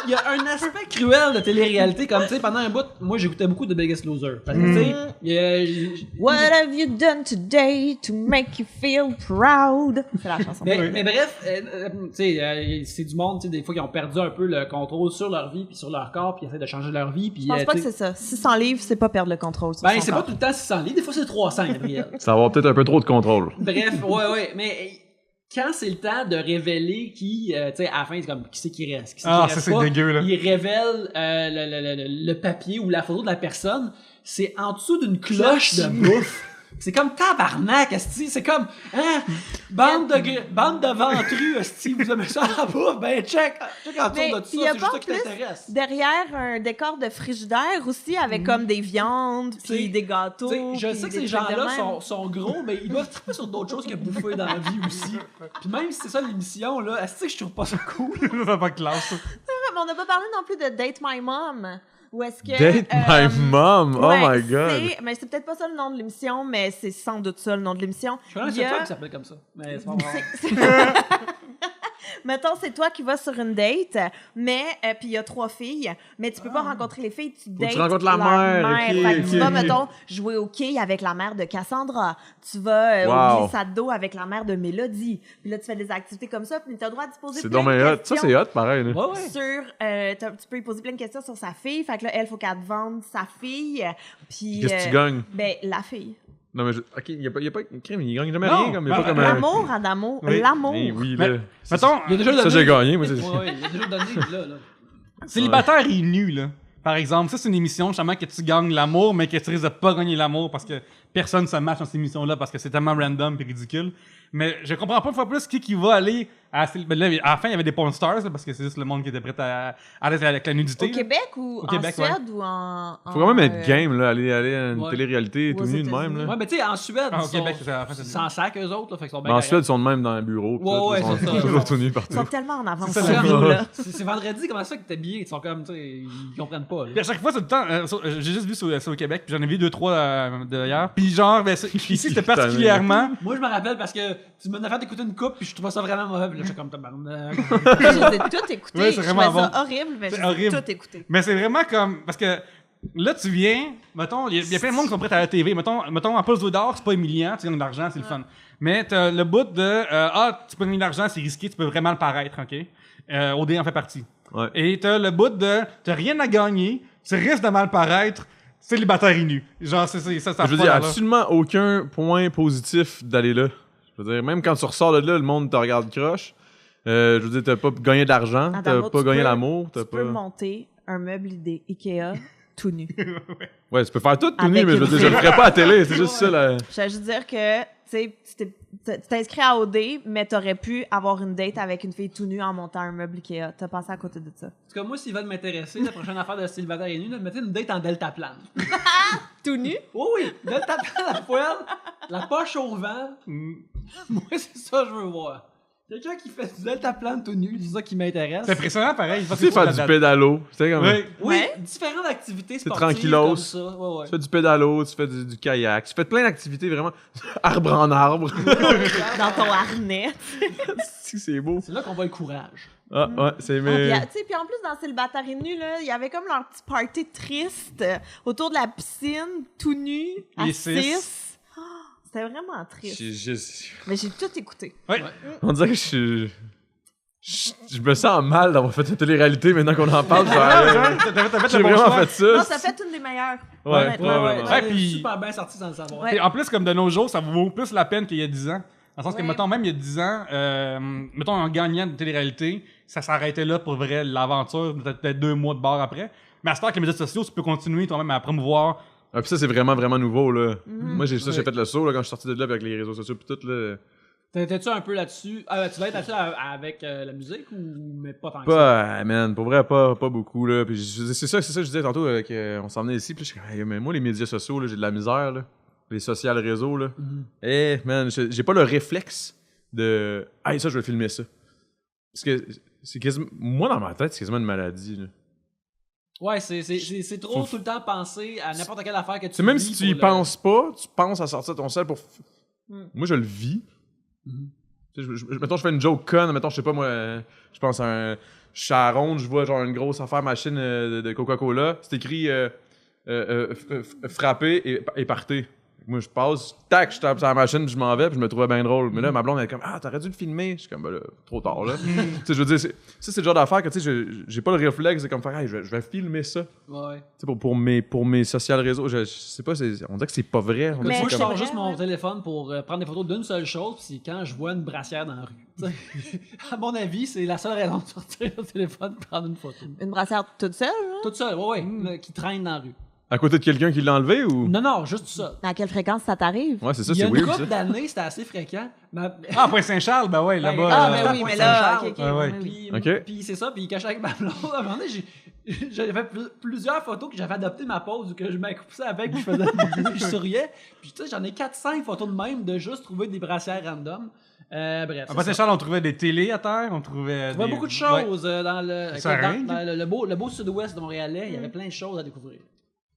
Il il y a un aspect cruel de télé-réalité, comme tu sais, pendant un bout, moi j'écoutais beaucoup de Biggest Loser. Parce que tu sais, What have you done today to make you feel proud? C'est la chanson. mais bref, tu sais, c'est du monde, tu sais, des fois qui ont perdu un peu le contrôle sur leur vie puis sur leur corps, puis ils essaient de changer leur vie. Puis, Je pense pas que c'est ça. 600 livres, c'est pas perdre le contrôle. sur Ben, son c'est pas corps. tout le temps 600 livres, des fois c'est 300, Gabriel. Ça va avoir peut-être un peu trop de contrôle. Bref, ouais, mais quand c'est le temps de révéler qui, tu sais, à la fin, c'est comme qui c'est qui reste, qui c'est qui Ah, reste ça, c'est pas, dégueu, là. il révèle le papier ou la photo de la personne, c'est en dessous d'une cloche de bouffe. C'est comme tabarnak, esti. C'est comme, hein, bande de ventrus, esti. Vous aimez ça en bouffe? Ben, check en Mais dessous de il y ça, a c'est juste pas ça qui plus t'intéresse. derrière un décor de frigidaire aussi, avec comme des viandes, T'sais, puis des gâteaux. T'sais, je puis sais que des ces trucs de gens-là même. sont gros, mais ils doivent triper sur d'autres choses que bouffer dans la vie aussi. Puis même si c'est ça l'émission, là, est-ce que je trouve pas ça cool? Ça pas classe. Mais on n'a pas parlé non plus de Date My Mom. Où est-ce que. Date my mom! Oh ouais, my god! Mais c'est peut-être pas ça le nom de l'émission, mais c'est sans doute ça le nom de l'émission. Je connais un Il y a- seul qui s'appelle comme ça. Mais c'est pas vrai. Mettons, c'est toi qui vas sur une date, mais puis il y a 3 filles, mais tu peux pas rencontrer les filles, tu dates tu rencontres la leur mère, ok, Fait que tu ok, vas, ok. mettons, jouer au quai avec la mère de Cassandra. Tu vas Wow. au glissade d'eau avec la mère de Mélodie. Puis là, tu fais des activités comme ça, puis tu as le droit de poser C'est plein donc de bien hot. questions. Ça, c'est hot, pareil. Là. Ouais, ouais. Sur, tu peux lui poser plein de questions sur sa fille. Fait que là, elle, faut qu'elle te vende sa fille. Puis. Qu'est-ce que tu gagnes? Ben, la fille. Non, mais ok, il y a pas de crime, il gagne jamais Non, rien. Comme, il y a ben, pas comme un. L'amour, Adamo. Oui. L'amour. Eh oui, Mais- là. Mettons, Il y a déjà Ça, donné- j'ai gagné, moi. c'est- Ouais, ouais, il y a déjà donné, là. célibataire et nu, là. Par exemple, ça, c'est une émission, justement, que tu gagnes l'amour, mais que tu risques de pas gagner l'amour parce que personne se match dans cette émission-là parce que c'est tellement random et ridicule. Mais je comprends pas une fois plus qui va aller à... Ben là, à la fin, il y avait des porn stars, là, parce que c'est juste le monde qui était prêt à aller avec la nudité. Au là. Québec ou Au Québec, en Suède ou en. Faut quand même être euh, game, là, aller à une Ouais. télé-réalité Aux tout nu de même. États-Unis. Là. Ouais, mais tu sais, en Suède, Ah, au ils Québec, sont c'est ça. C'est ça. sans sac, eux autres, là, fait qu'ils sont Mais bien en Suède, ils sont de même dans le bureau. Ouais, ouais, ils sont c'est ça. toujours tout nus Ils partout. sont tellement en avance C'est sur ça, nous, là. C'est vendredi, comment ça fait que t'es habillé? Ils sont comme, tu sais, ils comprennent pas. Là. Puis à chaque fois, c'est le temps. J'ai juste vu ça au Québec, puis j'en ai vu 2-3 d'ailleurs. Puis genre, ben, ici, c'était particulièrement. Moi, je me rappelle parce que tu m'as fait écouter une coupe, puis je trouvais ça vraiment mauvais. Puis là, j'étais comme tabarnak. Je les ai toutes écoutées. Ouais, c'est je vraiment trouvais ça bon. horrible, mais C'est je les ai horrible. toutes écoutées. Mais c'est vraiment comme. Parce que là, tu viens. Mettons, il y a plein de monde qui sont prêts à la TV. Mettons en poste d'or, c'est pas humiliant, tu gagnes de l'argent, c'est le fun. Mais t'as le bout de. Tu peux gagner de l'argent, c'est risqué, tu peux vraiment le paraître, OK? OD en fait partie. Ouais. Et t'as le bout de. T'as rien à gagner, tu risques de mal paraître, célibataire et nu. Genre, c'est ça. Je veux dire, absolument aucun point positif d'aller là. Je veux dire, même quand tu ressors de là, le monde te regarde croche. Je veux dire, t'as pas gagné d'argent, t'as Adamo, pas tu gagné peux- l'amour, t'as Tu peux pas. monter un meuble idée Ikea tout nu. Ouais, tu peux faire tout nu, Avec mais je veux une dire, je le ferais pas à la télé, c'est juste ça là. Je vais juste dire que, tu sais, tu t'es inscrit à OD, mais t'aurais pu avoir une date avec une fille tout nue en montant un meuble Ikea. T'as passé à côté de ça. En tout cas, moi, s'ils veulent m'intéresser, la prochaine affaire de célibataire et nu, là, mettez une date en deltaplane. Tout nu? Oui, oui, deltaplane à poil, la poche au vent. Moi, c'est ça que je veux voir. Quelqu'un qui fait du deltaplane tout nu, c'est ça qui m'intéresse. C'est impressionnant, pareil. Tu sais, faire du pédalo. Tu sais, comme. Oui. Oui, Ouais. différentes activités C'est sportives tranquillos. comme ça. Ouais, ouais. Tu fais du pédalo, tu fais du kayak, tu fais plein d'activités vraiment. Arbre en arbre. Dans ton harnais. C'est beau. C'est là qu'on voit le courage. Ah, ouais, c'est Ah, mais. puis, tu sais, puis en plus, dans Célibataire et nu, là, il y avait comme leur petit party triste autour de la piscine, tout nu, à Les 6. C'était vraiment triste. Mais j'ai tout écouté. On dirait que je me sens mal d'avoir fait une télé-réalité maintenant qu'on en parle. T'as J'ai le bon vraiment choix. fait ça. Non, ça fait une des meilleures. Ouais, honnêtement. ouais, Ouais, puis- super bien sorti sans le savoir. Ouais. Et en plus, comme de nos jours, ça vaut plus la peine qu'il y a 10 ans. Dans le sens que, Ouais. mettons, même il y a 10 ans, mettons, en gagnant de télé-réalité, ça s'arrêtait là pour vrai, l'aventure, peut-être 2 mois de bar après. Mais à ce temps, avec les médias sociaux, tu peux continuer toi-même à promouvoir. Ah, puis ça, c'est vraiment, vraiment nouveau, là. Mhm. Moi, j'ai Ouais. fait le saut, là, quand je suis sorti de là avec les réseaux sociaux pis tout, là. T'étais-tu un peu là-dessus? Tu vas être là-dessus avec la musique ou mais pas tant que ça? Pas, man, pour vrai, pas beaucoup, là. Puis c'est ça que je disais tantôt, on s'en venait ici, puis je suis comme, hey, mais moi, les médias sociaux, là, j'ai de la misère, là. Les social réseaux, là. Eh, man, j'ai pas le réflexe de, hey, ça, je vais filmer ça. Parce que c'est quasiment, moi, dans ma tête, c'est quasiment une maladie, là. Ouais, c'est trop tout le temps penser à n'importe quelle affaire que tu C'est même vis si tu y pour le- penses pas, tu penses à sortir ton sel pour. Mm. Moi, je le vis. Mhm. Tu sais, mettons, je fais une joke conne, mettons, je sais pas, moi, je pense à un. je suis à la ronde, je vois genre une grosse affaire machine de Coca-Cola. C'est écrit frapper et partez. Moi, je passe, tac, je tape sur la machine, puis je m'en vais, puis je me trouvais bien drôle. Mais là, ma blonde, elle est comme, ah, t'aurais dû le filmer. Je suis comme, ben là, trop tard, là. Tu sais, je veux dire, c'est le genre d'affaire que, tu sais, j'ai pas le réflexe de comme faire, hey, je vais filmer ça. Ouais. Tu sais, pour mes social réseaux, je sais pas, on dirait que c'est pas vrai. On dirait Mais que Moi, c'est je comme- sors juste vrai, mon ouais. téléphone pour prendre des photos d'une seule chose, puis c'est quand je vois une brassière dans la rue. T'sais. À mon avis, c'est la seule raison de sortir le téléphone et prendre une photo. Une brassière toute seule, là? Tout seul, ouais, là, qui traîne dans la rue. À côté de quelqu'un qui l'a enlevé ou? Non, juste tout ça. À quelle fréquence ça t'arrive? Ouais, c'est ça, Il y c'est a une weird, ça. couple d'années, c'était assez fréquent. Ah, Pointe-Saint-Charles, ben ouais, là-bas. Ah, ben ben oui, oui, Point mais là, Saint-Charles. ok, ok. Ouais, ouais. oui. Puis, Ok. puis c'est ça, puis il cachait avec ma blonde. À un moment donné, j'avais fait plusieurs photos que j'avais adopté ma pose ou que je m'accroupissais avec, puis je faisais puis je souriais. Puis tu sais, j'en ai 4-5 photos de même de juste trouver des brassières random. Bref. À c'est Pointe-Saint-Charles, on trouvait des télés à terre, on trouvait. On trouvait beaucoup de choses dans le, Ça dans, ringue. dans le beau sud-ouest de Montréalais. Il y avait plein de choses à découvrir.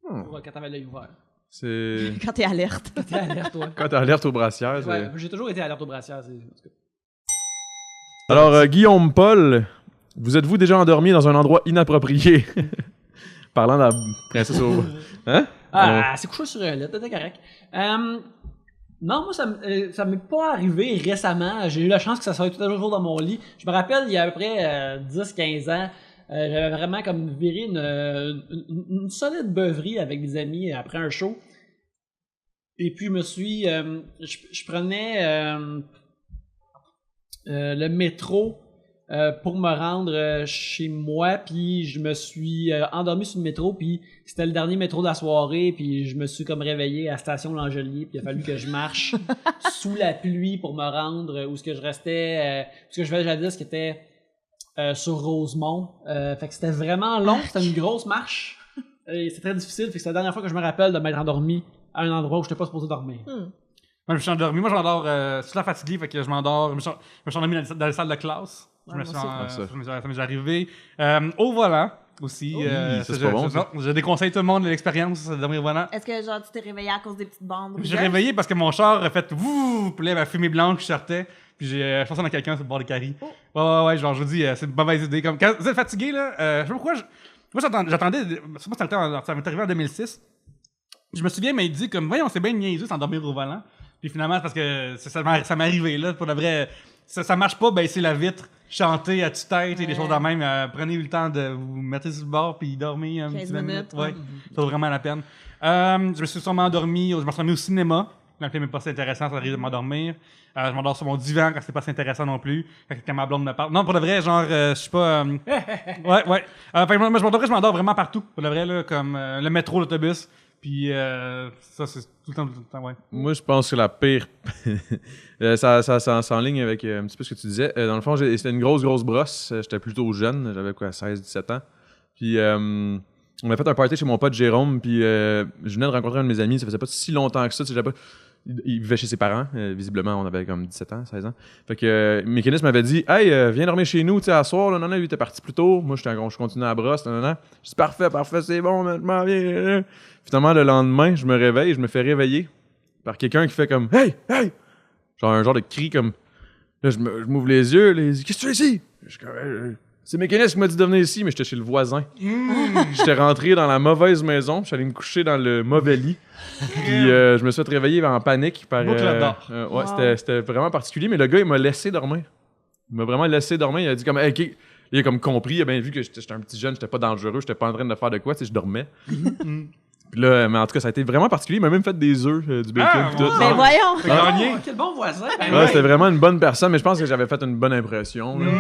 Quand t'avais l'œil ouvert. C'est. Quand t'es alerte. T'es alerte, toi. Quand t'es alerte aux brassières, c'est. Ouais, j'ai toujours été alerte aux brassières. En tout cas. Alors, Guillaume Paul, vous êtes-vous déjà endormi dans un endroit inapproprié? Parlant de la princesse au. Hein? C'est couché sur un lit, t'étais correct. Non, moi, ça m'est pas arrivé récemment. J'ai eu la chance que ça soit tout un jour dans mon lit. Je me rappelle, il y a à peu près 10-15 ans, j'avais vraiment comme viré une solide beuverie avec des amis après un show. Et puis, je me suis... je prenais le métro pour me rendre chez moi, puis je me suis endormi sur le métro, puis c'était le dernier métro de la soirée, puis je me suis comme réveillé à la station L'Angelier, puis il a fallu que je marche sous la pluie pour me rendre où ce que je restais, ce que je faisais jadis, qui était sur Rosemont. Fait que c'était vraiment long, c'était une grosse marche, et c'était très difficile, fait que c'est la dernière fois que je me rappelle de m'être endormi à un endroit où je n'étais pas supposé dormir. Moi, je me suis endormi. Moi, je m'endors super fatigué, fait que je m'endors. Je me suis endormi dans la salle de classe. Ouais, moi aussi. Ça m'est arrivé. Au volant aussi. ça, c'est pas bon, ça. Non, je déconseille tout le monde l'expérience de dormir au volant. Est-ce que genre tu t'es réveillé à cause des petites bandes? J'ai réveillé parce que mon char a fait wouh, puis là, ma fumée blanche qui sortait. Puis j'ai pensé dans quelqu'un sur le bord des caries. Ouais, genre, je vous dis, c'est une mauvaise idée. Comme, quand vous êtes fatigué, là, je sais pas pourquoi. Moi, j'attendais. Moi, ça m'est arrivé en 2006. Je me souviens, mais il dit, comme, voyons, c'est bien niaiseux s'endormir au volant. Puis finalement, c'est parce que ça m'est arrivé, là, pour de vrai. Ça marche pas, baisser la vitre, chanter à tue-tête et des choses de même. Prenez le temps de vous mettre sur le bord puis dormir 15 minutes. Ouais, ça vaut vraiment la peine. Je me suis sûrement endormi, je me suis endormi au cinéma. Quand le film n'est pas si intéressant, ça arrive de m'endormir. Je m'endors sur mon divan quand c'est pas si intéressant non plus. Quand ma blonde me parle. Non, pour de vrai, genre, je suis pas. Ouais. Fait que moi, je m'endors vraiment partout. Pour de vrai, là, comme le métro, l'autobus. Puis ça, c'est tout le temps, ouais. Moi, je pense que la pire. ça s'enligne avec un petit peu ce que tu disais. Dans le fond, c'était une grosse brosse. J'étais plutôt jeune. J'avais quoi, 16-17 ans. Puis on a fait un party chez mon pote Jérôme. Puis je venais de rencontrer un de mes amis. Ça faisait pas si longtemps que ça. Tu sais, il vivait chez ses parents. Visiblement, on avait comme 17 ans, 16 ans. Fait que Mécanisme m'avait dit, hey, viens dormir chez nous, tu sais, à soir. Là, non, lui, il était parti plus tôt. Moi, je continuais à la brosse. Non. Je dis, parfait, c'est bon, je m'en viens. Finalement, le lendemain, je me réveille, je me fais réveiller par quelqu'un qui fait comme, hey! Genre un genre de cri comme. Là, je m'ouvre les yeux, il dit, qu'est-ce que tu fais ici? Je suis comme, c'est Mécanisme qui m'a dit de venir ici, mais j'étais chez le voisin. J'étais rentré dans la mauvaise maison, je suis allé me coucher dans le mauvais lit. Puis je me suis fait réveiller en panique par. Beau club d'or. Ouais, c'était vraiment particulier, mais le gars, il m'a laissé dormir. Il m'a vraiment laissé dormir. Il a dit comme, hey, OK. Il a comme compris, il a bien vu que j'étais un petit jeune, j'étais pas dangereux, j'étais pas en train de faire de quoi, tu sais, je dormais. Puis là, mais en tout cas, ça a été vraiment particulier. Il m'a même fait des œufs, du bacon, pis tout. Mais voyons! T'as gagné. Oh, quel bon voisin! Ouais, c'était vraiment une bonne personne, mais je pense que j'avais fait une bonne impression. là.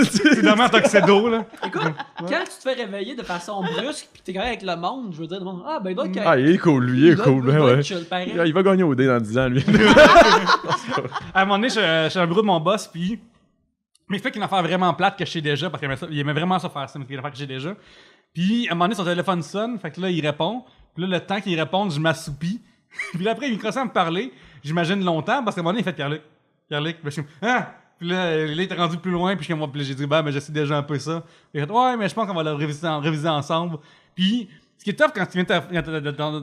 C'est vraiment Tuxedo, là. Écoute, quand tu te fais réveiller de façon brusque pis t'es correct avec le monde, je veux dire, le monde, ben il doit être correct. Ah, il est cool, lui, il est cool. doit Ben être ouais. chill, pareil. Il va gagner au dé dans 10 ans, lui. À un moment donné, je suis dans le bureau de mon boss, puis. Mais il fait qu'une affaire vraiment plate que je sais déjà, parce qu'il aimait vraiment ça faire ça, mais c'est une affaire que j'ai déjà. Puis, à un moment donné, son téléphone sonne, fait que là, il répond. Puis là, le temps qu'il réponde, je m'assoupis. Puis là, après, il commence à me parler. J'imagine longtemps, parce qu'à un moment donné, il fait Pierre-Luc. Puis je suis ah! Puis là, il était rendu plus loin, puis j'ai dit, ben, je sais déjà un peu ça. Puis il fait, ouais, mais je pense qu'on va le réviser ensemble. Puis, ce qui est tough quand tu viens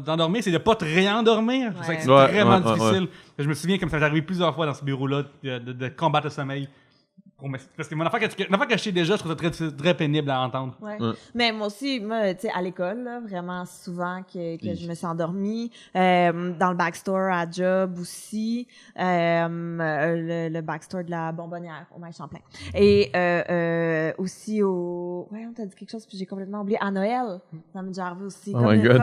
t'endormir, c'est de pas te réendormir. Ouais. C'est Ouais, vraiment ouais, difficile. Je me souviens, comme ça m'est arrivé plusieurs fois dans ce bureau-là, de combattre le sommeil. Parce que mon affaire que je sais déjà, je trouve ça très, très pénible à entendre. Ouais. Ouais. Mais moi aussi, tu sais, à l'école, là, vraiment souvent que je me suis endormie. Dans le backstore à job aussi. Le backstore de la Bonbonnière au Maïs Champlain. Et aussi au... Ouais, on t'a dit quelque chose, puis j'ai complètement oublié. À Noël, ça m'est déjà arrivé aussi. Oh my God.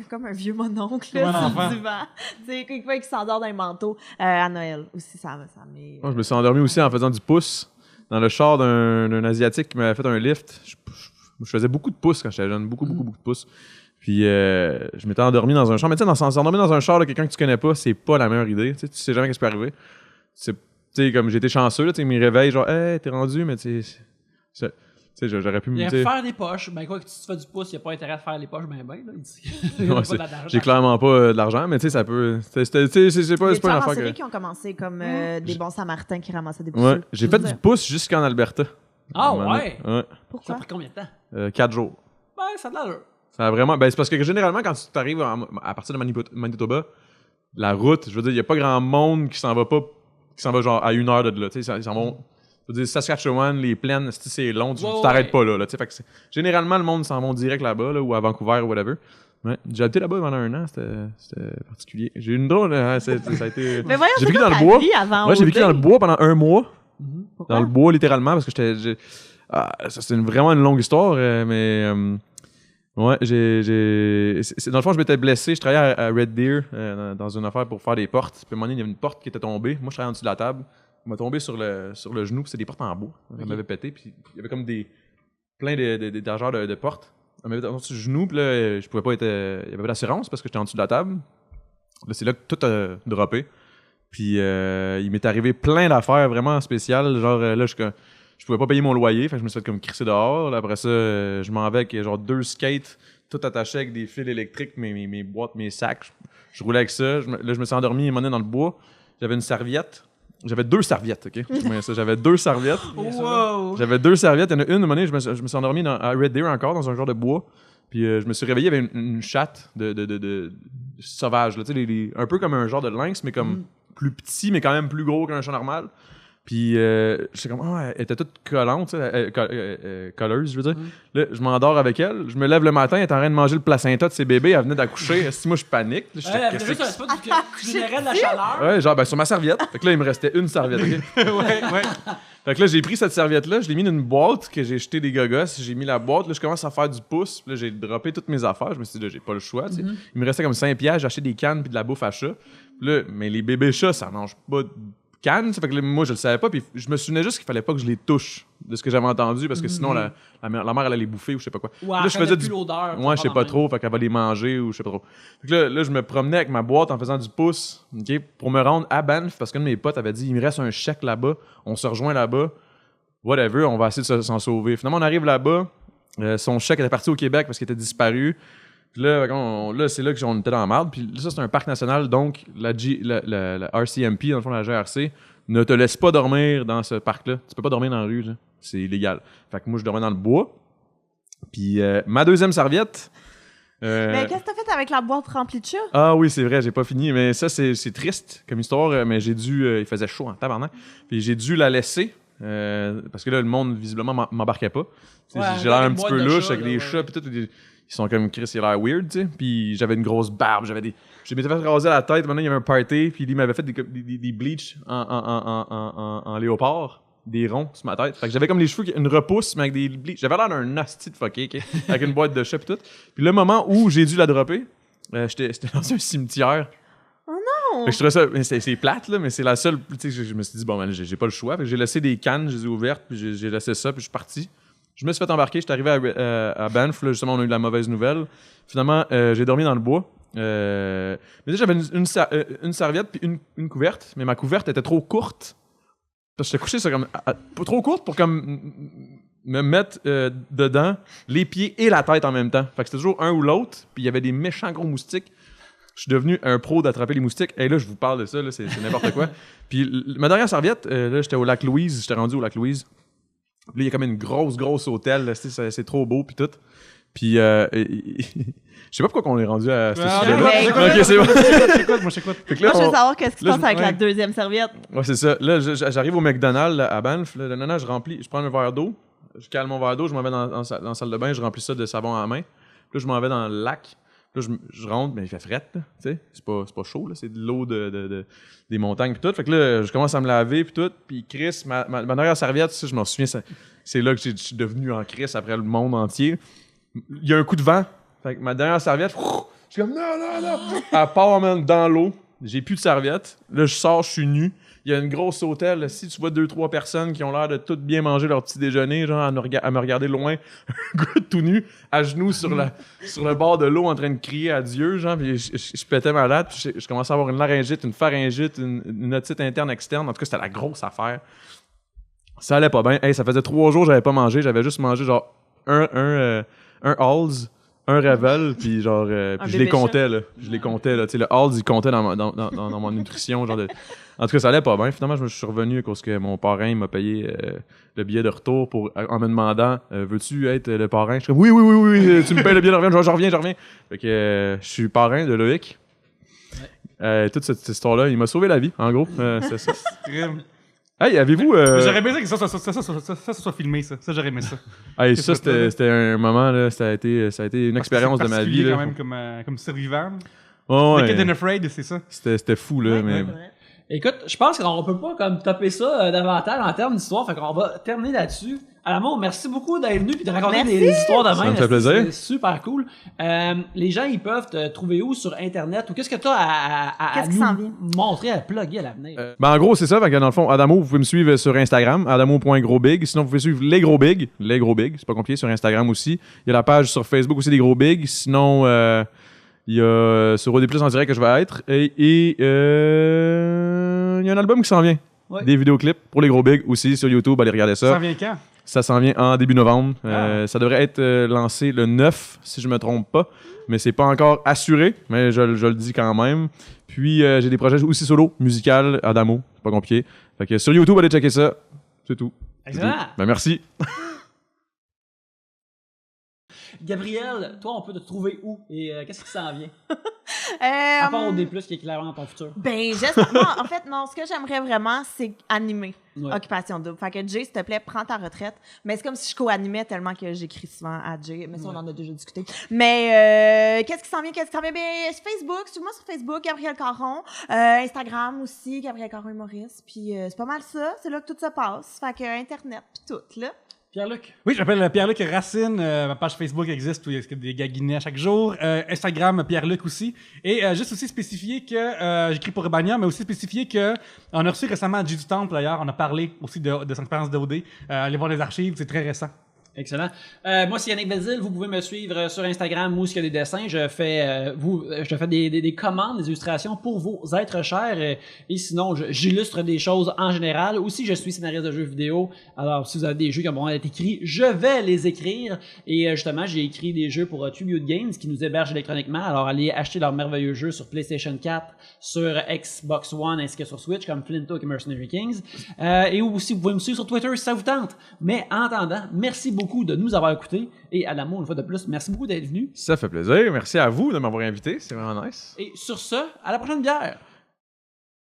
Comme un vieux mononcle, Comme un là, enfant. sur le divan. Tu sais, quelqu'un qui s'endort dans un manteau. À Noël aussi, ça m'est... Moi, je me suis endormi aussi en faisant du pouce dans le char d'un Asiatique qui m'avait fait un lift. Je faisais beaucoup de pouces quand j'étais jeune, beaucoup de pouces. Puis je m'étais endormi dans un char. Mais tu sais, s'endormir dans un char de quelqu'un que tu connais pas, c'est pas la meilleure idée. Tu sais jamais ce qui peut arriver. Tu sais, comme j'étais chanceux, tu sais, mes réveils, genre, hey, t'es rendu, mais tu sais, j'aurais pu me Il dire. faire des poches, ben quoi que tu te fais du pouce, il n'y a pas intérêt à faire les poches, ben. Là, Ouais, j'ai clairement pas de l'argent, mais tu sais, ça peut. C'est pas une en affaire série que. qui ont commencé comme des bons samaritains qui ramassaient des pouces. Ouais, j'ai fait du pouce jusqu'en Alberta. Ah À un moment donné. ouais? Ouais. Ça a Pourquoi? pris combien de temps? 4 jours. Ben, ça a de l'allure. Ça a vraiment. Ben, c'est parce que généralement, quand tu arrives à partir de Manitoba, la route, je veux dire, il n'y a pas grand monde qui s'en va genre à 1 heure de là. Tu sais, ils s'en vont. Je veux dire, Saskatchewan, les plaines, c'est long, tu t'arrêtes pas là. Tu sais, fait que généralement, le monde s'en va direct là-bas, là, ou à Vancouver ou whatever. Ouais. J'ai habité là-bas pendant 1 an, c'était particulier. J'ai eu une drôle, hein, ça a été. Mais voyons, J'ai c'est vécu quoi dans le ta bois. vie avant Ouais, j'ai vécu OD? dans le bois pendant 1 mois. Pourquoi? Dans le bois, littéralement, parce que ça, c'est vraiment une longue histoire, mais. Ouais, dans le fond, je m'étais blessé. Je travaillais à Red Deer dans une affaire pour faire des portes. Puis à un moment donné, il y avait une porte qui était tombée. Moi, je travaillais en dessous de la table. Elle m'a tombé sur le genou. Puis c'était des portes en bois. Elle m'avait pété. Puis il y avait comme plein d'étagères de portes. Elle m'avait tombé sur le genou. Puis là, je pouvais pas être. Il y avait pas d'assurance parce que j'étais en dessous de la table. Là, c'est là que tout a droppé. Puis il m'est arrivé plein d'affaires vraiment spéciales. Genre là, je pouvais pas payer mon loyer, fait que je me suis fait comme crisser dehors. Là, après ça, je m'en vais avec genre 2 skates, tout attachés avec des fils électriques, mes boîtes, mes sacs. Je roulais avec ça. Là, je me suis endormi et m'en dans le bois. J'avais une serviette. J'avais 2 serviettes, OK? J'avais 2 serviettes. Wow! J'avais 2 serviettes. Il y en a une, à un moment donné, je me suis endormi à Red Deer encore, dans un genre de bois. Puis je me suis réveillé, il y avait une chatte de sauvage, là, tu sais, un peu comme un genre de lynx, mais comme plus petit, mais quand même plus gros qu'un chat normal. Puis j'étais comme, elle était toute collante, tu sais, colleuse, je veux dire. Là, je m'endors avec elle. Je me lève le matin, elle est en train de manger le placenta de ses bébés. Elle venait d'accoucher. Si moi, je panique. Là, Ouais, juste un spot que tu générais de la chaleur. Ouais, genre, sur ma serviette. Fait que là, il me restait une serviette. OK? ouais. Fait que là, j'ai pris cette serviette-là, je l'ai mis dans une boîte que j'ai jeté des gogos. J'ai mis la boîte, là, je commence à faire du pouce. Là, j'ai droppé toutes mes affaires. Je me suis dit, là, j'ai pas le choix. Tu sais. Il me restait comme 5 piastres. J'ai acheté des cannes puis de la bouffe à chat. Puis là, mais les bébés chats, ça mange pas de cannes. Fait que là, moi, je le savais pas. Puis je me souvenais juste qu'il fallait pas que je les touche de ce que j'avais entendu parce que sinon, la mère, elle allait les bouffer ou je sais pas quoi. Ouais, là, je faisais du. l'odeur. Ouais, je sais pas trop. Fait qu'elle va les manger ou je sais pas trop. Fait que là, je me promenais avec ma boîte en faisant du pouce, OK, pour me rendre à Banff parce qu'un de mes potes avait dit, il me reste un chèque là-bas. On se rejoint là-bas. Whatever, on va essayer de s'en sauver. Finalement, on arrive là-bas. Son chèque était parti au Québec parce qu'il était disparu. Puis là, c'est là qu'on était dans la merde. Puis là, ça, c'est un parc national. Donc, la RCMP, dans le fond, la GRC, ne te laisse pas dormir dans ce parc-là. Tu peux pas dormir dans la rue. Là. C'est illégal. Fait que moi, je dormais dans le bois. Puis ma deuxième serviette... Mais qu'est-ce que t'as fait avec la boîte remplie de chats? Ah oui, c'est vrai, j'ai pas fini. Mais ça, c'est triste comme histoire. Mais j'ai dû... il faisait chaud en tabarnak. Puis j'ai dû la laisser. Parce que là, le monde, visiblement, m'embarquait pas. Ouais, j'ai l'air un avec petit une peu boîte de louche chat, avec là, les ouais. chats. Puis tout, ils sont comme Chris, il a l'air weird, tu sais. Puis j'avais une grosse barbe. Je m'étais fait raser la tête. Maintenant, il y avait un party. Puis lui, il m'avait fait des bleach en léopard. Des ronds sur ma tête. Fait que j'avais comme les cheveux, une repousse, mais avec des bleach. J'avais l'air d'un hostie de fucké, OK? Avec une boîte de chat et tout. Puis le moment où j'ai dû la dropper, c'était dans un cimetière. Fait que je trouvais ça, c'est plate, là, mais c'est la seule. Tu sais, je me suis dit, bon, ben, j'ai pas le choix. Fait que j'ai laissé des cannes, je les ai ouvertes, puis j'ai laissé ça, puis je suis parti. Je me suis fait embarquer, j'étais arrivé à Banff, là, justement, on a eu de la mauvaise nouvelle. Finalement, j'ai dormi dans le bois. Mais déjà, j'avais une serviette, puis une couverte, mais ma couverte était trop courte. Parce que j'étais couché, c'est comme. Trop courte pour comme me mettre dedans les pieds et la tête en même temps. Fait que c'était toujours un ou l'autre, puis il y avait des méchants gros moustiques. Je suis devenu un pro d'attraper les moustiques. Et là, je vous parle de ça, là, c'est n'importe quoi. Puis ma dernière serviette, là, j'étais au lac Louise. J'étais rendu au lac Louise. Puis là, il y a comme une grosse hôtel. Là, c'est trop beau, puis tout. Puis, je sais pas pourquoi on est rendu à ce Ah, sujet-là. ouais. Ok, c'est bon. Moi, j'écoute. Fait que là, Moi, je veux on- savoir qu'est-ce qui se là, passe avec ouais. la deuxième serviette. Ouais, c'est ça. Là, j'arrive au McDonald's là, à Banff. Là, non, je remplis, je prends un verre d'eau, je cale mon verre d'eau, je m'en vais dans la salle de bain, je remplis ça de savon à la main. Puis là, je m'en vais dans le lac. Là, je rentre, mais il fait fret, là, tu sais. C'est pas chaud, là. C'est de l'eau des montagnes, puis tout. Fait que là, je commence à me laver, puis tout. Puis Chris, ma dernière serviette, ça, je m'en souviens, c'est là que je suis devenu en Chris après le monde entier. Il y a un coup de vent. Fait que ma dernière serviette, je suis comme non. Elle part, man, dans l'eau. J'ai plus de serviette. Là, je sors, je suis nu. Il y a une grosse hôtel. Là. Si tu vois 2-3 personnes qui ont l'air de toutes bien manger leur petit déjeuner, genre à me regarder loin, un gars tout nu, à genoux sur le bord de l'eau en train de crier à Dieu, genre, puis je pétais malade, puis je commençais à avoir une laryngite, une pharyngite, une otite interne, externe. En tout cas, c'était la grosse affaire. Ça allait pas bien. Hey, ça faisait 3 jours que j'avais pas mangé. J'avais juste mangé genre un Halls, un Revel, puis genre, puis je les bébé comptais, là. Je les comptais, là. Tu sais, le Halls, il comptait dans mon nutrition, genre de... En tout cas, ça allait pas bien. Finalement, je suis revenu à cause que mon parrain m'a payé le billet de retour en me demandant veux-tu être le parrain? Je suis comme oui, tu me payes le billet de retour, je reviens. Fait que je suis parrain de Loïc. Toute cette histoire-là, il m'a sauvé la vie, en gros. C'est ça. Crime. Hey, avez-vous. J'aurais aimé ça que ça soit filmé, ça. Ça, j'aurais aimé ça. Hey, ça, c'était un moment, là. Ça a été une expérience de ma vie. C'est Là. quand même comme survivant. Oh, Naked and ouais. Afraid, c'est ça. C'était fou, là. mais... Ouais. Écoute, je pense qu'on peut pas comme topper ça davantage en termes d'histoire, fait qu'on va terminer là-dessus. Alain, merci beaucoup d'être venu et de raconter Merci. des histoires de même. Ça me fait plaisir. C'est super cool. Les gens, ils peuvent te trouver où sur Internet ou qu'est-ce que tu as à Qu'est-ce qui s'en vient? montrer, à plugger à l'avenir? Ben en gros, c'est ça. Fait que dans le fond, Adamo, vous pouvez me suivre sur Instagram, adamo.grosbig. Sinon, vous pouvez suivre les Gros Big. Les Gros Big, c'est pas compliqué, sur Instagram aussi. Il y a la page sur Facebook aussi des Gros Big. Sinon, il y a sur OD+ en direct que je vais être. Et il y a un album qui s'en vient. Ouais. Des vidéoclips pour les Gros Big aussi sur YouTube. Allez regarder ça. Ça vient quand? Ça s'en vient en début novembre. Ça devrait être lancé le 9, si je me trompe pas. Mais c'est pas encore assuré, mais je le dis quand même. Puis j'ai des projets aussi solo, musical, Adamo. C'est pas compliqué. Fait que sur YouTube, allez checker ça. C'est tout. C'est Excellent. tout. Ben merci. Gabriel, toi, on peut te trouver où et qu'est-ce qui s'en vient? À part OD+, qui est clairement ton futur. Ben, j'espère. Non, en fait, non, ce que j'aimerais vraiment, c'est animer Ouais. Occupation Double. Fait que Jay, s'il te plaît, prends ta retraite. Mais c'est comme si je co-animais tellement que j'écris souvent à Jay. Mais ça, on en a déjà discuté. Mais qu'est-ce qui s'en vient? Ben, Facebook, suis-moi sur Facebook, Gabriel Caron. Instagram aussi, Gabriel Caron humoriste. Puis c'est pas mal ça. C'est là que tout se passe. Fait que Internet, puis tout, là. Pierre-Luc? Oui, je m'appelle Pierre-Luc Racine. Ma page Facebook existe où il y a des gaguinets à chaque jour. Instagram, Pierre-Luc aussi. Et juste aussi spécifier que j'écris pour Urbania, mais aussi spécifier que on a reçu récemment Jay du Temple, d'ailleurs. On a parlé aussi de son expérience d'OD. Allez voir les archives, c'est très récent. Excellent. Moi, c'est Yannick Belzile. Vous pouvez me suivre sur Instagram où il y a des dessins. Je fais des commandes, des illustrations pour vos êtres chers. Et sinon, j'illustre des choses en général. Aussi, je suis scénariste de jeux vidéo. Alors, si vous avez des jeux qui vont être écrits, je vais les écrire. Et justement, j'ai écrit des jeux pour Tribute Games qui nous hébergent électroniquement. Alors, allez acheter leurs merveilleux jeux sur PlayStation 4, sur Xbox One ainsi que sur Switch, comme Flinto et Mercenary Kings. Et aussi, vous pouvez me suivre sur Twitter si ça vous tente. Mais en attendant, merci beaucoup de nous avoir écoutés. Et Adamo, une fois de plus, merci beaucoup d'être venu. Ça fait plaisir. Merci à vous de m'avoir invité. C'est vraiment nice. Et sur ce, à la prochaine bière!